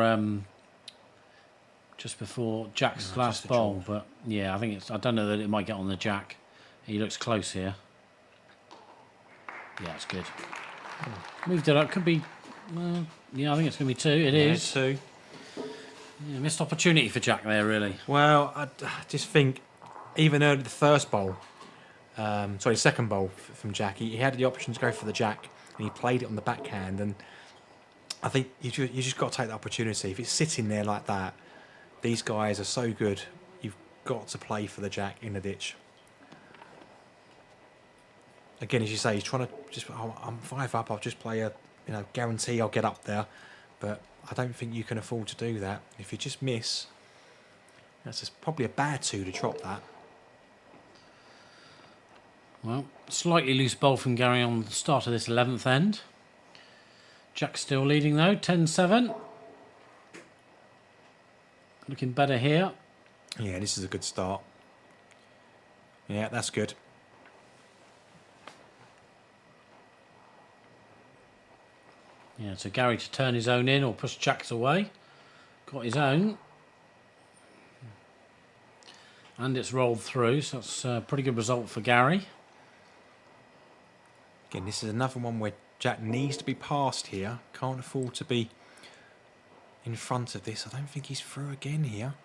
Jack's last a bowl, but yeah, I don't know that it might get on the Jack. He looks close here. Yeah, it's good. Moved it up. Could be. Yeah, I think it's going to be 2. It is 2. Yeah, missed opportunity for Jack there, really. Well, I just think even early the first bowl, second bowl from Jack, he had the option to go for the Jack, and he played it on the backhand. And I think you just got to take the opportunity. If it's sitting there like that, these guys are so good. You've got to play for the Jack in the ditch. Again, as you say, he's trying to just. Oh, I'm 5 up. I'll just play a, guarantee I'll get up there, but I don't think you can afford to do that. If you just miss, that's probably a bad 2 to drop that. Well, slightly loose bowl from Gary on the start of this 11th end. Jack's still leading though, 10-7. Looking better here. Yeah, this is a good start. Yeah, that's good. Yeah, so Gary to turn his own in or push Jack's away. Got his own. And it's rolled through, so that's a pretty good result for Gary. Again, this is another one where Jack needs to be passed here. Can't afford to be in front of this. I don't think he's through again here.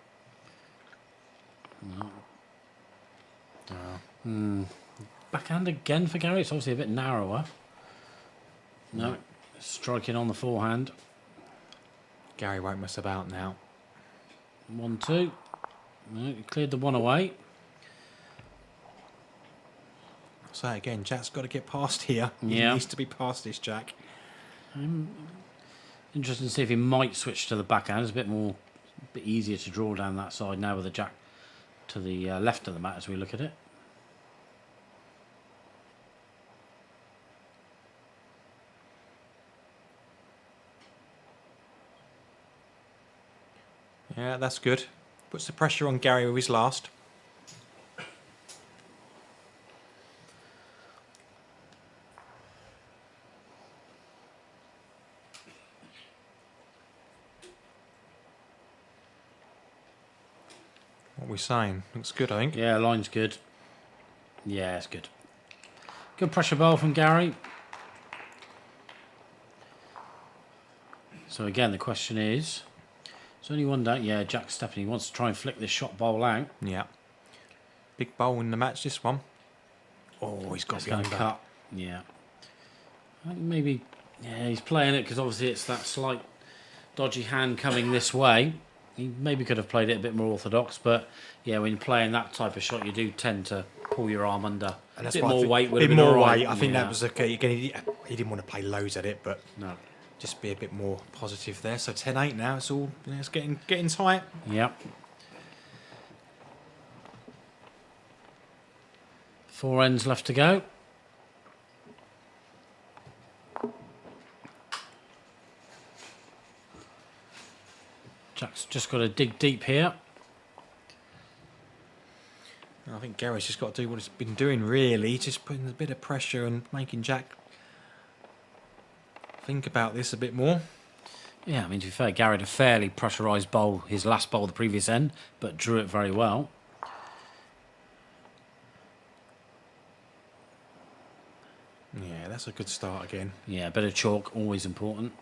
No. Backhand again for Gary. It's obviously a bit narrower. No. Striking on the forehand. Gary won't mess about now. 1-2. No, he cleared the one away. So again, Jack's got to get past here. He Yeah. needs to be past this Jack. Interesting to see if he might switch to the backhand. It's a bit easier to draw down that side now with the Jack to the left of the mat as we look at it. Yeah, that's good. Puts the pressure on Gary with his last. What are we saying? Looks good, I think. Yeah, line's good. Yeah, it's good. Good pressure bowl from Gary. So again, the question is, there's only one down. Yeah, Jack stepping. He wants to try and flick this shot bowl out. Yeah. Big bowl in the match, this one. Oh, he's got It's to be going under. to cut. Yeah. I think maybe, yeah, he's playing it because obviously it's that slight dodgy hand coming this way. He maybe could have played it a bit more orthodox, but yeah, when you're playing that type of shot, you do tend to pull your arm under. And A that's bit why I more think- weight would bit have been more all right. weight. I think Yeah. that was okay. Again, he didn't want to play loads at it, but No. just be a bit more positive there. So 10-8 now. It's all it's getting tight. Yep. 4 ends left to go. Jack's just got to dig deep here. I think Gary's just got to do what he's been doing, really. Just putting a bit of pressure and making Jack think about this a bit more. Yeah, I mean, to be fair, Gary had a fairly pressurised bowl, his last bowl the previous end, but drew it very well. Yeah, that's a good start again. Yeah, a bit of chalk, always important.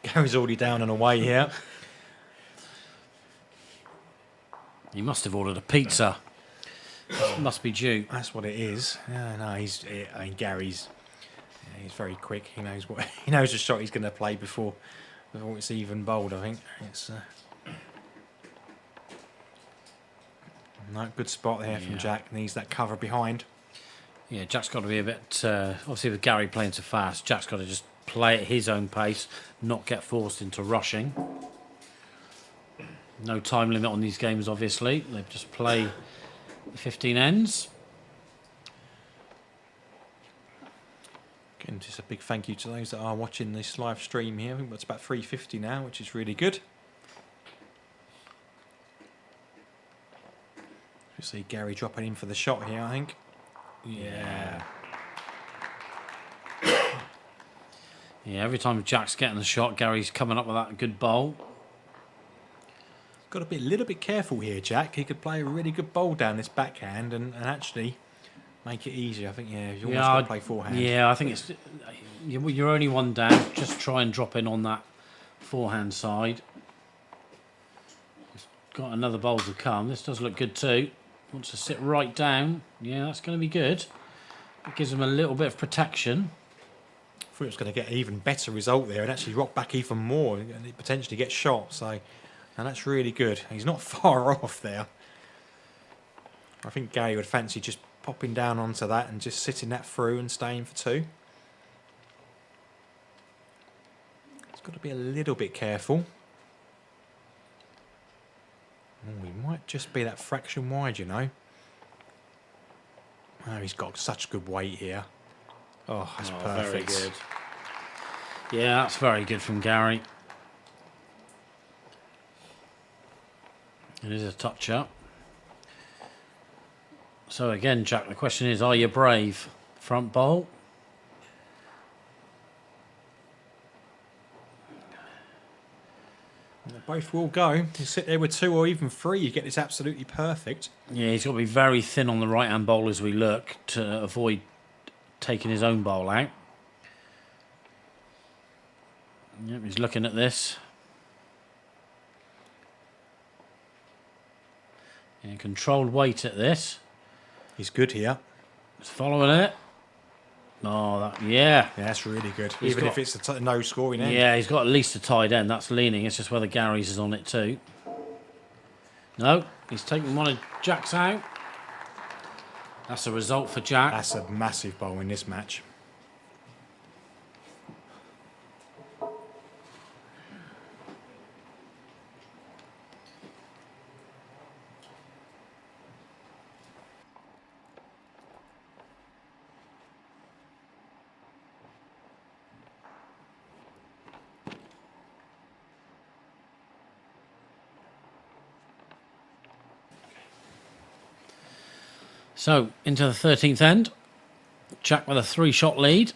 Gary's already down and away here. He must have ordered a pizza. Must be due. That's what it is. Yeah, no, I mean, Gary's very quick. He knows he knows the shot he's going to play before it's even bowled. I think it's no good spot there from Jack. Needs that cover behind. Yeah, Jack's got to be a bit. Obviously, with Gary playing so fast, Jack's got to just play at his own pace, not get forced into rushing. No time limit on these games, obviously. They just play the 15 ends. Again, just a big thank you to those that are watching this live stream here. I think it's about 350 now, which is really good. You see Gary dropping in for the shot here, I think. Yeah. Yeah, every time Jack's getting the shot, Gary's coming up with that good bowl. Got to be a little bit careful here, Jack. He could play a really good bowl down this backhand and actually make it easier. I think, yeah, you almost got to play forehand. Yeah, I think it's you're only one down. Just try and drop in on that forehand side. He's got another bowl to come. This does look good too. Wants to sit right down. Yeah, that's going to be good. It gives him a little bit of protection. I thought it was going to get an even better result there and actually rock back even more and potentially get shot. So, and that's really good. He's not far off there. I think Gary would fancy just popping down onto that and just sitting that through and staying for 2. He's got to be a little bit careful. Oh, he might just be that fraction wide, you know. Oh, he's got such good weight here. Oh, that's perfect. Very good. Yeah, that's very good from Gary. It is a touch up. So again, Jack, the question is, are you brave? Front bowl. Both will go. You sit there with 2 or even 3, you get this absolutely perfect. Yeah, he's got to be very thin on the right-hand bowl as we look to avoid taking his own bowl out. Yep, he's looking at this. Yeah, controlled weight at this. He's good here. He's following it. Oh, yeah. Yeah, that's really good. He's Even got- if it's a no scoring end. Yeah, he's got at least a tied end. That's leaning. It's just whether Gary's is on it too. No, he's taking one of Jack's out. That's a result for Jack. That's a massive bowl in this match. So, into the 13th end. Jack with a 3-shot lead.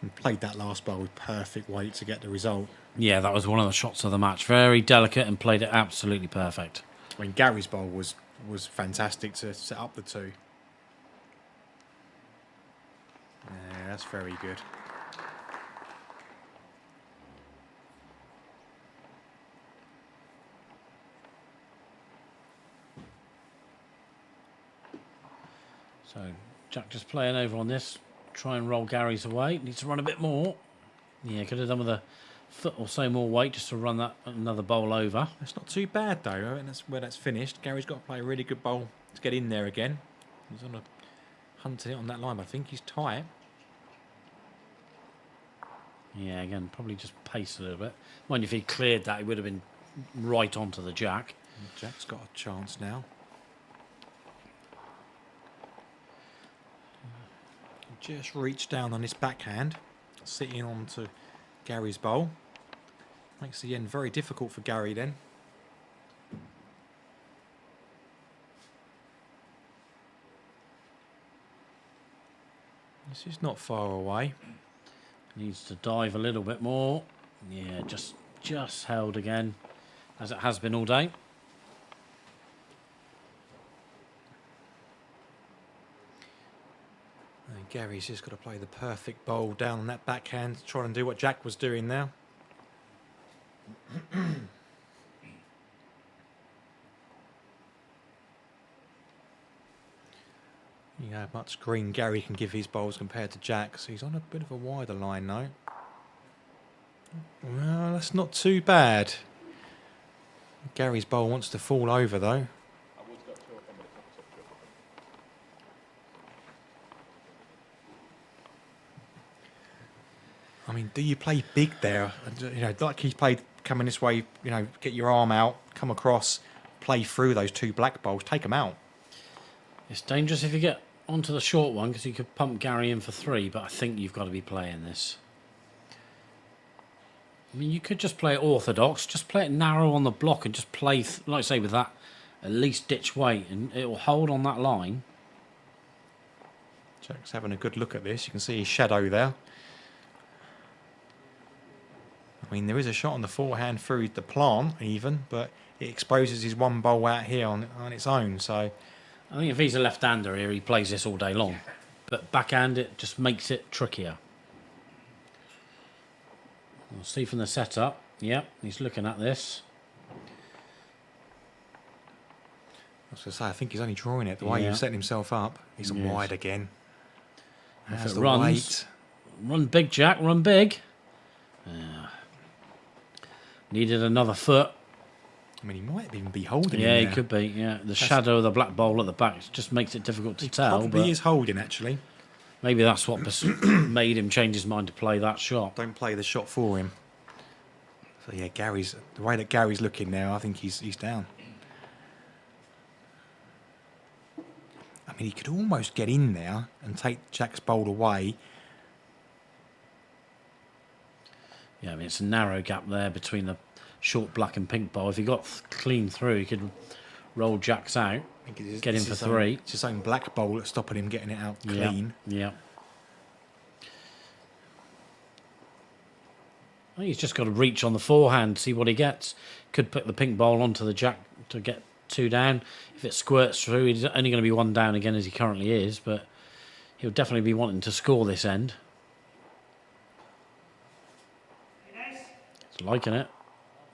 And played that last bowl with perfect weight to get the result. Yeah, that was one of the shots of the match. Very delicate and played it absolutely perfect. I mean, Gary's bowl was fantastic to set up the 2. Yeah, that's very good. So, Jack just playing over on this. try and roll Gary's away. Needs to run a bit more. Yeah, could have done with a foot or so more weight just to run that another bowl over. It's not too bad, though. And that's where that's finished. Gary's got to play a really good bowl to get in there again. He's on a hunting it on that line, but I think he's tight. Yeah, again, probably just pace a little bit. Mind if he cleared that, he would have been right onto the jack. And Jack's got a chance now. Just reached down on his backhand, sitting onto Gary's bowl. Makes the end very difficult for Gary then. This is not far away. Needs to dive a little bit more. Yeah, just held again, as it has been all day. And Gary's just got to play the perfect bowl down on that backhand, trying to do what Jack was doing now. You know how much green Gary can give his bowls compared to Jack's. He's on a bit of a wider line now. Well, that's not too bad. Gary's bowl wants to fall over though. I mean, do you play big there? You know, like he played coming this way, you know, get your arm out, come across, play through those two black bowls, take them out. It's dangerous if you get onto the short one because you could pump Gary in for 3, but I think you've got to be playing this. I mean, you could just play it orthodox, just play it narrow on the block and just play, like I say, with that at least ditch weight, and it will hold on that line. Jack's having a good look at this. You can see his shadow there. I mean, there is a shot on the forehand through the plant even, but it exposes his one bowl out here on its own. So I think if he's a left-hander here, he plays this all day long. But backhand, it just makes it trickier. We'll see from the setup. Yep, he's looking at this. I was going to say, I think he's only drawing it. The way you've set himself up, he's wide again. If Has it the runs, weight. run big, Jack, run big. Yeah. Needed another foot. I mean, he might even be holding Yeah, him he there. could be. Yeah, the shadow of the black bowl at the back just makes it difficult to tell. Probably But is holding, actually. maybe that's what made him change his mind to play that shot. Don't play the shot for him. So, yeah, the way that Gary's looking now, I think he's down. I mean, he could almost get in there and take Jack's bowl away. Yeah, I mean, it's a narrow gap there between the short black and pink bowl. If he got clean through, he could roll Jacks out, get in for 3. It's his own black bowl that's stopping him getting it out clean. Yeah. I think he's just got to reach on the forehand, see what he gets. Could put the pink bowl onto the Jack to get 2 down. If it squirts through, he's only going to be 1 down again as he currently is, but he'll definitely be wanting to score this end. He's liking it.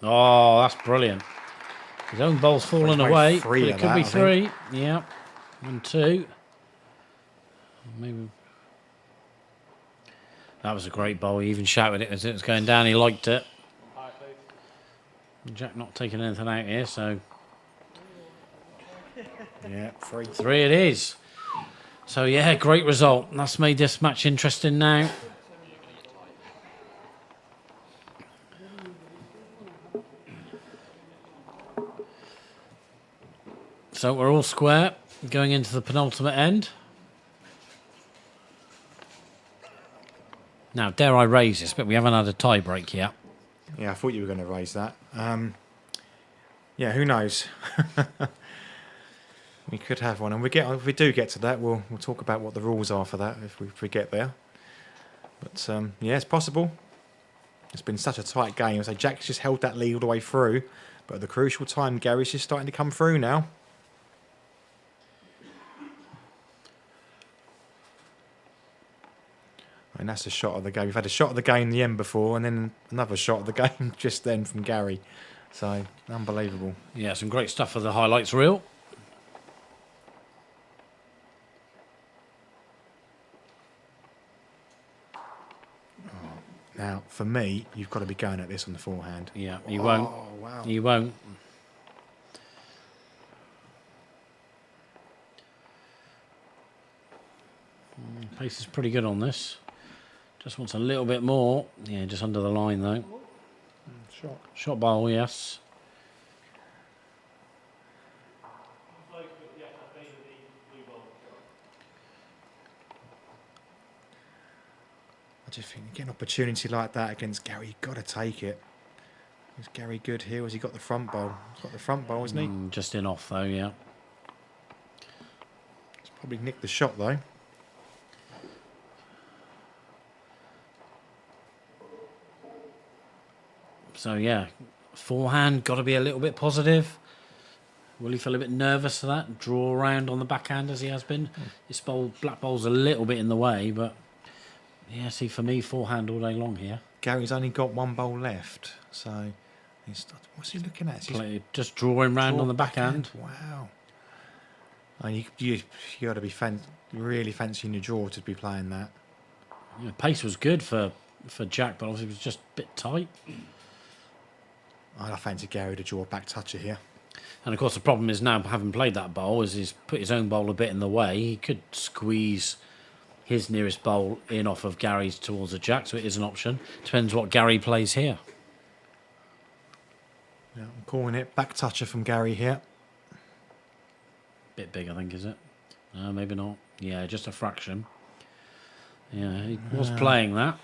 Oh, that's brilliant. His own bowl's fallen away. But it could be 3. Yeah. 1, 2. Maybe. That was a great bowl. He even shouted it as it was going down. He liked it. Jack not taking anything out here, so. Yeah, 3. 3 it is. So, yeah, great result. That's made this match interesting now. So we're all square going into the penultimate end. Now, dare I raise this, but we haven't had a tie break yet. Yeah, I thought you were going to raise that. Yeah, who knows? We could have one, and if we do get to that, we'll talk about what the rules are for that if we get there. But yeah, it's possible. It's been such a tight game. So Jack's just held that lead all the way through, but at the crucial time, Gary's just starting to come through now. And that's the shot of the game. We've had a shot of the game in the end before, and then another shot of the game just then from Gary. So, unbelievable. Yeah, some great stuff for the highlights reel. Now, for me, you've got to be going at this on the forehand. Yeah, he won't. Oh, wow. He won't. Pace is pretty good on this. Just wants a little bit more. Yeah, just under the line though. Shot. Shot ball, yes. I just think you get an opportunity like that against Gary, you've got to take it. Is Gary good here? Has he got the front bowl? He's got the front bowl, hasn't he? Just in off though, yeah. He's probably nicked the shot though. So yeah, forehand got to be a little bit positive. Will he feel a bit nervous for that? Draw around on the backhand as he has been. His black ball's a little bit in the way, but yeah, see for me, forehand all day long here. Gary's only got one bowl left, so what's he looking at? Just drawing round on the backhand. Wow. And you got to be really fancying your draw to be playing that. Yeah, pace was good for Jack, but obviously it was just a bit tight. I fancy Gary to draw a back toucher here. And of course the problem is now, having played that bowl, is he's put his own bowl a bit in the way. He could squeeze his nearest bowl in off of Gary's towards the Jack, so it is an option. Depends what Gary plays here. Yeah, I'm calling it back toucher from Gary here. Bit big, I think, is it? No, maybe not. Yeah, just a fraction. Yeah, he was playing that.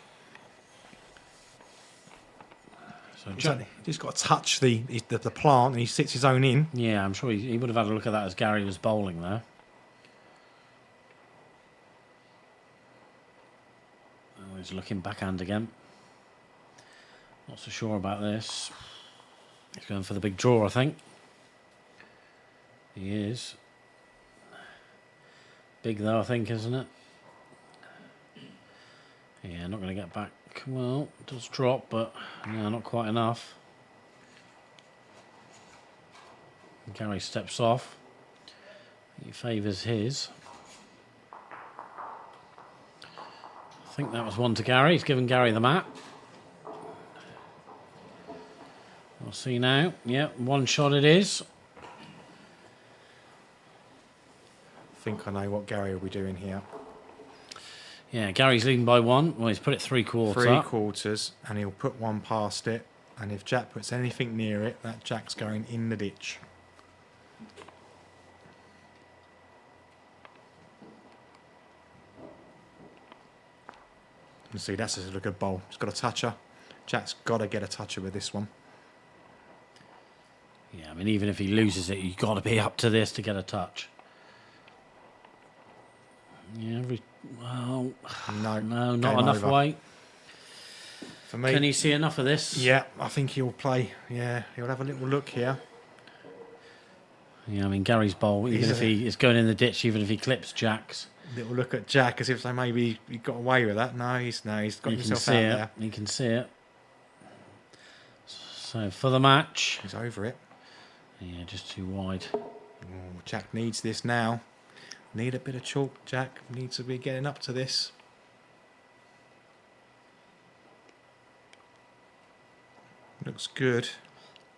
So Jack, he's got to touch the plant, and he sits his own in. Yeah, I'm sure he would have had a look at that as Gary was bowling there. Oh, he's looking backhand again. Not so sure about this. He's going for the big draw, I think. He is. Big though, I think, isn't it? Yeah, not going to get back. Well, it does drop, but no, not quite enough. Gary steps off. He favours his. I think that was one to Gary. He's given Gary the mat. We'll see now. Yeah, one shot it is. I think I know what Gary will be doing here. Yeah, Gary's leading by one. Well, he's put it three-quarter. Three-quarters, and he'll put one past it. And if Jack puts anything near it, that Jack's going in the ditch. You see, that's a good bowl. He's got a toucher. Jack's got to get a toucher with this one. Yeah, I mean, even if he loses it, you've got to be up to this to get a touch. Yeah, well, no, not enough weight. For me, can he see enough of this? Yeah, I think he'll play. Yeah, he'll have a little look here. Yeah, I mean, Gary's bowl, even if he is going in the ditch, even if he clips Jack's. Little look at Jack as if so maybe he got away with that. No, he's got himself out there. You can see it. So for the match, he's over it. Yeah, just too wide. Oh, Jack needs this now. Need a bit of chalk. Jack needs to be getting up to this. Looks good.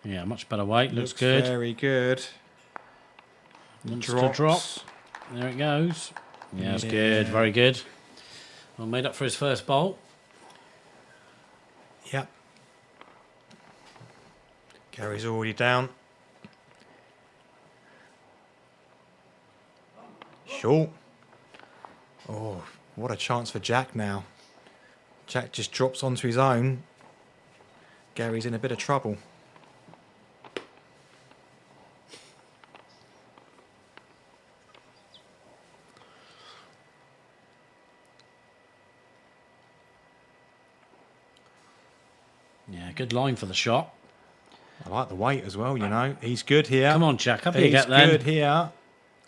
Yeah, much better weight. Looks good. Very good. Wants to drop. There it goes. Yeah, it's good. Very good. Well, made up for his first bowl. Yep. Gary's already down. Short. Oh, what a chance for Jack now. Jack just drops onto his own. Gary's in a bit of trouble. Yeah, good line for the shot. I like the weight as well, you know. He's good here. Come on, Jack. Up you get then. He's good here.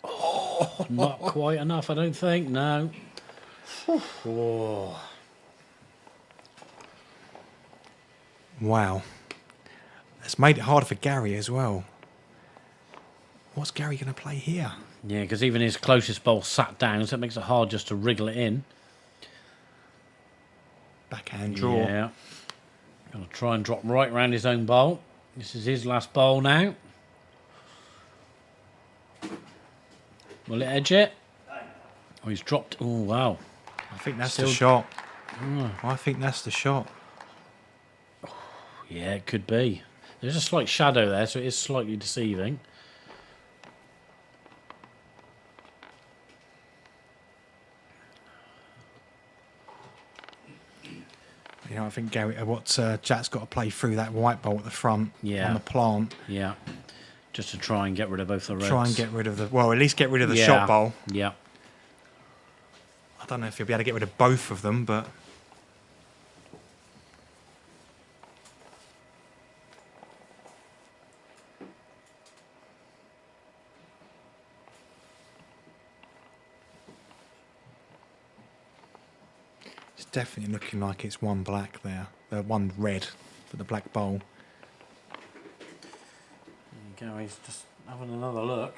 Oh, not quite enough, I don't think. No. Oh. Wow. It's made it harder for Gary as well. What's Gary going to play here? Yeah, because even his closest bowl sat down, so it makes it hard just to wriggle it in. backhand draw. Yeah. Going to try and drop right around his own bowl. This is his last bowl now. Will it edge it? Oh, he's dropped. Oh, wow. I think that's Still- the shot. Oh. I think that's the shot. Yeah, it could be. There's a slight shadow there, so it is slightly deceiving. You know, I think Gary, Jack's got to play through that white ball at the front Yeah. on the plant. Yeah. Just to try and get rid of both the reds. Try and get rid of at least get rid of the Yeah. shot bowl. Yeah. I don't know if he'll be able to get rid of both of them, but it's definitely looking like it's one black there, one red for the black bowl. There you go, he's just having another look.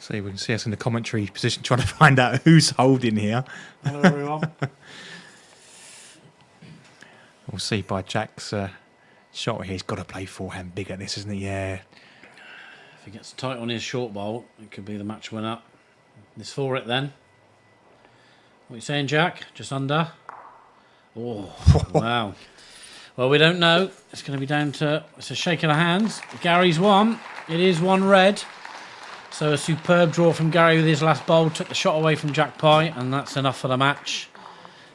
See, we can see us in the commentary position trying to find out who's holding here. Hello, everyone. We'll see by Jack's shot here. He's got to play forehand big at this, isn't he? Yeah. If he gets tight on his short bowl, it could be the match winner. This for it then. What are you saying, Jack? Just under? Oh, wow. Well, we don't know. It's going to be down to... It's a shake of the hands. Gary's won. It is one red. So a superb draw from Gary with his last bowl. Took the shot away from Jack Pye, and that's enough for the match.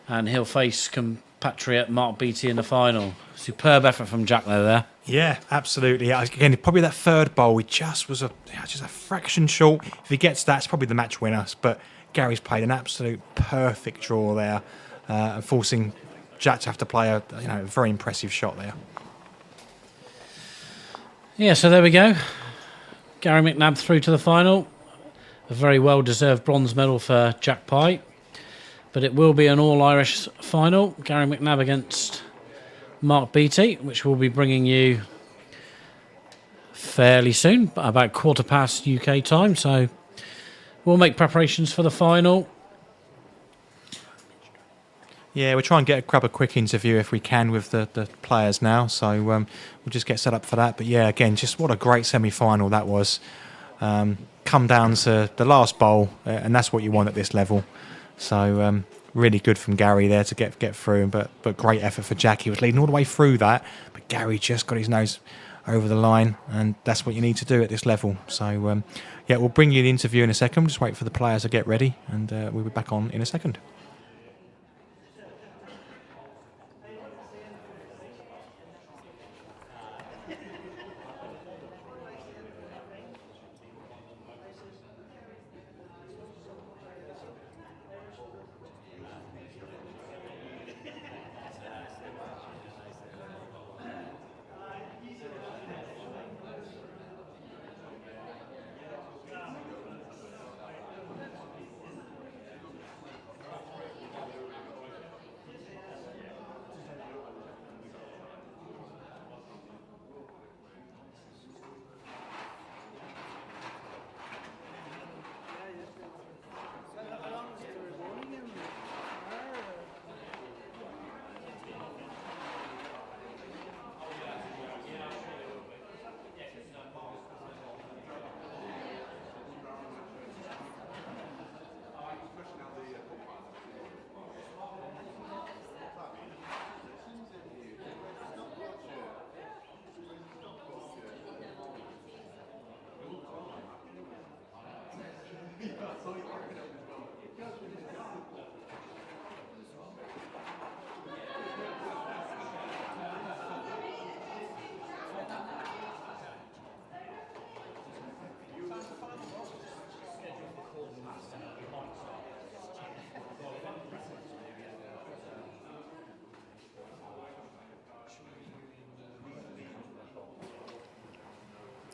And he'll face compatriot Mark Beattie in the final. Superb effort from Jack there. Yeah, absolutely. Again, probably that third bowl, he just was just a fraction short. If he gets that, it's probably the match winner. But Gary's played an absolute perfect draw there, and forcing Jack to have to play a very impressive shot there. Yeah, so there we go. Gary McNabb through to the final. A very well-deserved bronze medal for Jack Pye. But it will be an all-Irish final. Gary McNabb against Mark Beattie, which we'll be bringing you fairly soon, about past UK time. So we'll make preparations for the final. Yeah, we'll try and grab a quick interview if we can with the players now. So we'll just get set up for that. But yeah, again, just what a great semi-final that was. Come down to the last bowl, and that's what you want at this level. So really good from Gary there to get through. But great effort for Jack. He was leading all the way through that, but Gary just got his nose over the line, and that's what you need to do at this level. So yeah, we'll bring you the interview in a second. Just wait for the players to get ready, and we'll be back on in a second.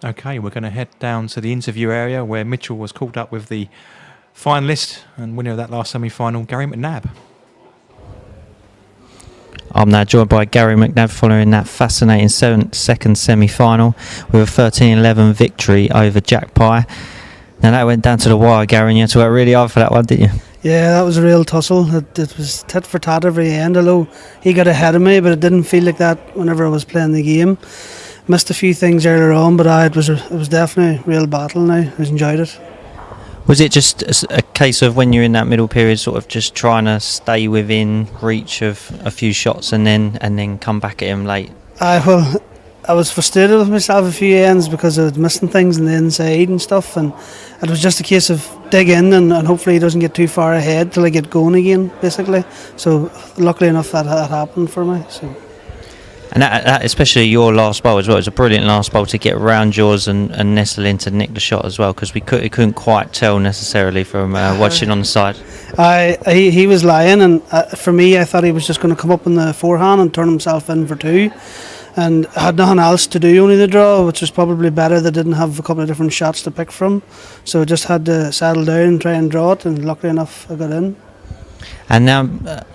Okay, we're going to head down to the interview area where Mitchell was called up with the finalist and winner of that last semi-final, Gary McNabb. I'm now joined by Gary McNabb following that fascinating second semi-final with a 13-11 victory over Jack Pye. Now that went down to the wire, Gary, and you had to work really hard for that one, didn't you? Yeah, that was a real tussle. It was tit for tat every end, although he got ahead of me, but it didn't feel like that whenever I was playing the game. Missed a few things earlier on, but it was definitely a real battle now. I enjoyed it. Was it just a case of when you're in that middle period, sort of just trying to stay within reach of a few shots and then come back at him late? I was frustrated with myself a few ends because I was missing things on the inside and stuff, and it was just a case of dig in and hopefully he doesn't get too far ahead till I get going again, basically. So luckily enough that happened for me. So. And that, especially your last bowl as well, it was a brilliant last bowl to get around yours and nestle in to nick the shot as well, because we couldn't quite tell necessarily from watching on the side. He was lying, and for me I thought he was just going to come up in the forehand and turn himself in for two, and I had nothing else to do, only the draw, which was probably better. They didn't have a couple of different shots to pick from, so I just had to settle down and try and draw it, and luckily enough I got in. And now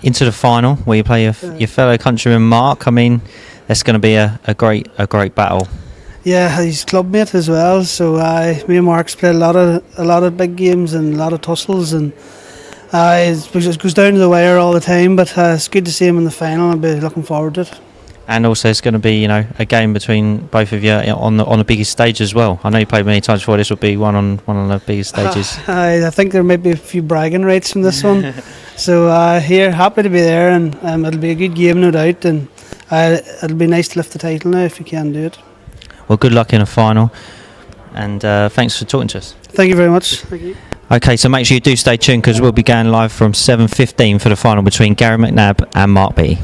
into the final where you play your fellow countryman Mark. I mean, that's going to be a great battle. Yeah, he's clubmate as well. So me and Mark's played a lot of big games and a lot of tussles, and it goes down to the wire all the time. But it's good to see him in the final. I'll be looking forward to it. And also, it's going to be a game between both of you on the biggest stage as well. I know you played many times before. This will be one on the biggest stages. I think there might be a few bragging rights from this one. So happy to be there, and it'll be a good game, no doubt. And it'll be nice to lift the title now if you can do it. Well, good luck in the final, and thanks for talking to us. Thank you very much. Thank you. Okay, so make sure you do stay tuned because we'll be going live from 7:15 for the final between Gary McNabb and Mark B.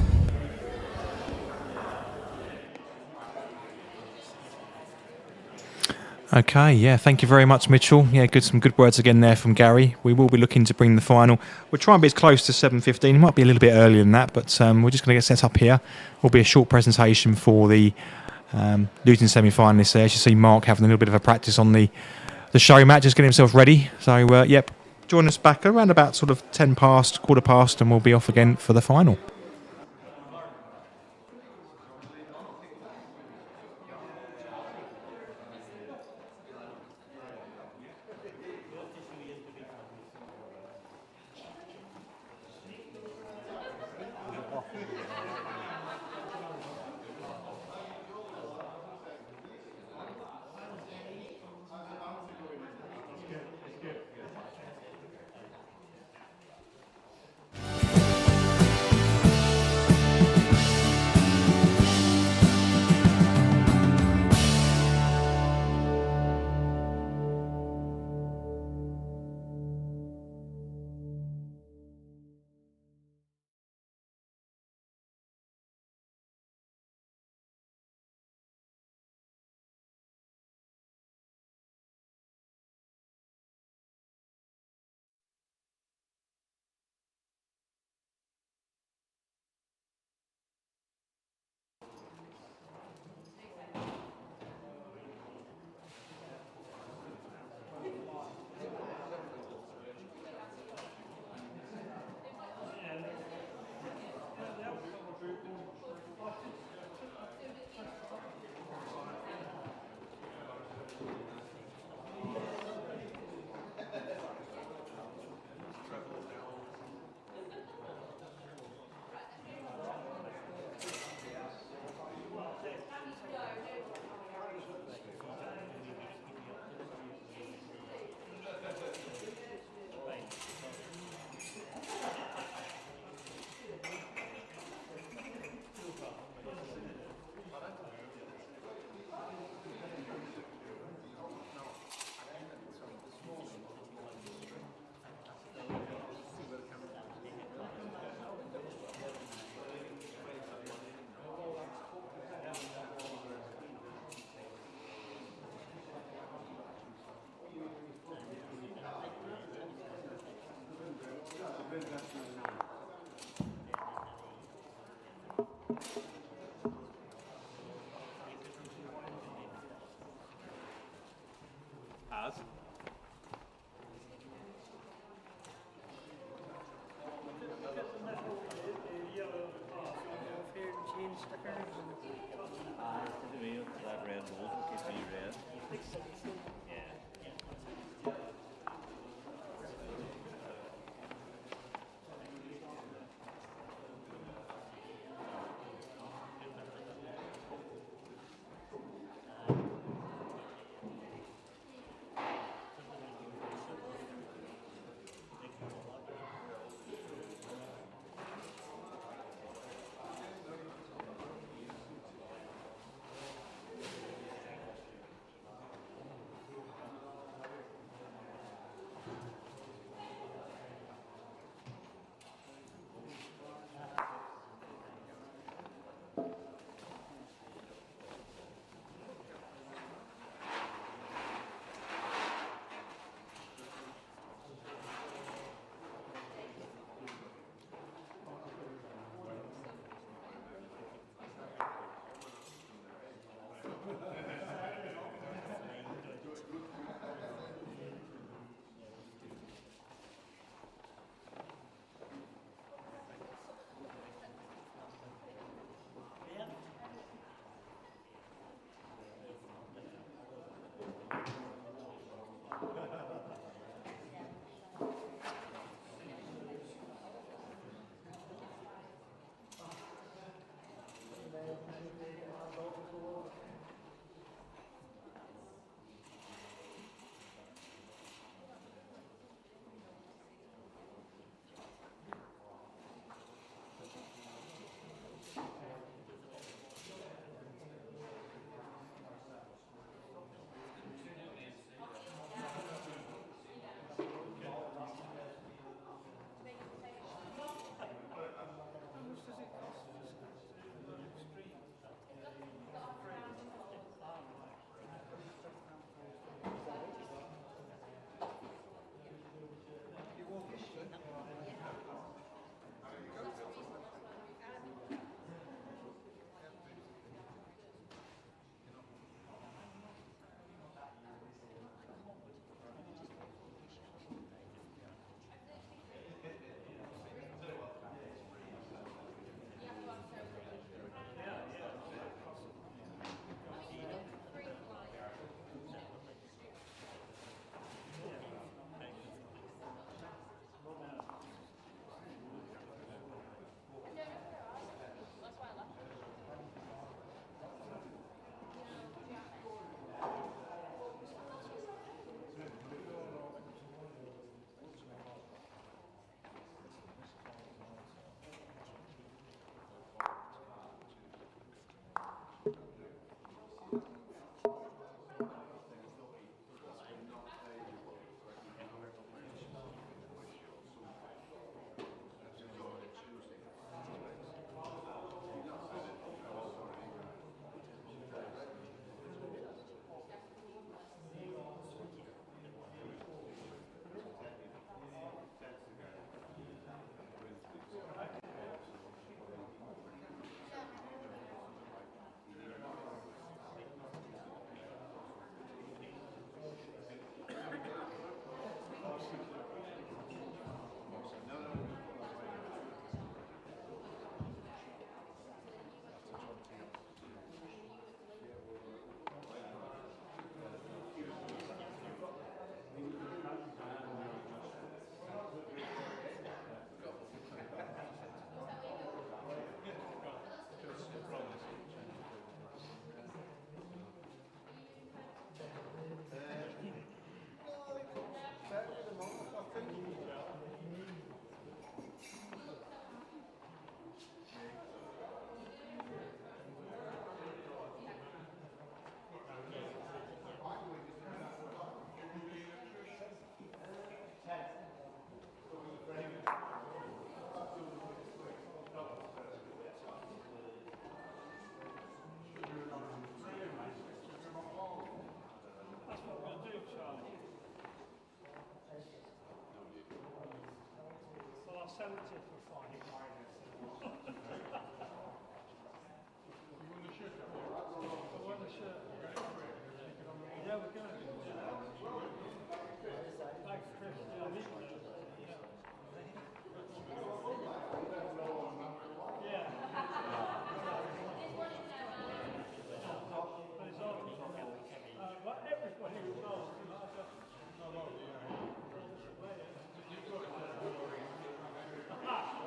Okay, yeah, thank you very much, Mitchell. Yeah, some good words again there from Gary. We will be looking to bring the final. We'll try and be as close to 7:15. It might be a little bit earlier than that, but we're just going to get set up here. Will be a short presentation for the losing semi-finalists there. As you see, Mark having a little bit of a practice on the show mat, just getting himself ready. So, join us back around about sort of 10 past, quarter past, and we'll be off again for the final. tempted for 5 minus. Yeah, we're going. Thanks, Chris. But everybody knows. Ah!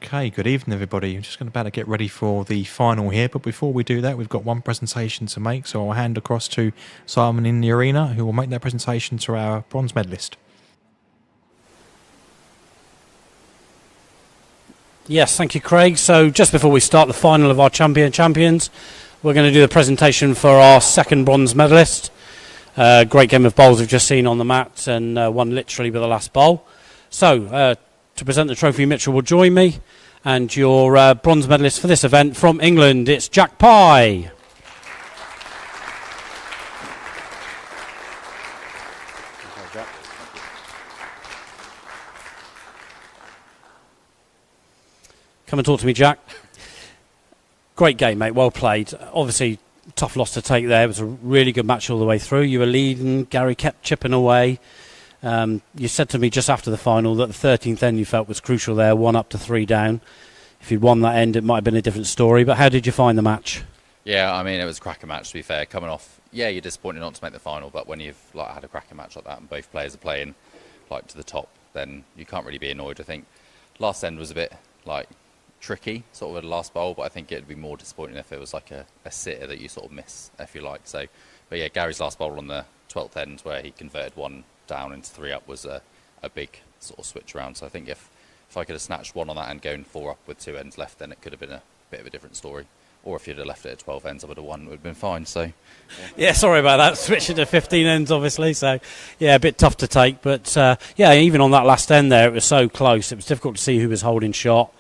Okay, good evening, everybody. I'm just going to about to get ready for the final here, but before we do that, we've got one presentation to make, so I'll hand across to Simon in the arena, who will make that presentation to our bronze medalist. Yes, thank you, Craig. So just before we start the final of our champions, we're going to do the presentation for our second bronze medalist. Great game of bowls we've just seen on the mat, and won literally with the last bowl. So to present the trophy, Mitchell will join me, and your bronze medalist for this event from England, it's Jack Pye. Come and talk to me, Jack. Great game, mate. Well played. Obviously, tough loss to take there. It was a really good match all the way through. You were leading. Gary kept chipping away. You said to me just after the final that the 13th end you felt was crucial there, 1 up to 3 down. If you'd won that end, it might have been a different story. But how did you find the match? Yeah, I mean, it was a cracking match, to be fair. Coming off, yeah, you're disappointed not to make the final, but when you've had a cracking match like that and both players are playing to the top, then you can't really be annoyed. I think last end was a bit tricky, sort of at the last bowl, but I think it'd be more disappointing if it was like a sitter that you sort of miss, if you like. So, but yeah, Gary's last bowl on the 12th end where he converted 1 down into 3 up was a big sort of switch around. So I think if I could have snatched 1 on that end going 4 up with 2 ends left, then it could have been a bit of a different story. Or if you'd have left it at 12 ends, I would have won. It would have been fine. So, yeah, sorry about that. Switching to 15 ends, obviously. So, yeah, a bit tough to take. But, yeah, even on that last end there, it was so close. It was difficult to see who was holding shot.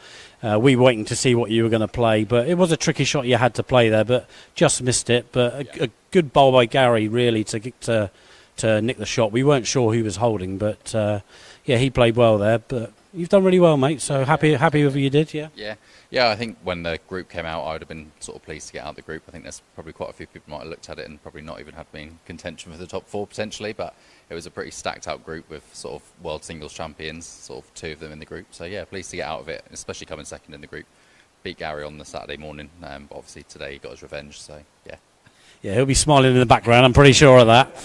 We were waiting to see what you were going to play. But it was a tricky shot you had to play there, but just missed it. But a good bowl by Gary, really, to nick the shot. We weren't sure who was holding, but, yeah, he played well there. But you've done really well, mate. So happy with what you did, yeah? Yeah, I think when the group came out, I would have been sort of pleased to get out of the group. I think there's probably quite a few people might have looked at it and probably not even had me in contention for the top 4 potentially, but it was a pretty stacked out group with sort of world singles champions, sort of 2 of them in the group. So yeah, pleased to get out of it, especially coming second in the group. Beat Gary on the Saturday morning, but obviously today he got his revenge, so yeah. Yeah, he'll be smiling in the background, I'm pretty sure of that.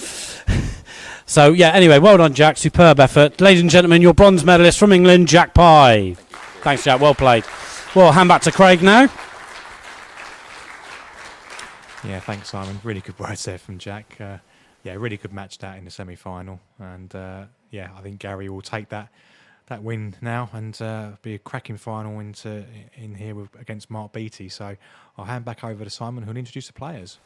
So yeah, anyway, well done, Jack. Superb effort. Ladies and gentlemen, your bronze medalist from England, Jack Pye. Thanks, Jack. Well played. Well, hand back to Craig now. Yeah, thanks, Simon. Really good words there from Jack. Yeah, really good match that in the semi-final. And yeah, I think Gary will take that win now and be a cracking final in here against Mark Beattie. So I'll hand back over to Simon, who'll introduce the players.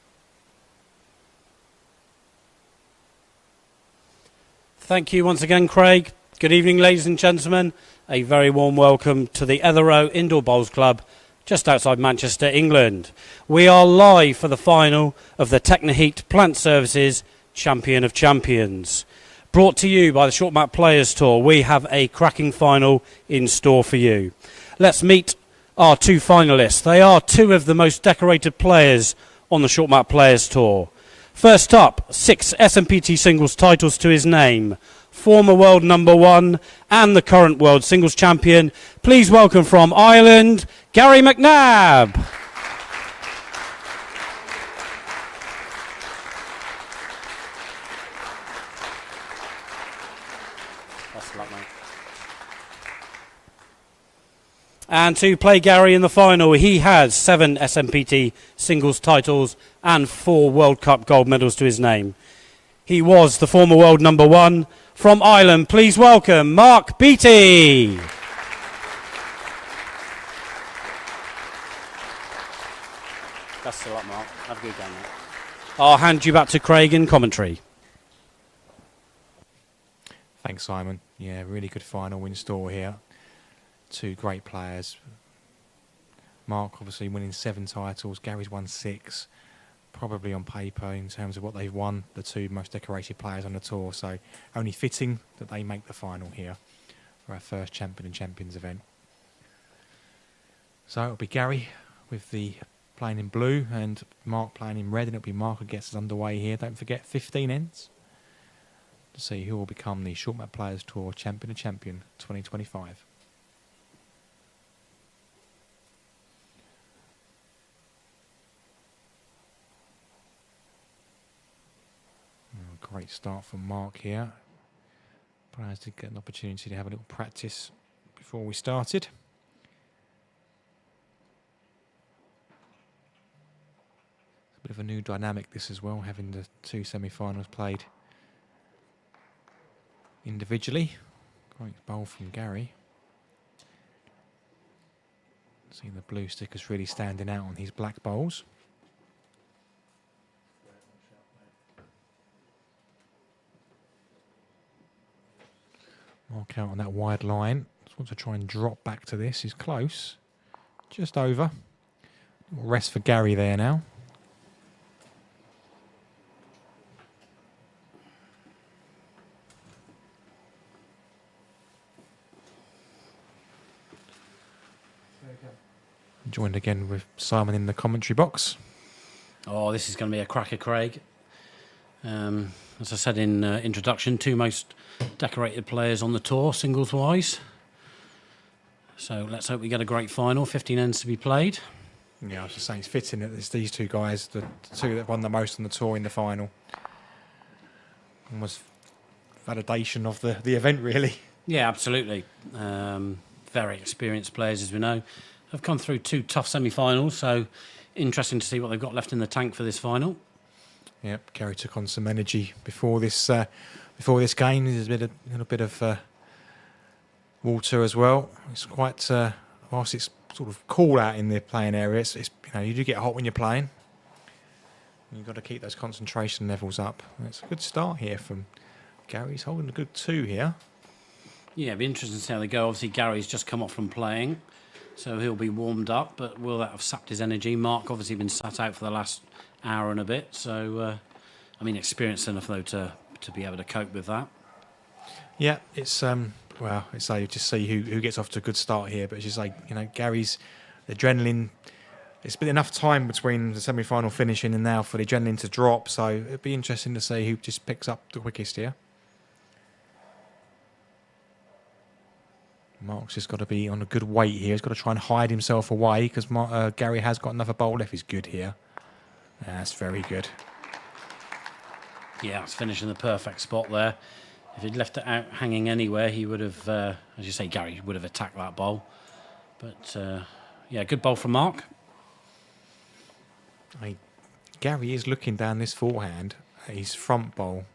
Thank you once again, Craig. Good evening, ladies and gentlemen. A very warm welcome to the Etherrow Indoor Bowls Club, just outside Manchester, England. We are live for the final of the Technoheat Plant Services Champion of Champions. Brought to you by the Short Mat Players Tour, we have a cracking final in store for you. Let's meet our 2 finalists. They are 2 of the most decorated players on the Short Mat Players Tour. First up, 6 SMPT singles titles to his name. Former world number 1 and the current world singles champion. Please welcome from Ireland, Gary McNabb. That's a lot, mate. And to play Gary in the final, he has 7 SMPT singles titles and 4 World Cup gold medals to his name. He was the former world number 1. From Ireland, please welcome Mark Beattie. That's a lot, Mark. Have a good game, mate. I'll hand you back to Craig in commentary. Thanks, Simon. Yeah, really good final in store here. 2 great players. Mark obviously winning 7 titles. Gary's won 6. Probably on paper in terms of what they've won, the 2 most decorated players on the tour. So only fitting that they make the final here for our first Champion and Champions event. So it'll be Gary with the playing in blue and Mark playing in red, and it'll be Mark who gets us underway here. Don't forget 15 ends to see who will become the Short Mat Players Tour Champion and Champion 2025. Great start from Mark here. Players did get an opportunity to have a little practice before we started. A bit of a new dynamic this as well, having the two semi-finals played individually. Great bowl from Gary. See the blue stickers really standing out on his black bowls. Mark out on that wide line. Just wants to try and drop back to this. He's close. Just over. Rest for Gary there now. Joined again with Simon in the commentary box. Oh, this is going to be a cracker, Craig. As I said in introduction, two most decorated players on the tour, singles-wise. So let's hope we get a great final. 15 ends to be played. Yeah, I was just saying it's fitting that it's these two guys, the two that won the most on the tour in the final. Almost validation of the event, really. Yeah, absolutely. Very experienced players, as we know. Have come through two tough semi-finals, so interesting to see what they've got left in the tank for this final. Yep, Gary took on some energy before this game. There's a little bit of water as well. It's quite whilst it's sort of cool out in the playing area. It's you do get hot when you're playing. You've got to keep those concentration levels up. It's a good start here from Gary. He's holding a good 2 here. Yeah, it'll be interesting to see how they go. Obviously, Gary's just come off from playing, so he'll be warmed up, but will that have sapped his energy? Mark obviously been sat out for the last hour and a bit, so experienced enough though to be able to cope with that. Yeah, it's it's like just see who gets off to a good start here. But as you say, Gary's adrenaline. It's been enough time between the semi-final finishing and now for the adrenaline to drop. So it'd be interesting to see who just picks up the quickest here. Mark's just got to be on a good weight here. He's got to try and hide himself away because Gary has got another bowl left. He's good here. That's very good. Yeah, it's finishing the perfect spot there. If he'd left it out hanging anywhere, he would have, as you say, Gary would have attacked that bowl. But, good bowl from Mark. Gary is looking down this forehand at his front bowl,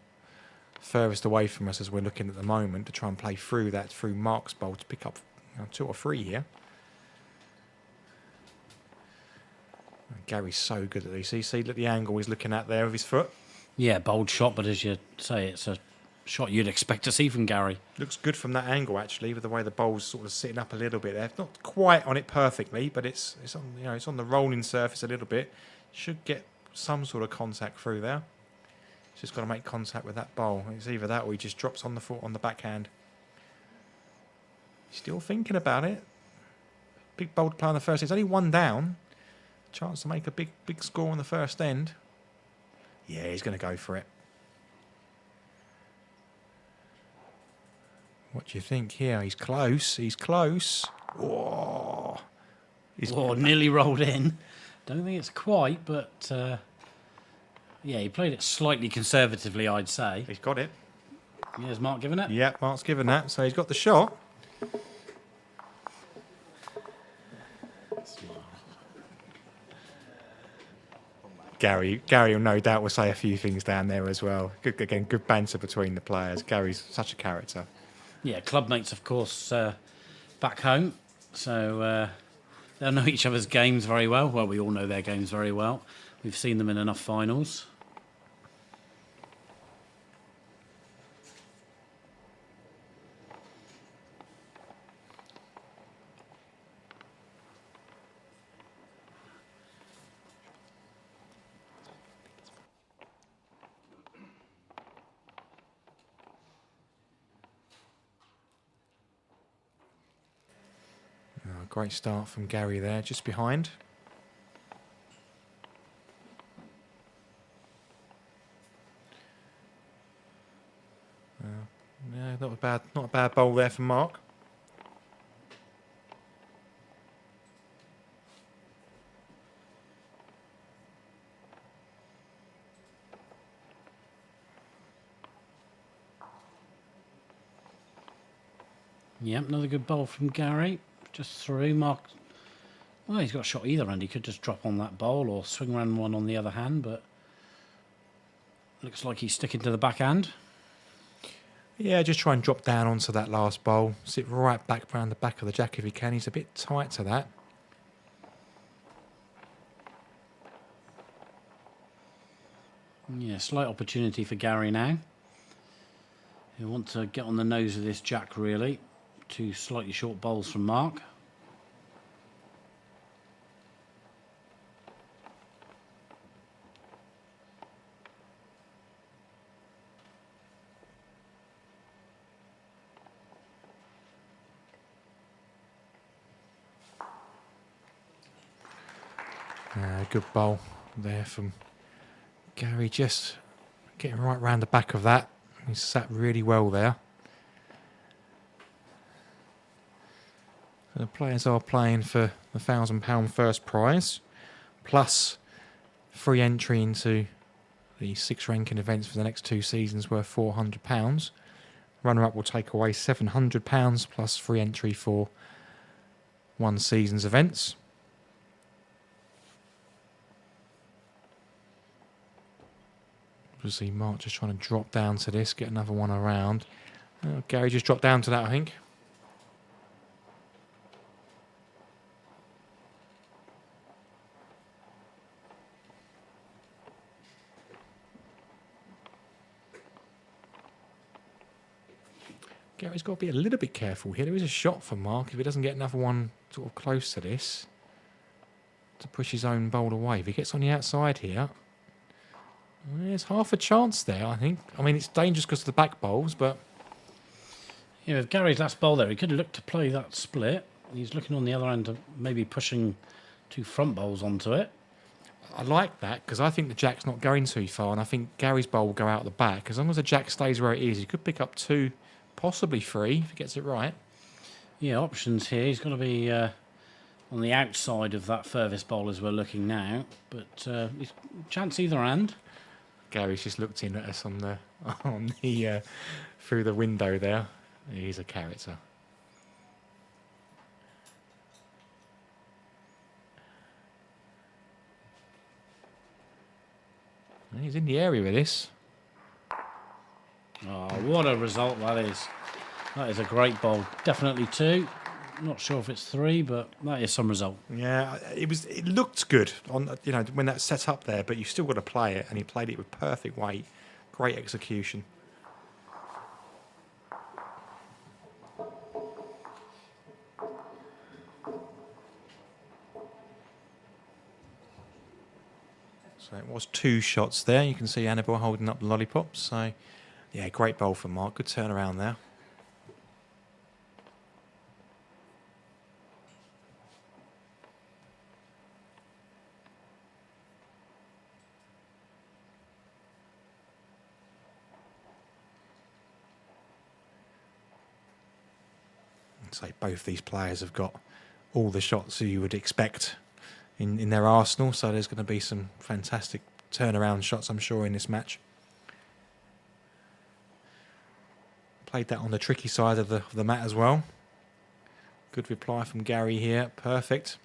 furthest away from us as we're looking at the moment, to try and play through Mark's bowl to pick up 2 or 3 here. Gary's so good at these. See at the angle he's looking at there with his foot. Yeah, bold shot, but as you say, it's a shot you'd expect to see from Gary. Looks good from that angle actually, with the way the bowl's sort of sitting up a little bit there. Not quite on it perfectly, but it's on it's on the rolling surface a little bit. Should get some sort of contact through there. Just got to make contact with that bowl. It's either that or he just drops on the foot on the backhand. Still thinking about it. Big bowl to play on the first. It's only 1 down. Chance to make a big score on the first end. Yeah, he's going to go for it. What do you think here? He's close. He's close. Oh, nearly rolled in. Don't think it's quite, but he played it slightly conservatively, I'd say. He's got it. Yeah, has Mark given it? Yeah, Mark's given that. So he's got the shot. Gary will no doubt will say a few things down there as well. Good banter between the players. Gary's such a character. Yeah, club mates, of course, back home. So they'll know each other's games very well. Well, we all know their games very well. We've seen them in enough finals. Great start from Gary there, just behind. Not a bad bowl there from Mark. Yep, another good bowl from Gary. Just through. Mark Well, he's got a shot either end. He could just drop on that bowl or swing around one on the other hand, but looks like he's sticking to the backhand. Yeah, just try and drop down onto that last bowl. Sit right back round the back of the jack if he can. He's a bit tight to that. Yeah, slight opportunity for Gary now. He'll want to get on the nose of this jack, really. 2 slightly short bowls from Mark. Good bowl there from Gary, just getting right round the back of that. He's sat really well there. The players are playing for the £1,000 first prize, plus free entry into the 6 ranking events for the next 2 seasons worth £400. Runner-up will take away £700 plus free entry for 1 season's events. Obviously, Mark just trying to drop down to this, get another one around. Gary just dropped down to that, I think. Gary's got to be a little bit careful here. There is a shot for Mark if he doesn't get another one sort of close to this to push his own bowl away. If he gets on the outside here, there's half a chance there, I think. I mean, it's dangerous because of the back bowls, but... Yeah, with Gary's last bowl there, he could look to play that split. He's looking on the other end of maybe pushing 2 front bowls onto it. I like that because I think the jack's not going too far, and I think Gary's bowl will go out the back. As long as the jack stays where it is, he could pick up 2, possibly 3, if he gets it right. Yeah, options here. He's got to be on the outside of that furthest bowl as we're looking now, but he's chance either end. Gary's just looked in at us on the through the window there. He's a character. He's in the area with this. Oh, what a result that is. That is a great bowl. Definitely 2. Not sure if it's 3, but that is some result. Yeah, it looked good on when that's set up there, but you've still got to play it, and he played it with perfect weight. Great execution. So it was 2 shots there. You can see Annabelle holding up the lollipops. So, yeah, great bowl from Mark. Good turnaround there. So both these players have got all the shots you would expect in their arsenal, so there's going to be some fantastic turnaround shots, I'm sure, in this match. Played that on the tricky side of the mat as well. Good reply from Gary here, perfect.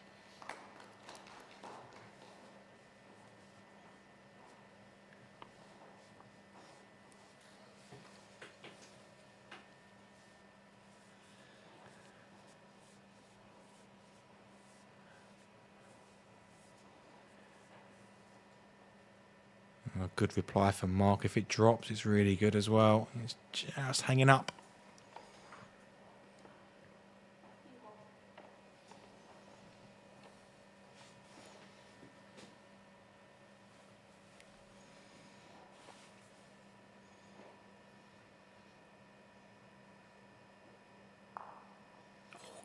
A good reply from Mark. If it drops, it's really good as well. It's just hanging up.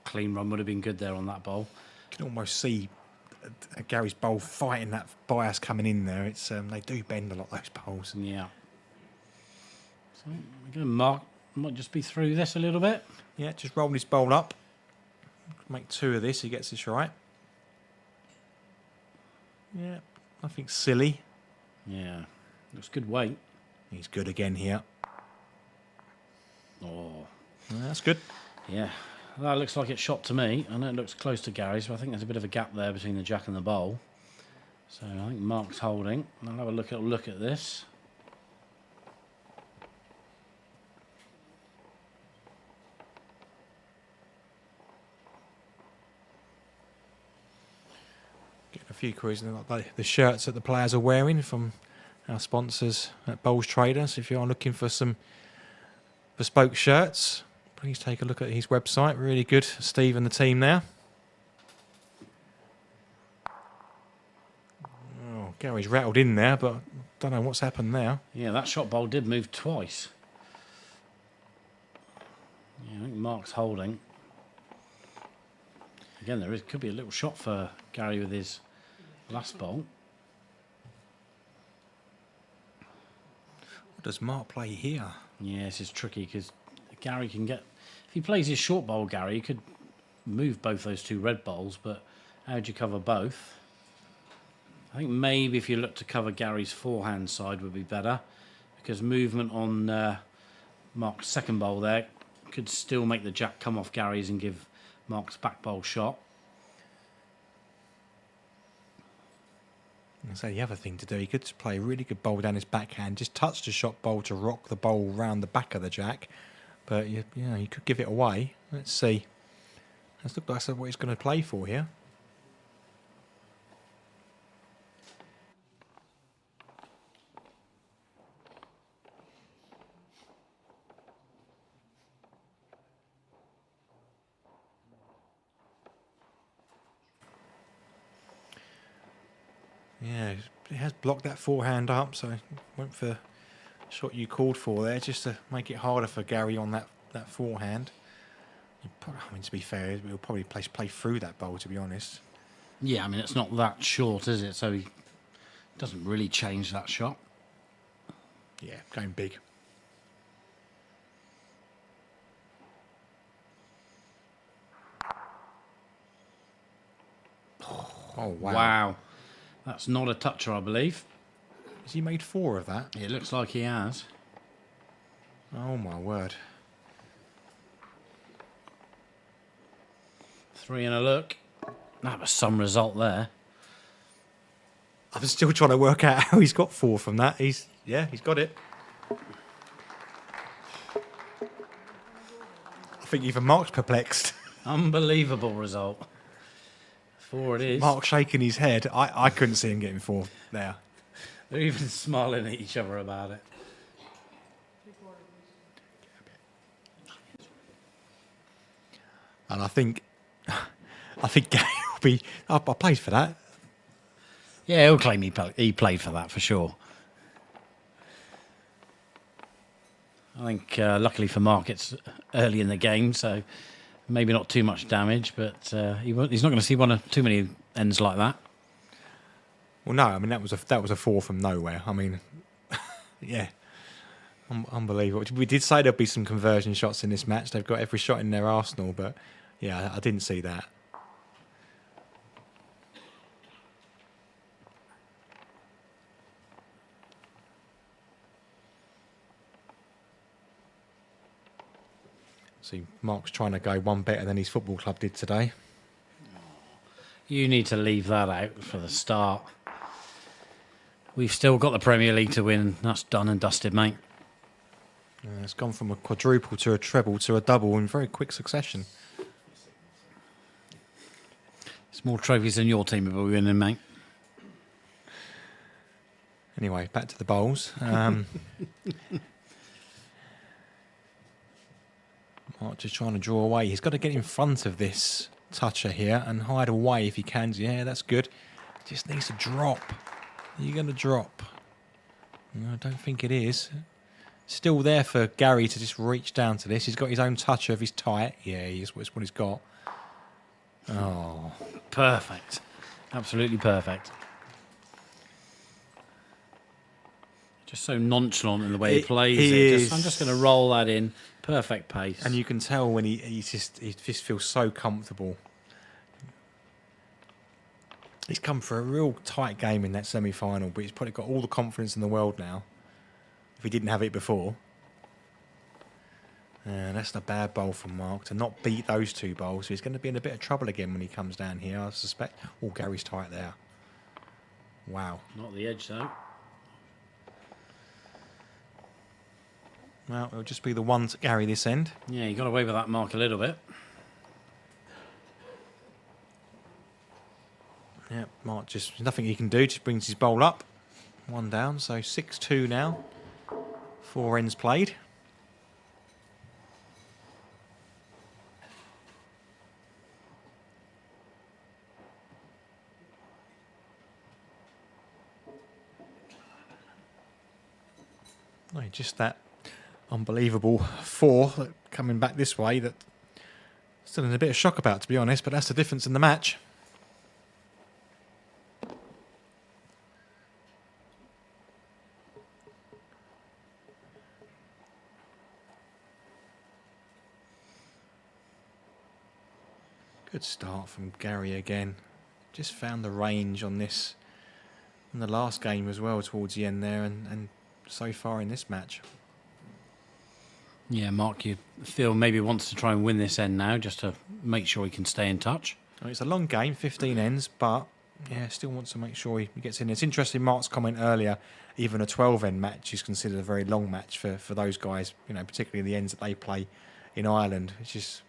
Clean run would have been good there on that bowl. You can almost see Gary's bowl fighting that bias coming in there. It's they do bend a lot, those bowls. Yeah. So again, Mark might just be through this a little bit. Yeah, just roll his bowl up. Make 2 of this. He gets this right. Yeah, nothing silly. Yeah, looks good weight. He's good again here. Oh, Yeah, that's good. yeah. That looks like it's shot to me. I know it looks close to Gary's, but I think there's a bit of a gap there between the jack and the bowl. So I think Mark's holding. I'll have a look at this. Getting a few queries in the shirts that the players are wearing from our sponsors at Bowls Traders. If you are looking for some bespoke shirts, please take a look at his website. Really good, Steve and the team there. Oh, Gary's rattled in there, but don't know what's happened there. Yeah, that shot bowl did move twice. Yeah, I think Mark's holding. Again, could be a little shot for Gary with his last bowl. What does Mark play here? Yeah, this is tricky because Gary can get... If he plays his short bowl, Gary, he could move both those two red bowls, but how would you cover both? I think maybe if you look to cover Gary's forehand side would be better, because movement on Mark's second bowl there could still make the jack come off Gary's and give Mark's back bowl shot. I say the other thing to do, he could play a really good bowl down his backhand, just touch the shot bowl to rock the bowl round the back of the jack, but you could give it away. Let's see. Let's look like what he's going to play for here. Yeah, it has blocked that forehand up, so went for the shot you called for there, just to make it harder for Gary on that forehand. I mean, to be fair, he'll probably play through that bowl, to be honest. Yeah, I mean, it's not that short, is it? So he doesn't really change that shot. Yeah, going big. Oh, wow. Wow. That's not a toucher, I believe. Has he made 4 of that? It looks like he has. Oh, my word. 3 and a look. That was some result there. I'm still trying to work out how he's got 4 from that. He's got it. I think even Mark's perplexed. Unbelievable result. 4 it is. Mark shaking his head. I couldn't see him getting 4 there. They're even smiling at each other about it. And I think Gary will be. I played for that. Yeah, he'll claim he played for that for sure. I think luckily for Mark, it's early in the game, so maybe not too much damage, but he's not going to see too many ends like that. Well, no, I mean that was a 4 from nowhere. I mean, yeah, unbelievable. We did say there'll be some conversion shots in this match. They've got every shot in their arsenal, but yeah, I didn't see that. See, Mark's trying to go one better than his football club did today. You need to leave that out for the start. We've still got the Premier League to win. That's done and dusted, mate. It's gone from a quadruple to a treble to a double in very quick succession. It's more trophies than your team will be winning, mate. Anyway, back to the bowls. Mark just trying to draw away. He's got to get in front of this toucher here and hide away if he can. Yeah, that's good. Just needs to drop. Are you going to drop? No, I don't think it is. Still there for Gary to just reach down to this. He's got his own toucher if he's tight. Yeah, it's what he's got. Oh. Perfect. Absolutely perfect. Just so nonchalant in the way he plays it. I'm just going to roll that in. Perfect pace. And you can tell when he just feels so comfortable. He's come for a real tight game in that semi-final, but he's probably got all the confidence in the world now. If he didn't have it before. And that's a bad bowl from Mark to not beat those two bowls. So he's going to be in a bit of trouble again when he comes down here, I suspect. Oh, Gary's tight there. Wow. Not the edge, though. Well, it'll just be the one to Gary this end. Yeah, he got away with that mark a little bit. Yeah, Mark just, nothing he can do, just brings his bowl up. One down, so 6-2 now. 4 ends played. Oh, just that unbelievable 4 coming back this way that still in a bit of shock about, to be honest, but that's the difference in the match. Good start from Gary again. Just found the range on this in the last game as well towards the end there, and so far in this match. Yeah, Mark, you feel maybe wants to try and win this end now just to make sure he can stay in touch. I mean, it's a long game, 15 ends, but yeah, still wants to make sure he gets in. It's interesting, Mark's comment earlier, even a 12-end match is considered a very long match for those guys, you know, particularly the ends that they play in Ireland. It's just,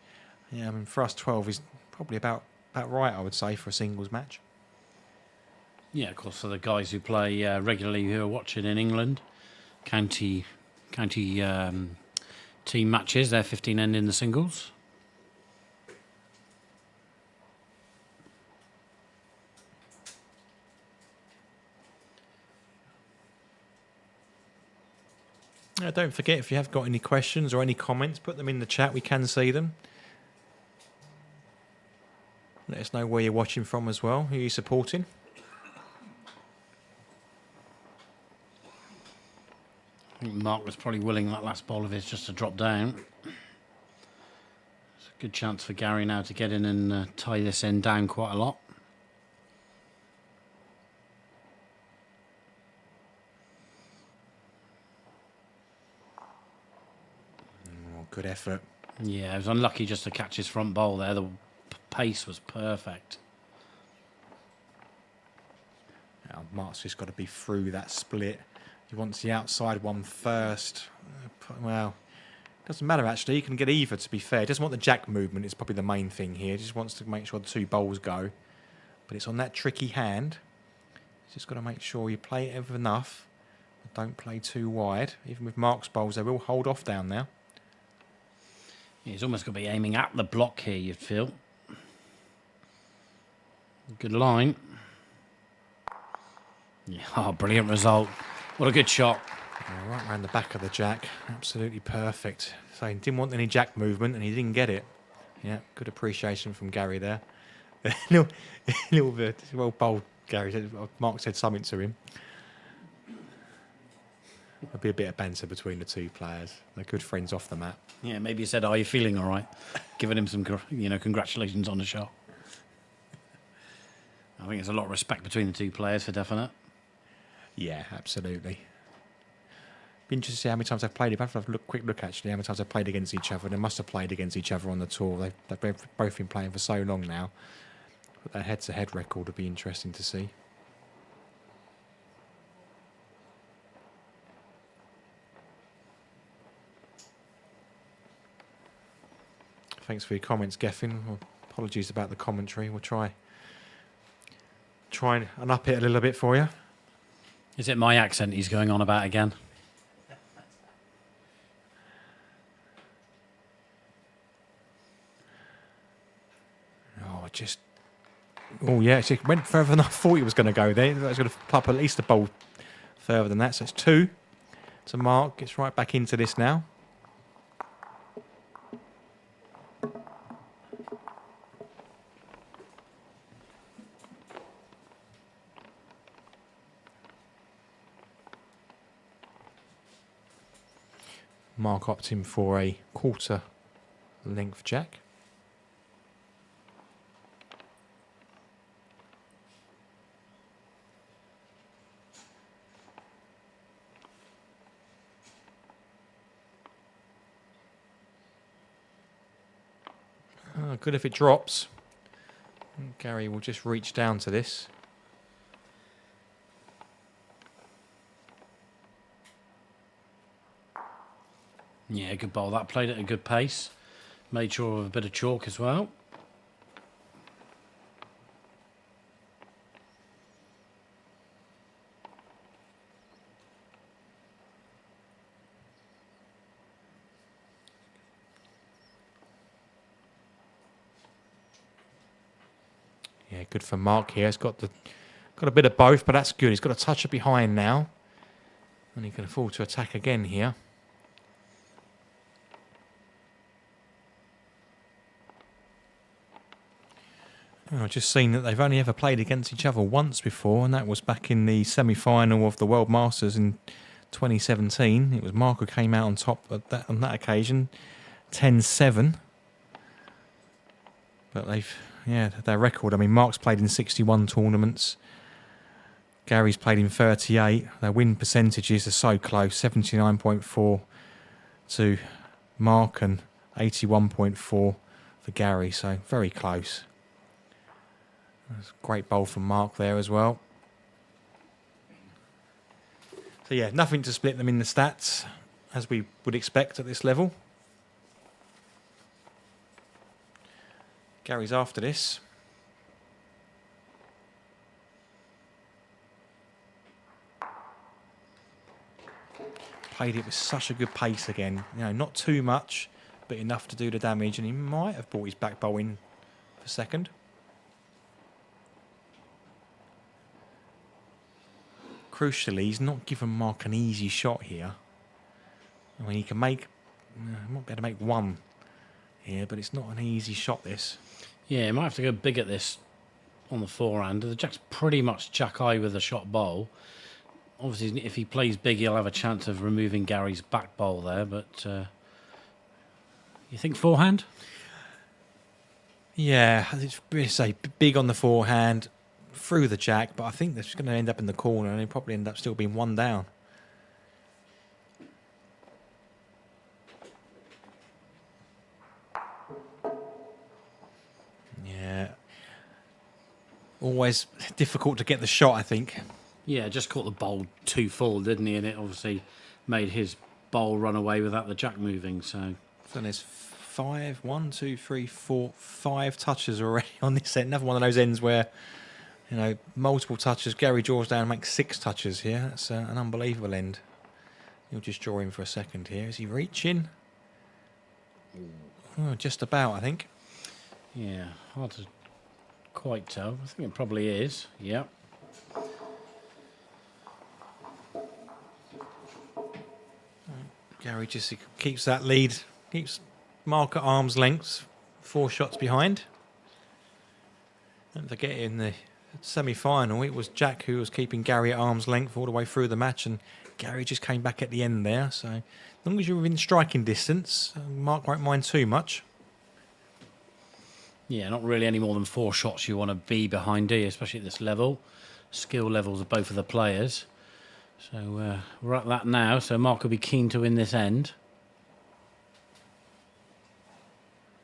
yeah, I mean, for us, 12 is probably about right, I would say, for a singles match. Yeah, of course, for the guys who play regularly who are watching in England, county team matches, they're 15 end in the singles. Don't forget, if you have got any questions or any comments, put them in the chat. We can see them. Let us know where you're watching from as well, who you're supporting. I think Mark was probably willing that last ball of his just to drop down. It's a good chance for Gary now to get in and tie this end down quite a lot. Oh, good effort. Yeah, it was unlucky just to catch his front bowl there. The pace was perfect. Now, Mark's just got to be through that split. He wants the outside one first. Well, doesn't matter actually. He can get either, to be fair. He doesn't want the jack movement. It's probably the main thing here. He just wants to make sure the 2 bowls go. But it's on that tricky hand. He's just got to make sure you play it ever enough. Don't play too wide. Even with Mark's bowls, they will hold off down now. Yeah, he's almost got to be aiming at the block here, you'd feel. Good line. Yeah, oh, brilliant result. What a good shot. Yeah, right around the back of the jack. Absolutely perfect. So he didn't want any jack movement and he didn't get it. Yeah, good appreciation from Gary there. a little bit. Well bowled, Gary. Mark said something to him. There'll be a bit of banter between the 2 players. They're good friends off the mat. Yeah, maybe he said, "Are you feeling all right?" Giving him some, congratulations on the shot. I think there's a lot of respect between the 2 players for definite. Yeah, absolutely. Be interested to see how many times they've played. If I have a quick look, actually, how many times they've played against each other. They must have played against each other on the tour. They've both been playing for so long now. But that head-to-head record would be interesting to see. Thanks for your comments, Geffin. Well, apologies about the commentary. We'll try and up it a little bit for you. Is it my accent he's going on about again? Oh, yeah, it went further than I thought he was going to go there. I was going to plop at least a bowl further than that. So it's 2 to Mark. Gets right back into this now. Mark opting for a quarter length jack. good if it drops. Gary will just reach down to this. Yeah, good bowl. That played at a good pace. Made sure of a bit of chalk as well. Yeah, good for Mark here. He's got a bit of both, but that's good. He's got a touch of behind now. And he can afford to attack again here. I've just seen that they've only ever played against each other once before, and that was back in the semi-final of the World Masters in 2017. It was Mark who came out on top on that occasion, 10-7. But their record. I mean, Mark's played in 61 tournaments. Gary's played in 38. Their win percentages are so close, 79.4 to Mark and 81.4 for Gary. So very close. That's a great bowl from Mark there as well. So yeah, nothing to split them in the stats, as we would expect at this level. Gary's after this. Played it with such a good pace again. You know, not too much, but enough to do the damage, and he might have brought his back bowl in for second. Crucially, he's not given Mark an easy shot here. I mean, he can make, might be able to make one here, but it's not an easy shot, this. Yeah, he might have to go big at this on the forehand. The Jack's pretty much Jack high with a shot bowl. Obviously, if he plays big, he'll have a chance of removing Gary's back bowl there, but you think forehand? Yeah, it's say big on the forehand, through the Jack, but I think that's going to end up in the corner, and he'll probably end up still being one down. Yeah. Always difficult to get the shot, I think. Yeah, just caught the bowl too full, didn't he? And it obviously made his bowl run away without the Jack moving. So there's 5 touches already on this end. Another one of those ends where, you know, multiple touches. Gary draws down and makes 6 touches here. That's an unbelievable end. You'll just draw him for a second here. Is he reaching? Oh, just about, I think. Yeah, hard to quite tell. I think it probably is. Yep. Gary just keeps that lead, keeps Mark at arm's length, 4 shots behind. Don't forget, in the semi-final, it was Jack who was keeping Gary at arm's length all the way through the match, and Gary just came back at the end there. So as long as you're within striking distance, Mark won't mind too much. Yeah, not really any more than 4 shots you want to be behind, do you? Especially at this level. Skill levels of both of the players. So we're at that now, so Mark will be keen to win this end.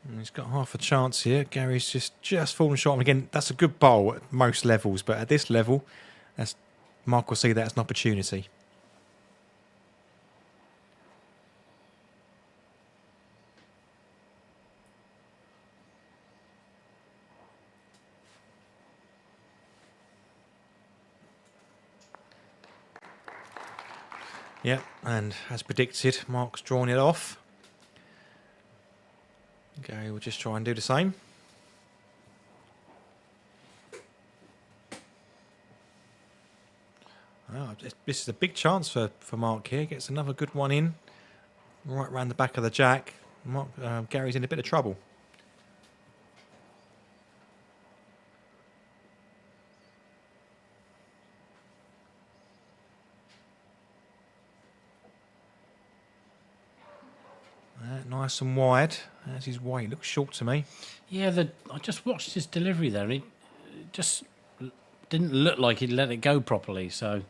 And he's got half a chance here. Gary's just fallen short. And again, that's a good bowl at most levels, but at this level, Mark will see that as an opportunity. Yeah, and as predicted, Mark's drawn it off. Gary will just try and do the same. Oh, this is a big chance for Mark here. Gets another good one in, right round the back of the Jack. Gary's in a bit of trouble. Nice and wide. That's his weight. Looks short to me. Yeah, I just watched his delivery there, and it just didn't look like he'd let it go properly. So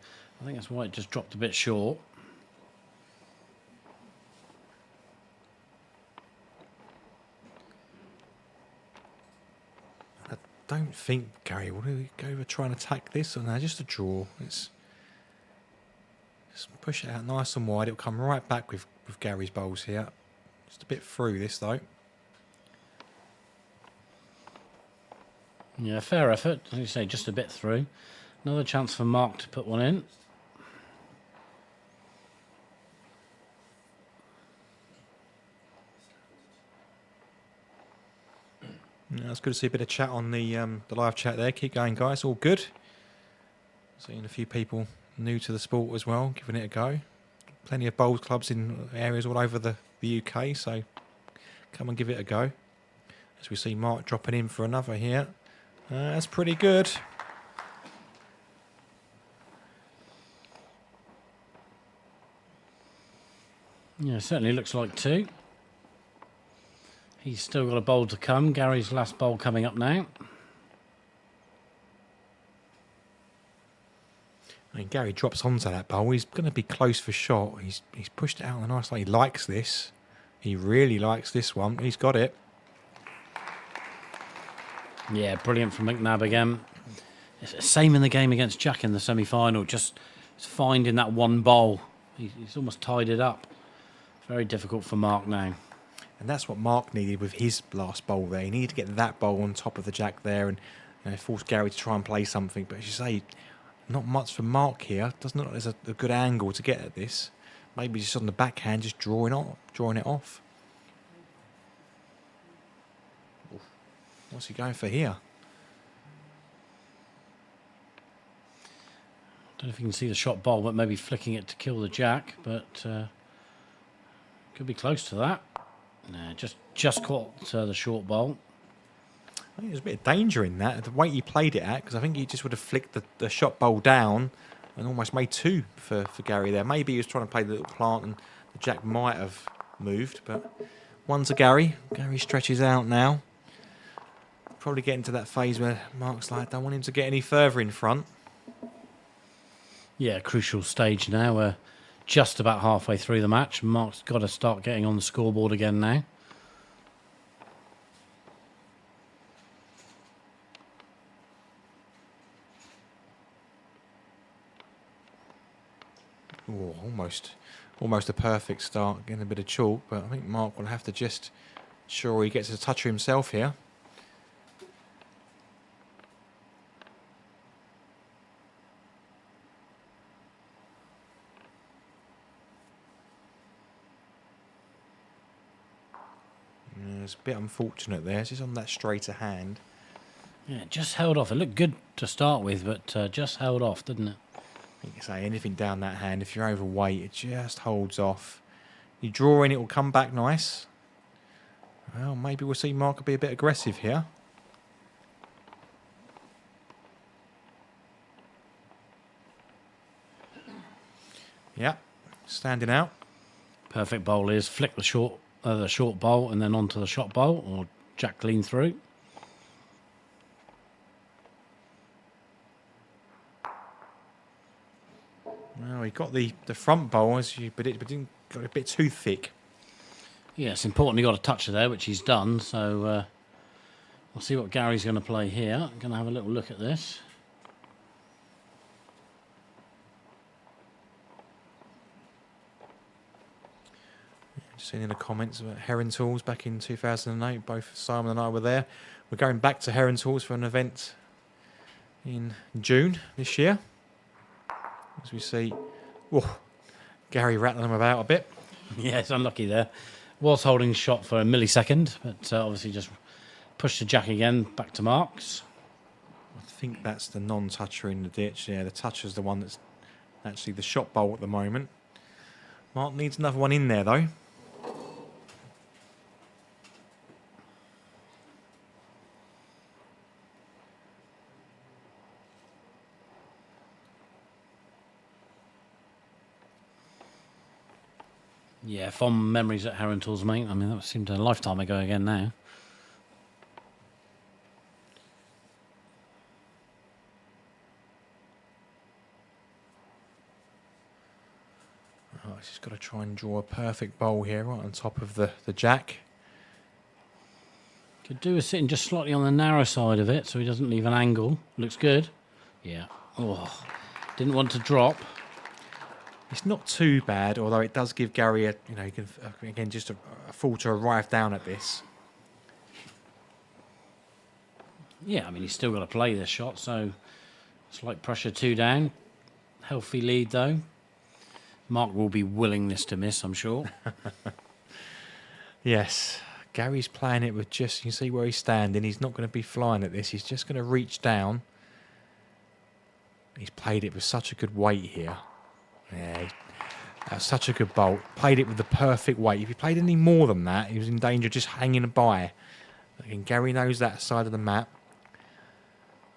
I think that's why it just dropped a bit short. don't think Gary will go over try and attack this, or no, just a draw. It's just push it out nice and wide. It'll come right back with Gary's bowls here. Just a bit through this though. Yeah, fair effort. As you say, just a bit through. Another chance for Mark to put one in. Yeah, it's good to see a bit of chat on the live chat there. Keep going, guys. All good. Seeing a few people new to the sport as well, giving it a go. Plenty of bowls clubs in areas all over the UK, so come and give it a go. As we see Mark dropping in for another here. That's pretty good. Yeah, certainly looks like 2. He's still got a bowl to come. Gary's last bowl coming up now. I mean, Gary drops onto that bowl. He's going to be close for shot. He's pushed it out on a nice line. He likes this. He really likes this one. He's got it. Yeah, brilliant from McNabb again. It's the same in the game against Jack in the semi-final. Just finding that one bowl. He's almost tied it up. Very difficult for Mark now. And that's what Mark needed with his last bowl there. He needed to get that bowl on top of the jack there and force Gary to try and play something. But as you say, not much for Mark here. Doesn't look like there's a good angle to get at this. Maybe just on the backhand, just drawing it off. What's he going for here? Don't know if you can see the shot bowl, but maybe flicking it to kill the jack. But could be close to that. No, just caught the short bowl. I think there's a bit of danger in that, the way he played it at, because I think he just would have flicked the shot bowl down and almost made 2 for Gary there. Maybe he was trying to play the little plant and the jack might have moved, but one to Gary. Gary stretches out now. Probably getting to that phase where Mark's like, don't want him to get any further in front. Yeah, crucial stage now. We're just about halfway through the match. Mark's got to start getting on the scoreboard again now. Ooh, almost a perfect start, getting a bit of chalk, but I think Mark will have to just ensure he gets a toucher himself here. It's a bit unfortunate there. It's just on that straighter hand. Yeah, just held off. It looked good to start with, but just held off, didn't it? You can say anything down that hand. If you're overweight, it just holds off. You draw in, it will come back nice. Well, maybe we'll see Mark be a bit aggressive here. Yeah, standing out. Perfect bowl is flick the short bowl and then onto the shot bowl, or jack clean through. Well, he got the front bowl as you predicted, but didn't got a bit too thick. Yeah, it's important he got a toucher there, which he's done. So we'll see what Gary's going to play here. I'm going to have a little look at this. Just seen in the comments about Heron Tools back in 2008. Both Simon and I were there. We're going back to Heron Tools for an event in June this year. As we see, Gary rattling them about a bit. Yeah, it's unlucky there. Was holding shot for a millisecond, but obviously just pushed the jack again back to Marks. I think that's the non-toucher in the ditch. Yeah, the toucher's the one that's actually the shot bowl at the moment. Mark needs another one in there, though. Yeah, fond memories at Heron Tools, mate. I mean, that seemed a lifetime ago again now. Oh, he's just got to try and draw a perfect bowl here right on top of the jack. Could do with sitting just slightly on the narrow side of it so he doesn't leave an angle. Looks good. Yeah. Oh, didn't want to drop. It's not too bad, although it does give Gary a, you can, again, just a fool to arrive down at this. Yeah, I mean, he's still got to play this shot, so slight pressure 2 down. Healthy lead, though. Mark will be willing this to miss, I'm sure. Yes, Gary's playing it with just, you can see where he's standing. He's not going to be flying at this. He's just going to reach down. He's played it with such a good weight here. Yeah, that's such a good bolt. Played it with the perfect weight. If he played any more than that, he was in danger of just hanging by. Again, Gary knows that side of the map.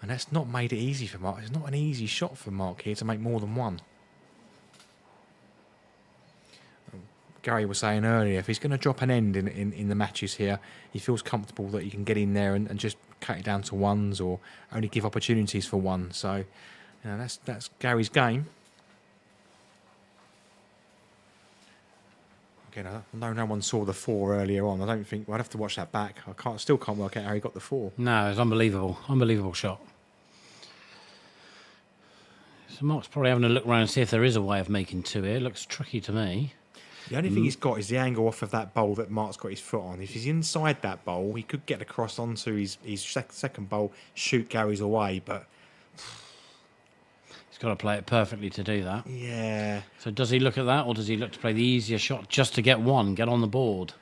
And that's not made it easy for Mark. It's not an easy shot for Mark here to make more than one. Gary was saying earlier, if he's going to drop an end in the matches here, he feels comfortable that he can get in there and just cut it down to ones or only give opportunities for one. So, that's Gary's game. Again, I know no one saw the 4 earlier on. I don't think I'd have to watch that back. Still can't work out how he got the 4. No, it's unbelievable. Unbelievable shot. So Mark's probably having a look around and see if there is a way of making 2 here. It looks tricky to me. The only thing he's got is the angle off of that bowl that Mark's got his foot on. If he's inside that bowl, he could get across onto his second bowl, shoot Gary's away, but He's got to play it perfectly to do that. yeah. So does he look at that, or does he look to play the easier shot just to get one, get on the board?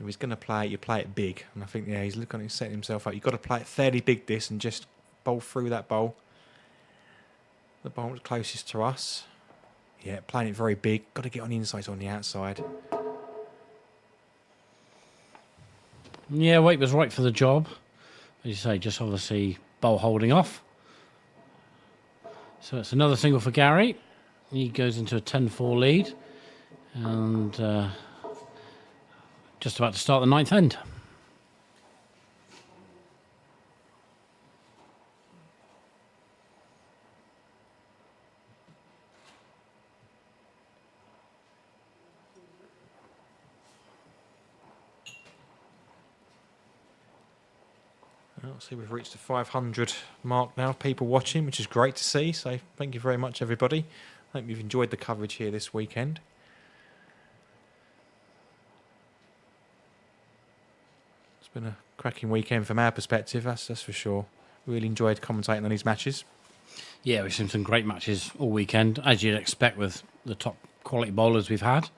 If he's going to play it, you play it big. And I think, he's looking at setting himself up. You've got to play it fairly big this and just bowl through that bowl. The bowl closest to us. Yeah, playing it very big. Got to get on the inside, on the outside. Yeah, weight was right for the job. As you say, just obviously bowl holding off. So it's another single for Gary. He goes into a 10-4 lead. And just about to start the 9th end. Well, see, we've reached the 500 mark now. People watching, which is great to see. So thank you very much, everybody. I hope you've enjoyed the coverage here this weekend. It's been a cracking weekend from our perspective, that's for sure. Really enjoyed commentating on these matches. Yeah, we've seen some great matches all weekend, as you'd expect with the top quality bowlers we've had.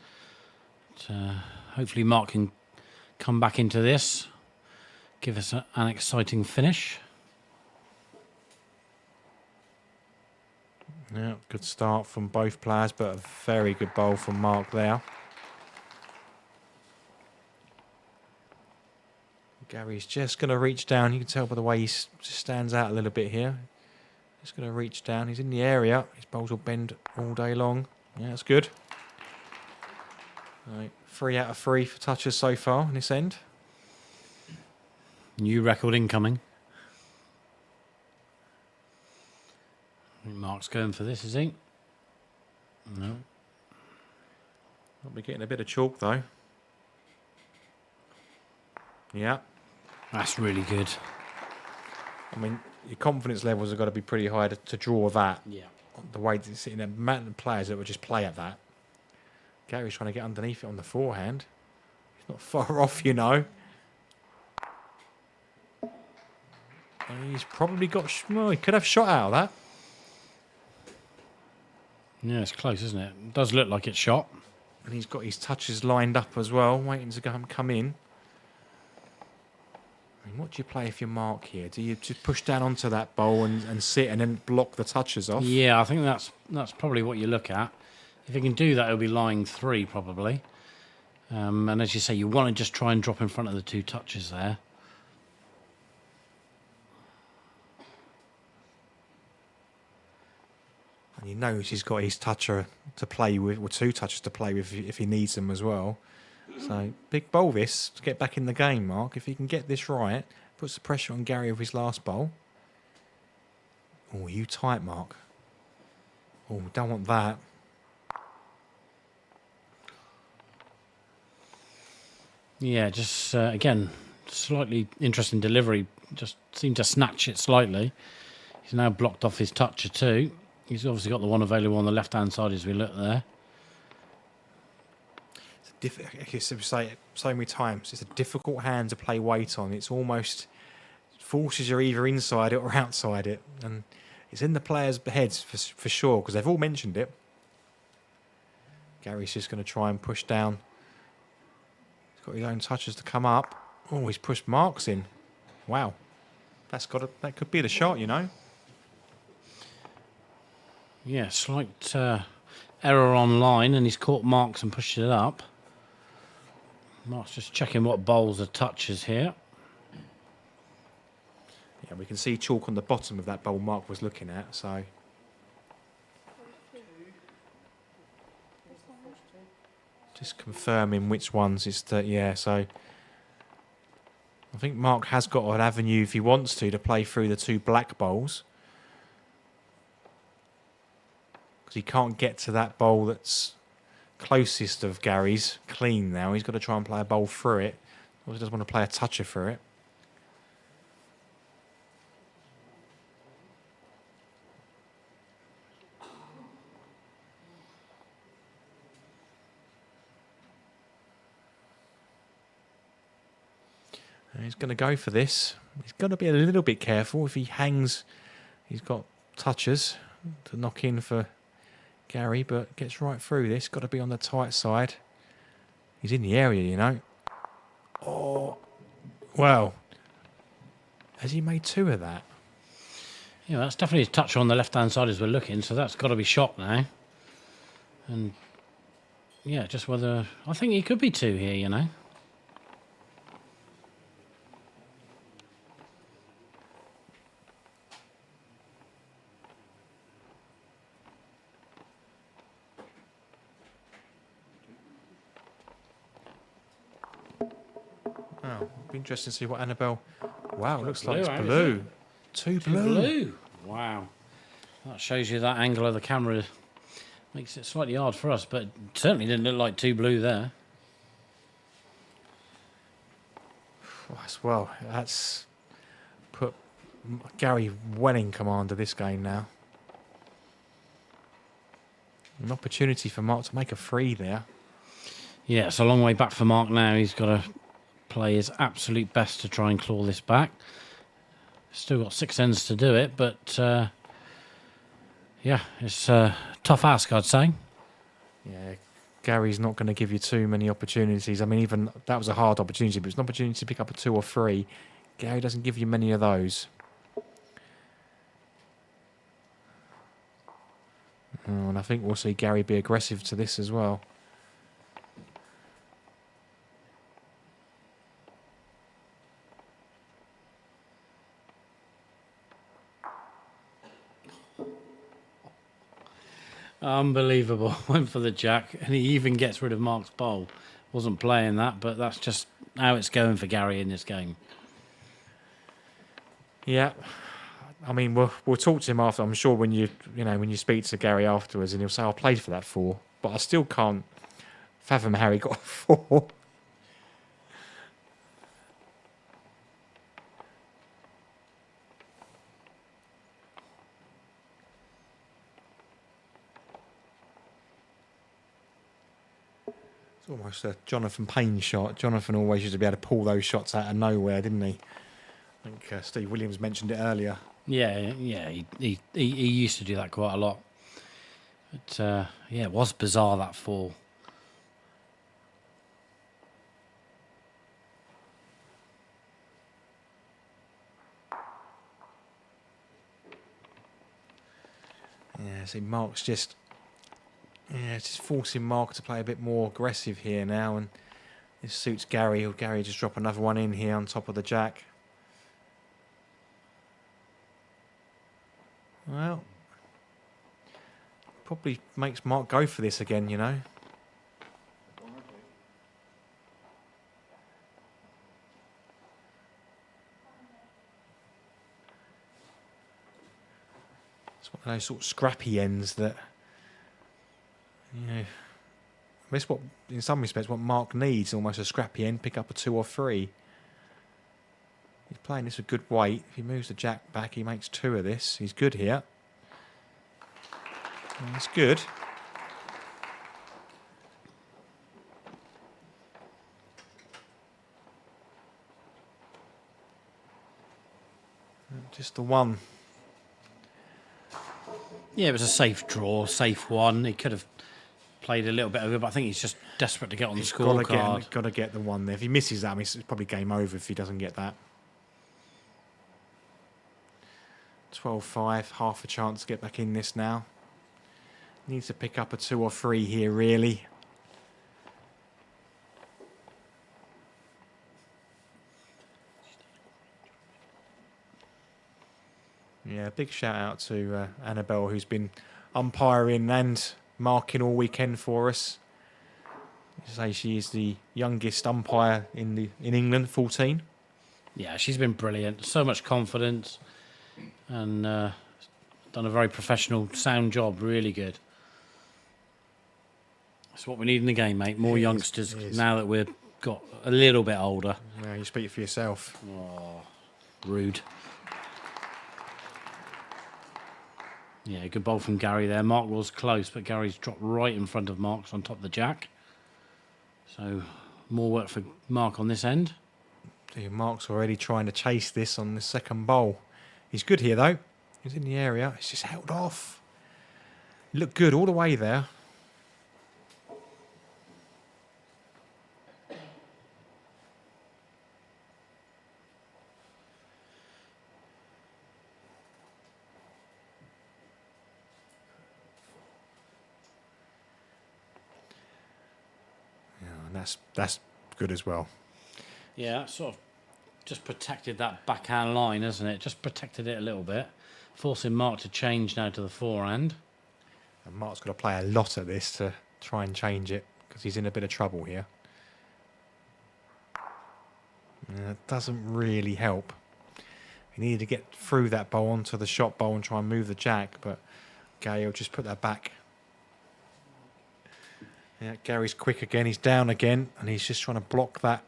But, hopefully Mark can come back into this, give us an exciting finish. Yeah, good start from both players, but a very good bowl from Mark there. Gary's just going to reach down. You can tell by the way he just stands out a little bit here. Just going to reach down. He's in the area. His bowls will bend all day long. Yeah, that's good. Right, 3 out of 3 for touches so far in this end. New record incoming. I think Mark's going for this, is he? No. I'll be getting a bit of chalk though. Yeah. That's really good. I mean, your confidence levels have got to be pretty high to draw that. Yeah. The way it's sitting there, amount of players that would just play at that. Gary's trying to get underneath it on the forehand. He's not far off, you know. He's probably got... Well, he could have shot out of that. Yeah, it's close, isn't it? It does look like it's shot. And he's got his touches lined up as well, waiting to come in. I mean, what do you play if you're Mark here? Do you just push down onto that bowl and sit and then block the touches off? Yeah, I think that's probably what you look at. If you can do that, it'll be lying 3 probably. And as you say, you want to just try and drop in front of the 2 touches there. And he knows he's got his toucher to play with, or 2 touches to play with if he needs them as well. So, big bowl this to get back in the game, Mark. If he can get this right, puts the pressure on Gary with his last bowl. Oh, you tight, Mark. Oh, don't want that. Yeah, just again, slightly interesting delivery. Just seemed to snatch it slightly. He's now blocked off his toucher too. He's obviously got the one available on the left-hand side as we look there. I say it so many times. It's a difficult hand to play weight on. It's almost forces are either inside it or outside it, and it's in the players' heads for sure because they've all mentioned it. Gary's just going to try and push down. He's got his own touches to come up. Oh, he's pushed Marks in. Wow, that could be the shot, you know. Yeah, slight error on line, and he's caught Marks and pushed it up. Mark's just checking what bowls are touches here. Yeah, we can see chalk on the bottom of that bowl Mark was looking at, so. Just confirming which ones it's that, yeah, so. I think Mark has got an avenue if he wants to play through the two black bowls. Because he can't get to that bowl that's closest of Gary's clean now. He's got to try and play a bowl through it. Or he doesn't want to play a toucher through it. And he's going to go for this. He's got to be a little bit careful. If he hangs, he's got touches to knock in for Gary, but gets right through this. Got to be on the tight side. He's in the area, you know. Oh, well. Has he made two of that? Yeah, that's definitely a touch on the left-hand side as we're looking, so that's got to be shot now. And, yeah, just whether... I think he could be two here, you know. Oh, be interesting to see what Annabelle... Wow, looks like blue, it's ain't blue. it? Two Two blue. blue. Wow. That shows you that angle of the camera makes it slightly hard for us, but it certainly didn't look like two blue there. Well, that's put Gary well in command of this game now. An opportunity for Mark to make a free there. Yeah, it's a long way back for Mark now. He's got to play his absolute best to try and claw this back. Still got 6 ends to do it, but yeah, it's a tough ask, I'd say. Yeah, Gary's not going to give you too many opportunities. I mean, even that was a hard opportunity, but it's an opportunity to pick up a 2 or 3. Gary doesn't give you many of those. Oh, and I think we'll see Gary be aggressive to this as well. Unbelievable. Went for the jack, and he even gets rid of Mark's bowl. Wasn't playing that, but that's just how it's going for Gary in this game. Yeah, I mean, we'll talk to him after. I'm sure when you speak to Gary afterwards, and he'll say, "I played for that 4," but I still can't fathom how he got a 4. Almost a Jonathan Payne shot. Jonathan always used to be able to pull those shots out of nowhere, didn't he? I think Steve Williams mentioned it earlier. Yeah, he used to do that quite a lot. But yeah, it was bizarre, that 4. Yeah, see, Mark's just... Yeah, it's just forcing Mark to play a bit more aggressive here now, and this suits Gary. Or Gary just drop another one in here on top of the jack. Well, probably makes Mark go for this again, you know. It's one of those sort of scrappy ends that... You know, That's what, in some respects, what Mark needs, almost a scrappy end, pick up a 2 or 3. He's playing this with good weight. If he moves the jack back, he makes 2 of this. He's good here. That's good. Just the one. Yeah, it was a safe draw, safe one. He could have played a little bit over, but I think he's just desperate to get on the scorecard. Got to get the one there. If he misses that, I mean, it's probably game over if he doesn't get that. 12-5, half a chance to get back in this now. Needs to pick up a 2 or 3 here, really. Yeah, big shout out to Annabelle, who's been umpiring and marking all weekend for us. You say she is the youngest umpire in England, 14. Yeah, she's been brilliant. So much confidence, and done a very professional, sound job. Really good. That's what we need in the game, mate. More youngsters now that we've got a little bit older. Yeah, you speak for yourself. Oh, rude. Yeah, good bowl from Gary there. Mark was close, but Gary's dropped right in front of Mark's on top of the jack. So, more work for Mark on this end. See, Mark's already trying to chase this on the second bowl. He's good here, though. He's in the area. He's just held off. He looked good all the way there. That's good as well. Yeah, sort of just protected that backhand line, hasn't it? Just protected it a little bit. Forcing Mark to change now to the forehand. And Mark's got to play a lot of this to try and change it because he's in a bit of trouble here. It doesn't really help. He needed to get through that bowl onto the shot bowl and try and move the jack, but Gale just put that back. Yeah, Gary's quick again. He's down again, and he's just trying to block that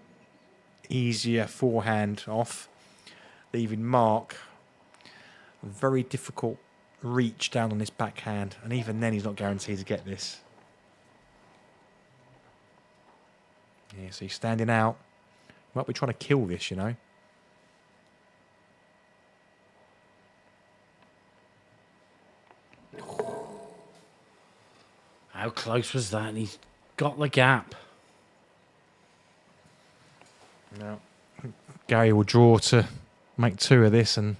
easier forehand off, leaving Mark a very difficult reach down on this backhand, and even then he's not guaranteed to get this. Yeah, so he's standing out. Might be trying to kill this, you know. How close was that? And he's got the gap. No. Gary will draw to make 2 of this, and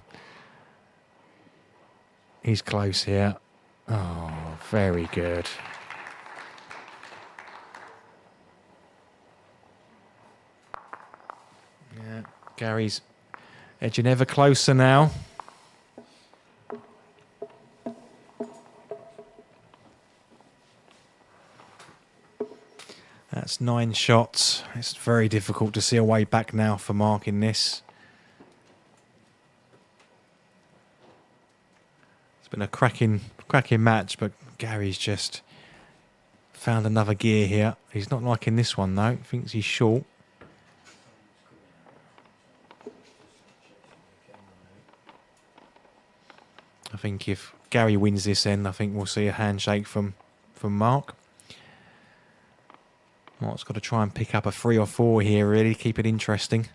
he's close here. Oh, very good. Yeah, Gary's edging ever closer now. That's 9 shots. It's very difficult to see a way back now for Mark in this. It's been a cracking match, but Gary's just found another gear here. He's not liking this one, though. Thinks he's short. I think if Gary wins this end, I think we'll see a handshake from Mark. Mark's got to try and pick up a 3 or 4 here, really, keep it interesting.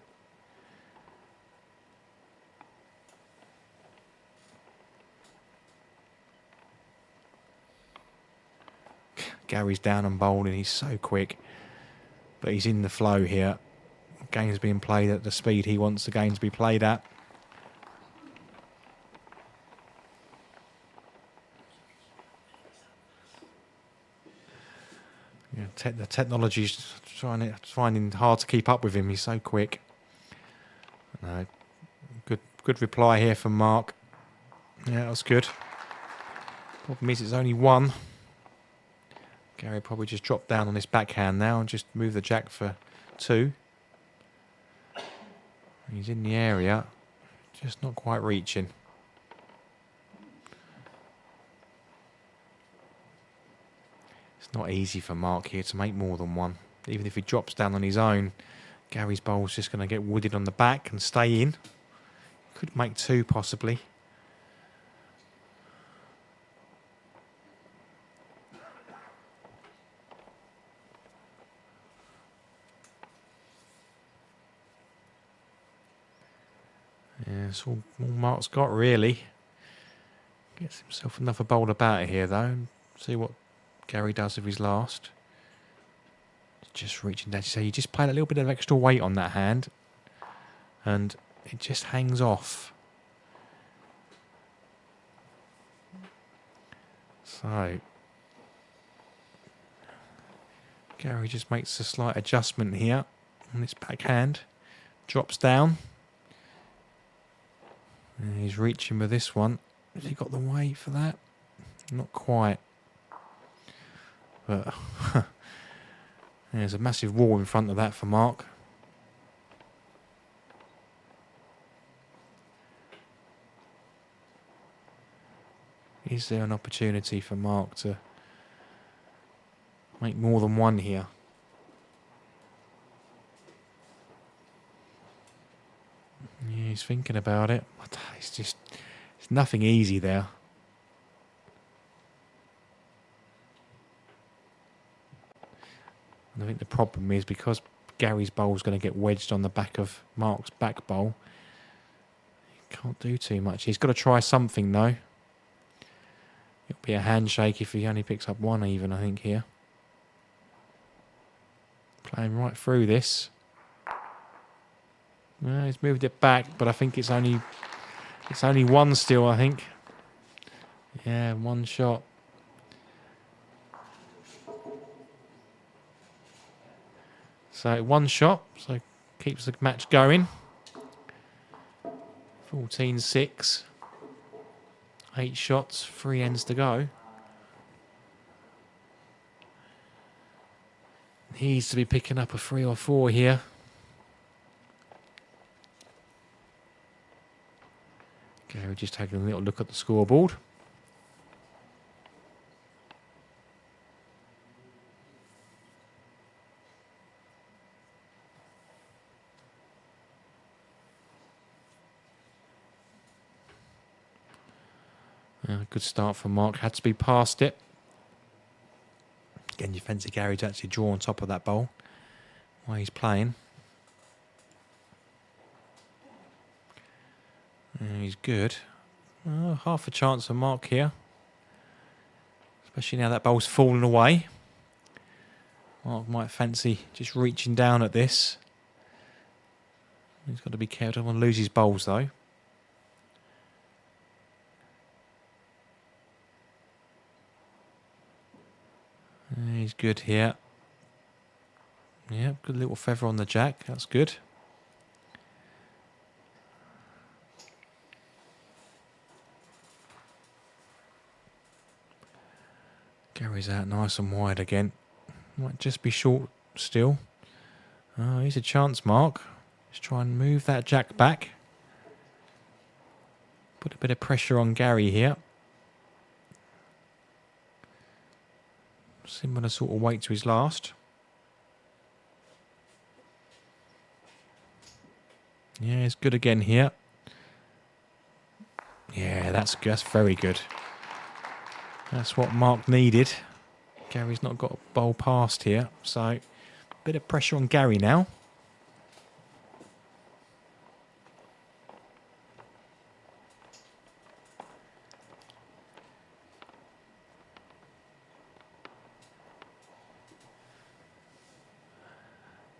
Gary's down and bowling, he's so quick. But he's in the flow here. The game's being played at the speed he wants the game to be played at. Yeah, the technology's finding hard to keep up with him. He's so quick. No, good reply here from Mark. Yeah, that was good. Problem is, it's only 1. Gary probably just dropped down on his backhand now and just move the jack for 2. He's in the area, just not quite reaching. It's not easy for Mark here to make more than one. Even if he drops down on his own, Gary's bowl's just going to get wooded on the back and stay in. Could make two possibly. Yeah, that's all Mark's got really. Gets himself another bowl about here though. See what Gary does with his last. Just reaching down. So you just played a little bit of extra weight on that hand. And it just hangs off. So Gary just makes a slight adjustment here on this backhand. Drops down. And he's reaching with this one. Has he got the weight for that? Not quite. But there's a massive wall in front of that for Mark. Is there an opportunity for Mark to make more than one here? Yeah, he's thinking about it. It's nothing easy there. And I think the problem is because Gary's bowl's going to get wedged on the back of Mark's back bowl, he can't do too much. He's got to try something though. It'll be a handshake if he only picks up one even, I think, here. Playing right through this. No, he's moved it back, but I think it's only one still, I think. Yeah, one shot. So one shot, so keeps the match going. 14-6. 8 shots, 3 ends to go. He needs to be picking up a 3 or 4 here. Gary just taking a little look at the scoreboard. Good start for Mark. Had to be past it. Again, you fancy Gary to actually draw on top of that bowl while he's playing. He's good. Half a chance for Mark here. Especially now that bowl's fallen away. Mark might fancy just reaching down at this. He's got to be careful. Don't want to lose his bowls though. He's good here. Yeah, good little feather on the jack. That's good. Gary's out nice and wide again. Might just be short still. Oh, here's a chance, Mark. Let's try and move that jack back. Put a bit of pressure on Gary here. Similar sort of weight to his last. Yeah, it's good again here. Yeah, that's very good. That's what Mark needed. Gary's not got a bowl past here, so a bit of pressure on Gary now.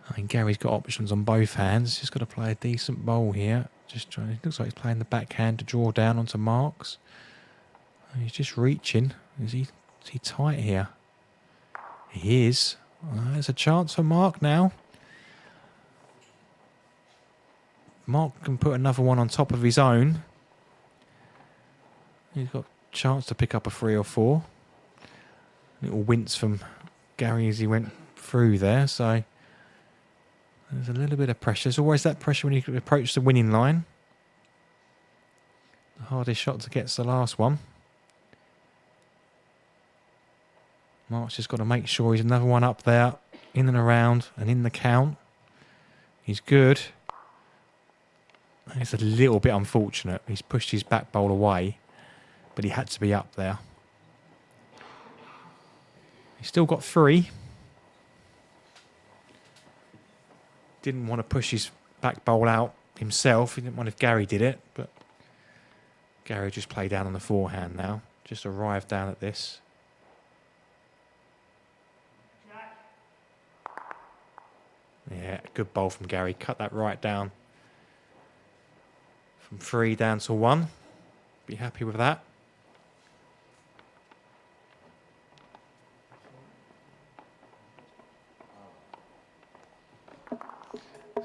I mean, Gary's got options on both hands. Just got to play a decent bowl here. Just trying. It looks like he's playing the backhand to draw down onto Mark's. He's just reaching. Is he tight here? He is. There's a chance for Mark now. Mark can put another one on top of his own. He's got a chance to pick up a 3 or 4. Little wince from Gary as he went through there. So there's a little bit of pressure. There's always that pressure when you approach the winning line. The hardest shot to get's the last one. Mark's just got to make sure he's another one up there, in and around, and in the count. He's good. It's a little bit unfortunate. He's pushed his back bowl away, but he had to be up there. He's still got 3. Didn't want to push his back bowl out himself. He didn't want if Gary did it, but Gary just played down on the forehand now. Just arrived down at this. Yeah, good bowl from Gary. Cut that right down. From 3 down to 1. Be happy with that.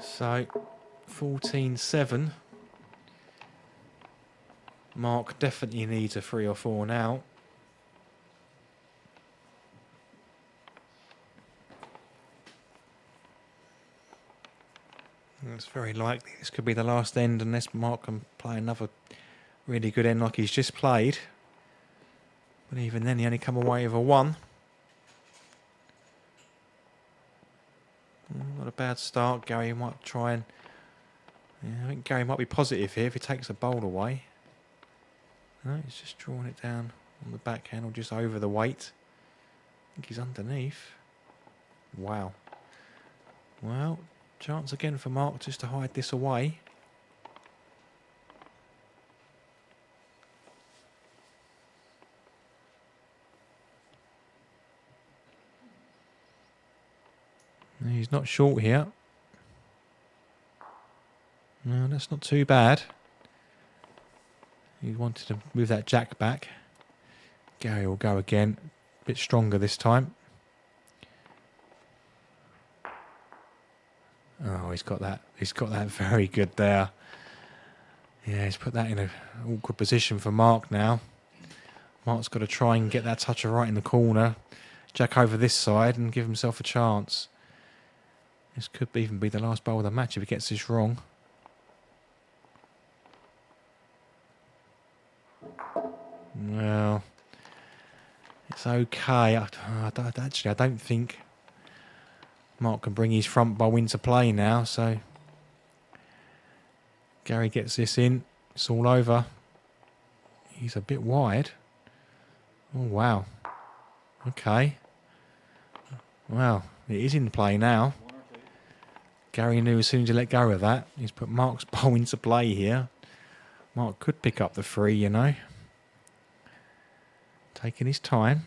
So, 14-7. Mark definitely needs a 3 or 4 now. It's very likely this could be the last end unless Mark can play another really good end like he's just played. But even then, he only come away with a 1. Not a bad start. Gary might try and... Yeah, I think Gary might be positive here if he takes the bowl away. No, he's just drawing it down on the backhand or just over the weight. I think he's underneath. Wow. Well, chance again for Mark just to hide this away. No, he's not short here. No, that's not too bad. He wanted to move that jack back. Gary will go again. A bit stronger this time. Oh, he's got that. He's got that very good there. Yeah, he's put that in an awkward position for Mark now. Mark's got to try and get that toucher right in the corner. Jack over this side and give himself a chance. This could even be the last bowl of the match if he gets this wrong. Well, it's okay. I don't think Mark can bring his front bowl into play now, so Gary gets this in. It's all over. He's a bit wide. Oh, wow. Okay. Well, it is in play now. Gary knew as soon as he let go of that. He's put Mark's bowl into play here. Mark could pick up the 3, you know. Taking his time.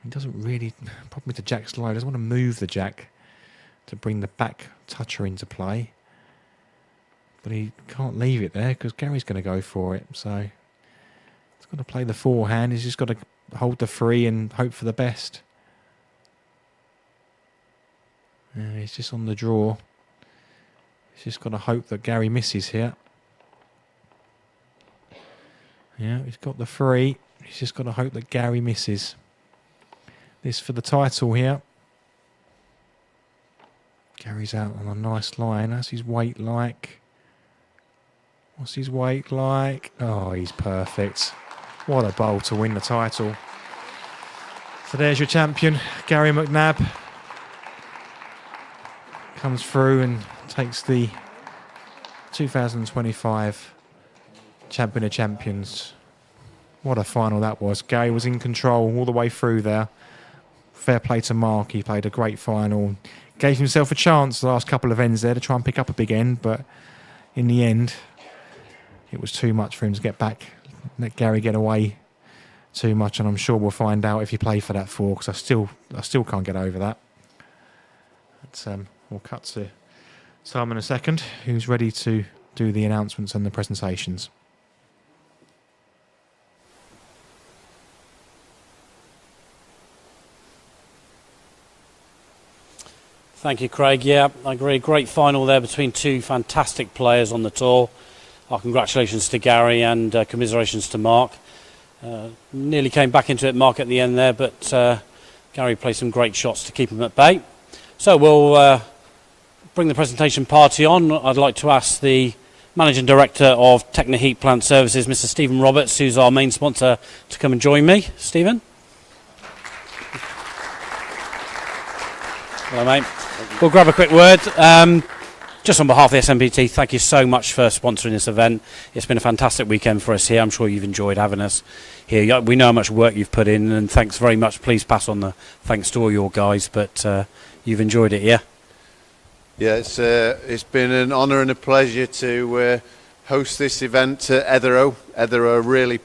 He doesn't really... Problem with the jack slide, he doesn't want to move the jack to bring the back toucher into play. But he can't leave it there because Gary's going to go for it. So he's got to play the forehand. He's just got to hold the 3 and hope for the best. Yeah, he's just on the draw. He's just got to hope that Gary misses here. Yeah, he's got the 3. He's just got to hope that Gary misses. This for the title here. Gary's out on a nice line. That's his weight like. What's his weight like? Oh, he's perfect. What a bowl to win the title. So there's your champion, Gary McNabb. Comes through and takes the 2025 Champion of Champions. What a final that was. Gary was in control all the way through there. Fair play to Mark. He played a great final. Gave himself a chance the last couple of ends there to try and pick up a big end, but in the end, it was too much for him to get back. Let Gary get away too much, and I'm sure we'll find out if he played for that 4, because I still can't get over that. But, we'll cut to Simon in a second, who's ready to do the announcements and the presentations. Thank you, Craig. Yeah, I agree. Great final there between 2 fantastic players on the tour. Our congratulations to Gary and commiserations to Mark. Nearly came back into it, Mark, at the end there, but Gary played some great shots to keep him at bay. So we'll bring the presentation party on. I'd like to ask the Managing Director of Techno Heat Plant Services, Mr. Stephen Roberts, who's our main sponsor, to come and join me. Stephen. Hello, mate. We'll grab a quick word. Just on behalf of the SMPT, thank you so much for sponsoring this event. It's been a fantastic weekend for us here. I'm sure you've enjoyed having us here. We know how much work you've put in, and thanks very much. Please pass on the thanks to all your guys, but you've enjoyed it, yeah? Yeah, it's been an honour and a pleasure to host this event at Etherow. Etherow are really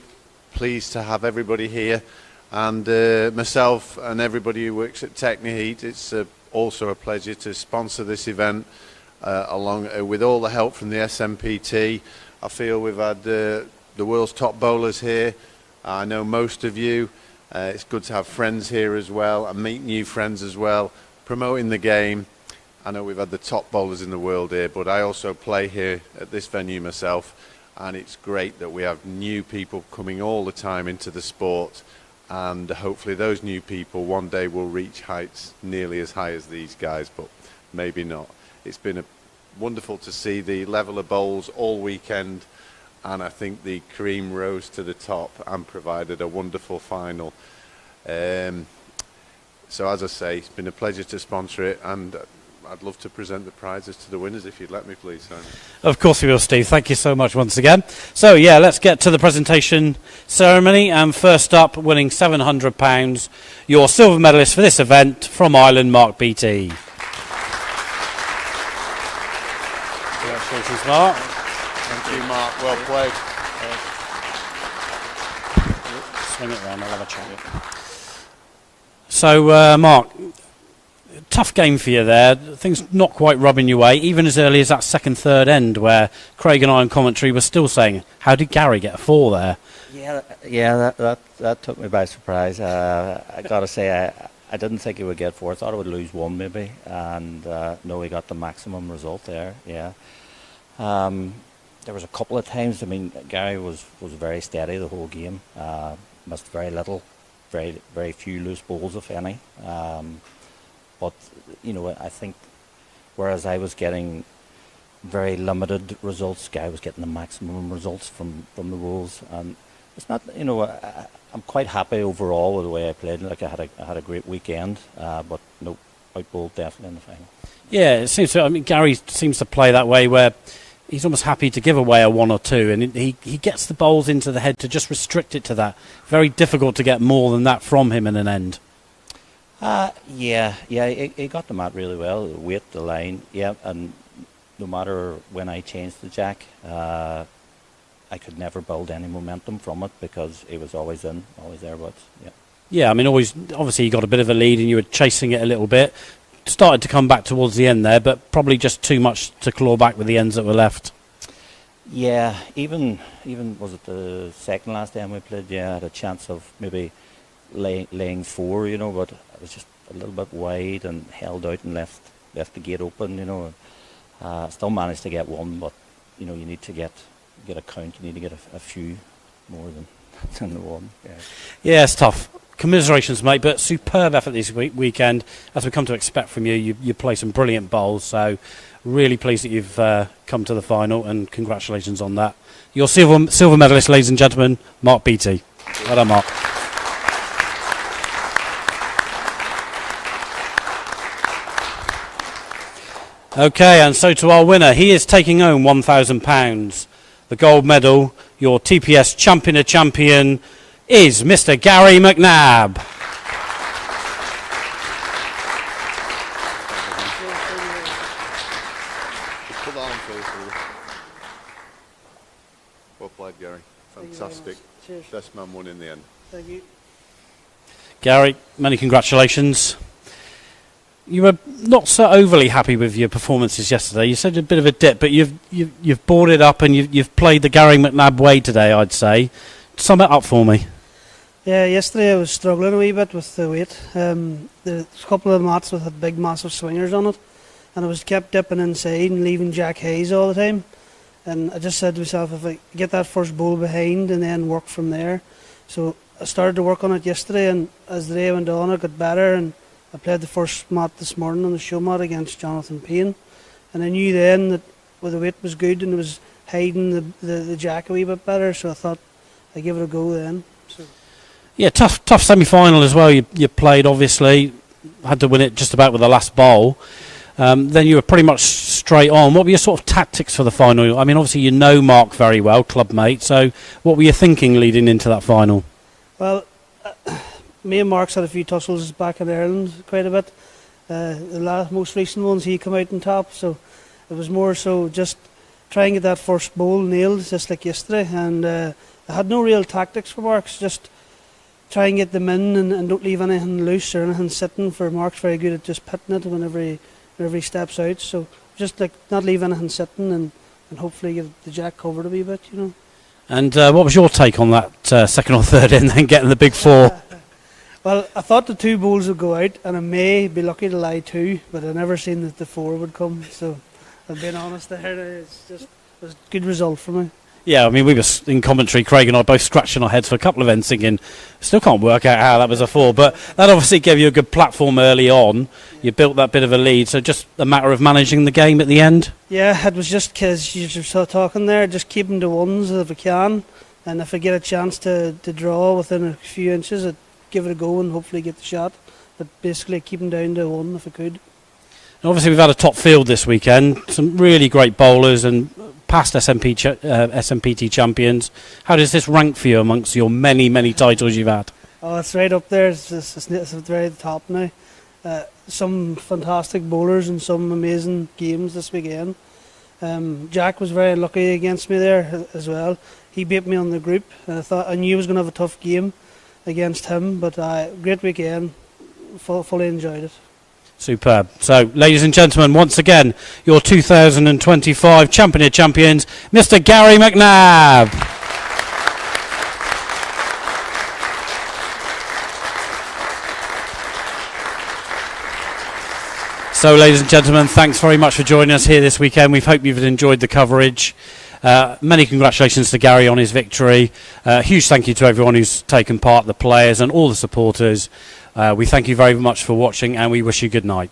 pleased to have everybody here, and myself and everybody who works at Techno Heat. It's also a pleasure to sponsor this event. Along with all the help from the SMPT. I feel we've had the world's top bowlers here. I know most of you. It's good to have friends here as well and meet new friends as well, promoting the game. I know we've had the top bowlers in the world here, but I also play here at this venue myself, and it's great that we have new people coming all the time into the sport, and hopefully those new people one day will reach heights nearly as high as these guys, but maybe not. It's been wonderful to see the level of bowls all weekend, and I think the cream rose to the top and provided a wonderful final. So as I say, it's been a pleasure to sponsor it, and I'd love to present the prizes to the winners if you'd let me, please, Simon. Of course we will, Steve. Thank you so much once again. So yeah, let's get to the presentation ceremony, and first up, winning £700, your silver medalist for this event from Ireland, Mark Beattie. Congratulations, Mark. Thank you, Mark. Well played. Swing it round, I'll have a chat. So, Mark, tough game for you there. Things not quite rubbing your way, even as early as that second, third end, where Craig and I on commentary were still saying, how did Gary get a 4 there? Yeah, that took me by surprise. I got to say, I didn't think he would get 4. I thought he would lose 1 maybe, and no, he got the maximum result there. Yeah, there was a couple of times. I mean, Gary was very steady the whole game. Missed very little, very few loose balls, if any. But you know, I think whereas I was getting very limited results, Guy was getting the maximum results from the balls, and it's not, you know, I'm quite happy overall with the way I played. Like I had a great weekend, but no, outbowled definitely in the final. Yeah, it seems to. I mean, Gary seems to play that way where he's almost happy to give away a 1 or 2, and he gets the bowls into the head to just restrict it to that. Very difficult to get more than that from him in an end. He got the mat really well. The weight, the line, yeah, and no matter when I changed the jack, I could never build any momentum from it because it was always thereabouts. Yeah. Yeah, I mean, obviously you got a bit of a lead and you were chasing it a little bit. Started to come back towards the end there, but probably just too much to claw back with the ends that were left. Yeah, even was it the second last time we played? Yeah, I had a chance of maybe laying 4, you know, but I was just a little bit wide and held out and left the gate open, you know. Still managed to get 1, but you know, you need to get a count. You need to get a few more than the 1. Yeah, it's tough. Commiserations, mate, but superb effort this weekend. As we come to expect from you, you play some brilliant bowls, so really pleased that you've come to the final, and congratulations on that. Your silver medalist, ladies and gentlemen, Mark Beattie. Well done, Mark. Okay, and so to our winner, he is taking home £1,000. The gold medal, your TPS Champion of Champion, is Mr. Gary McNabb. Put that on first. Well played, Gary. Fantastic. Cheers. Best man won in the end. Thank you. Gary, many congratulations. You were not so overly happy with your performances yesterday. You said a bit of a dip, but you've brought it up and you've played the Gary McNabb way today, I'd say. Sum it up for me. Yeah, yesterday I was struggling a wee bit with the weight. There's a couple of mats had big, massive swingers on it, and I was kept dipping inside and leaving Jack Hayes all the time. And I just said to myself, if I get that first bowl behind and then work from there. So I started to work on it yesterday, and as the day went on, I got better, and I played the first mat this morning on the show mat against Jonathan Payne, and I knew then that the weight was good and there was hiding the jack a wee bit better. So I thought I'd give it a go then. So. Yeah, tough semi-final as well. You played, obviously, had to win it just about with the last bowl. Then you were pretty much straight on. What were your sort of tactics for the final? I mean, obviously you know Mark very well, club mate. So what were you thinking leading into that final? Well, me and Mark's had a few tussles back in Ireland quite a bit. The most recent ones he came out on top, so it was more so just try and get that first bowl nailed, just like yesterday. And I had no real tactics for Mark's, just try and get them in and don't leave anything loose or anything sitting. For Mark's very good at just pitting it whenever he steps out. So just like not leave anything sitting and hopefully get the jack covered a wee bit, you know. And what was your take on that second or third in, then getting the big four? Well, I thought the 2 bowls would go out, and I may be lucky to lie 2, but I never seen that the 4 would come. So, I'm being honest there. It was a good result for me. Yeah, I mean, we were in commentary, Craig and I, both scratching our heads for a couple of ends thinking, still can't work out how that was a 4, but that obviously gave you a good platform early on. You built that bit of a lead, so just a matter of managing the game at the end? Yeah, it was just because you were talking there, just keep them to ones if I can, and if I get a chance to draw within a few inches, I'd give it a go and hopefully get the shot, but basically keep them down to 1 if I could. And obviously we've had a top field this weekend, some really great bowlers and past SMPT champions. How does this rank for you amongst your many titles you've had? Oh, it's right up there. It's right at the top now. Some fantastic bowlers and some amazing games this weekend. Jack was very lucky against me there as well. He beat me on the group, and I knew I was going to have a tough game against him, but great weekend. Fully enjoyed it. Superb. So, ladies and gentlemen, once again, your 2025 Champion of Champions, Mr. Gary McNabb. So, ladies and gentlemen, thanks very much for joining us here this weekend. We hope you've enjoyed the coverage. Many congratulations to Gary on his victory. Huge thank you to everyone who's taken part, the players and all the supporters. We thank you very much for watching, and we wish you good night.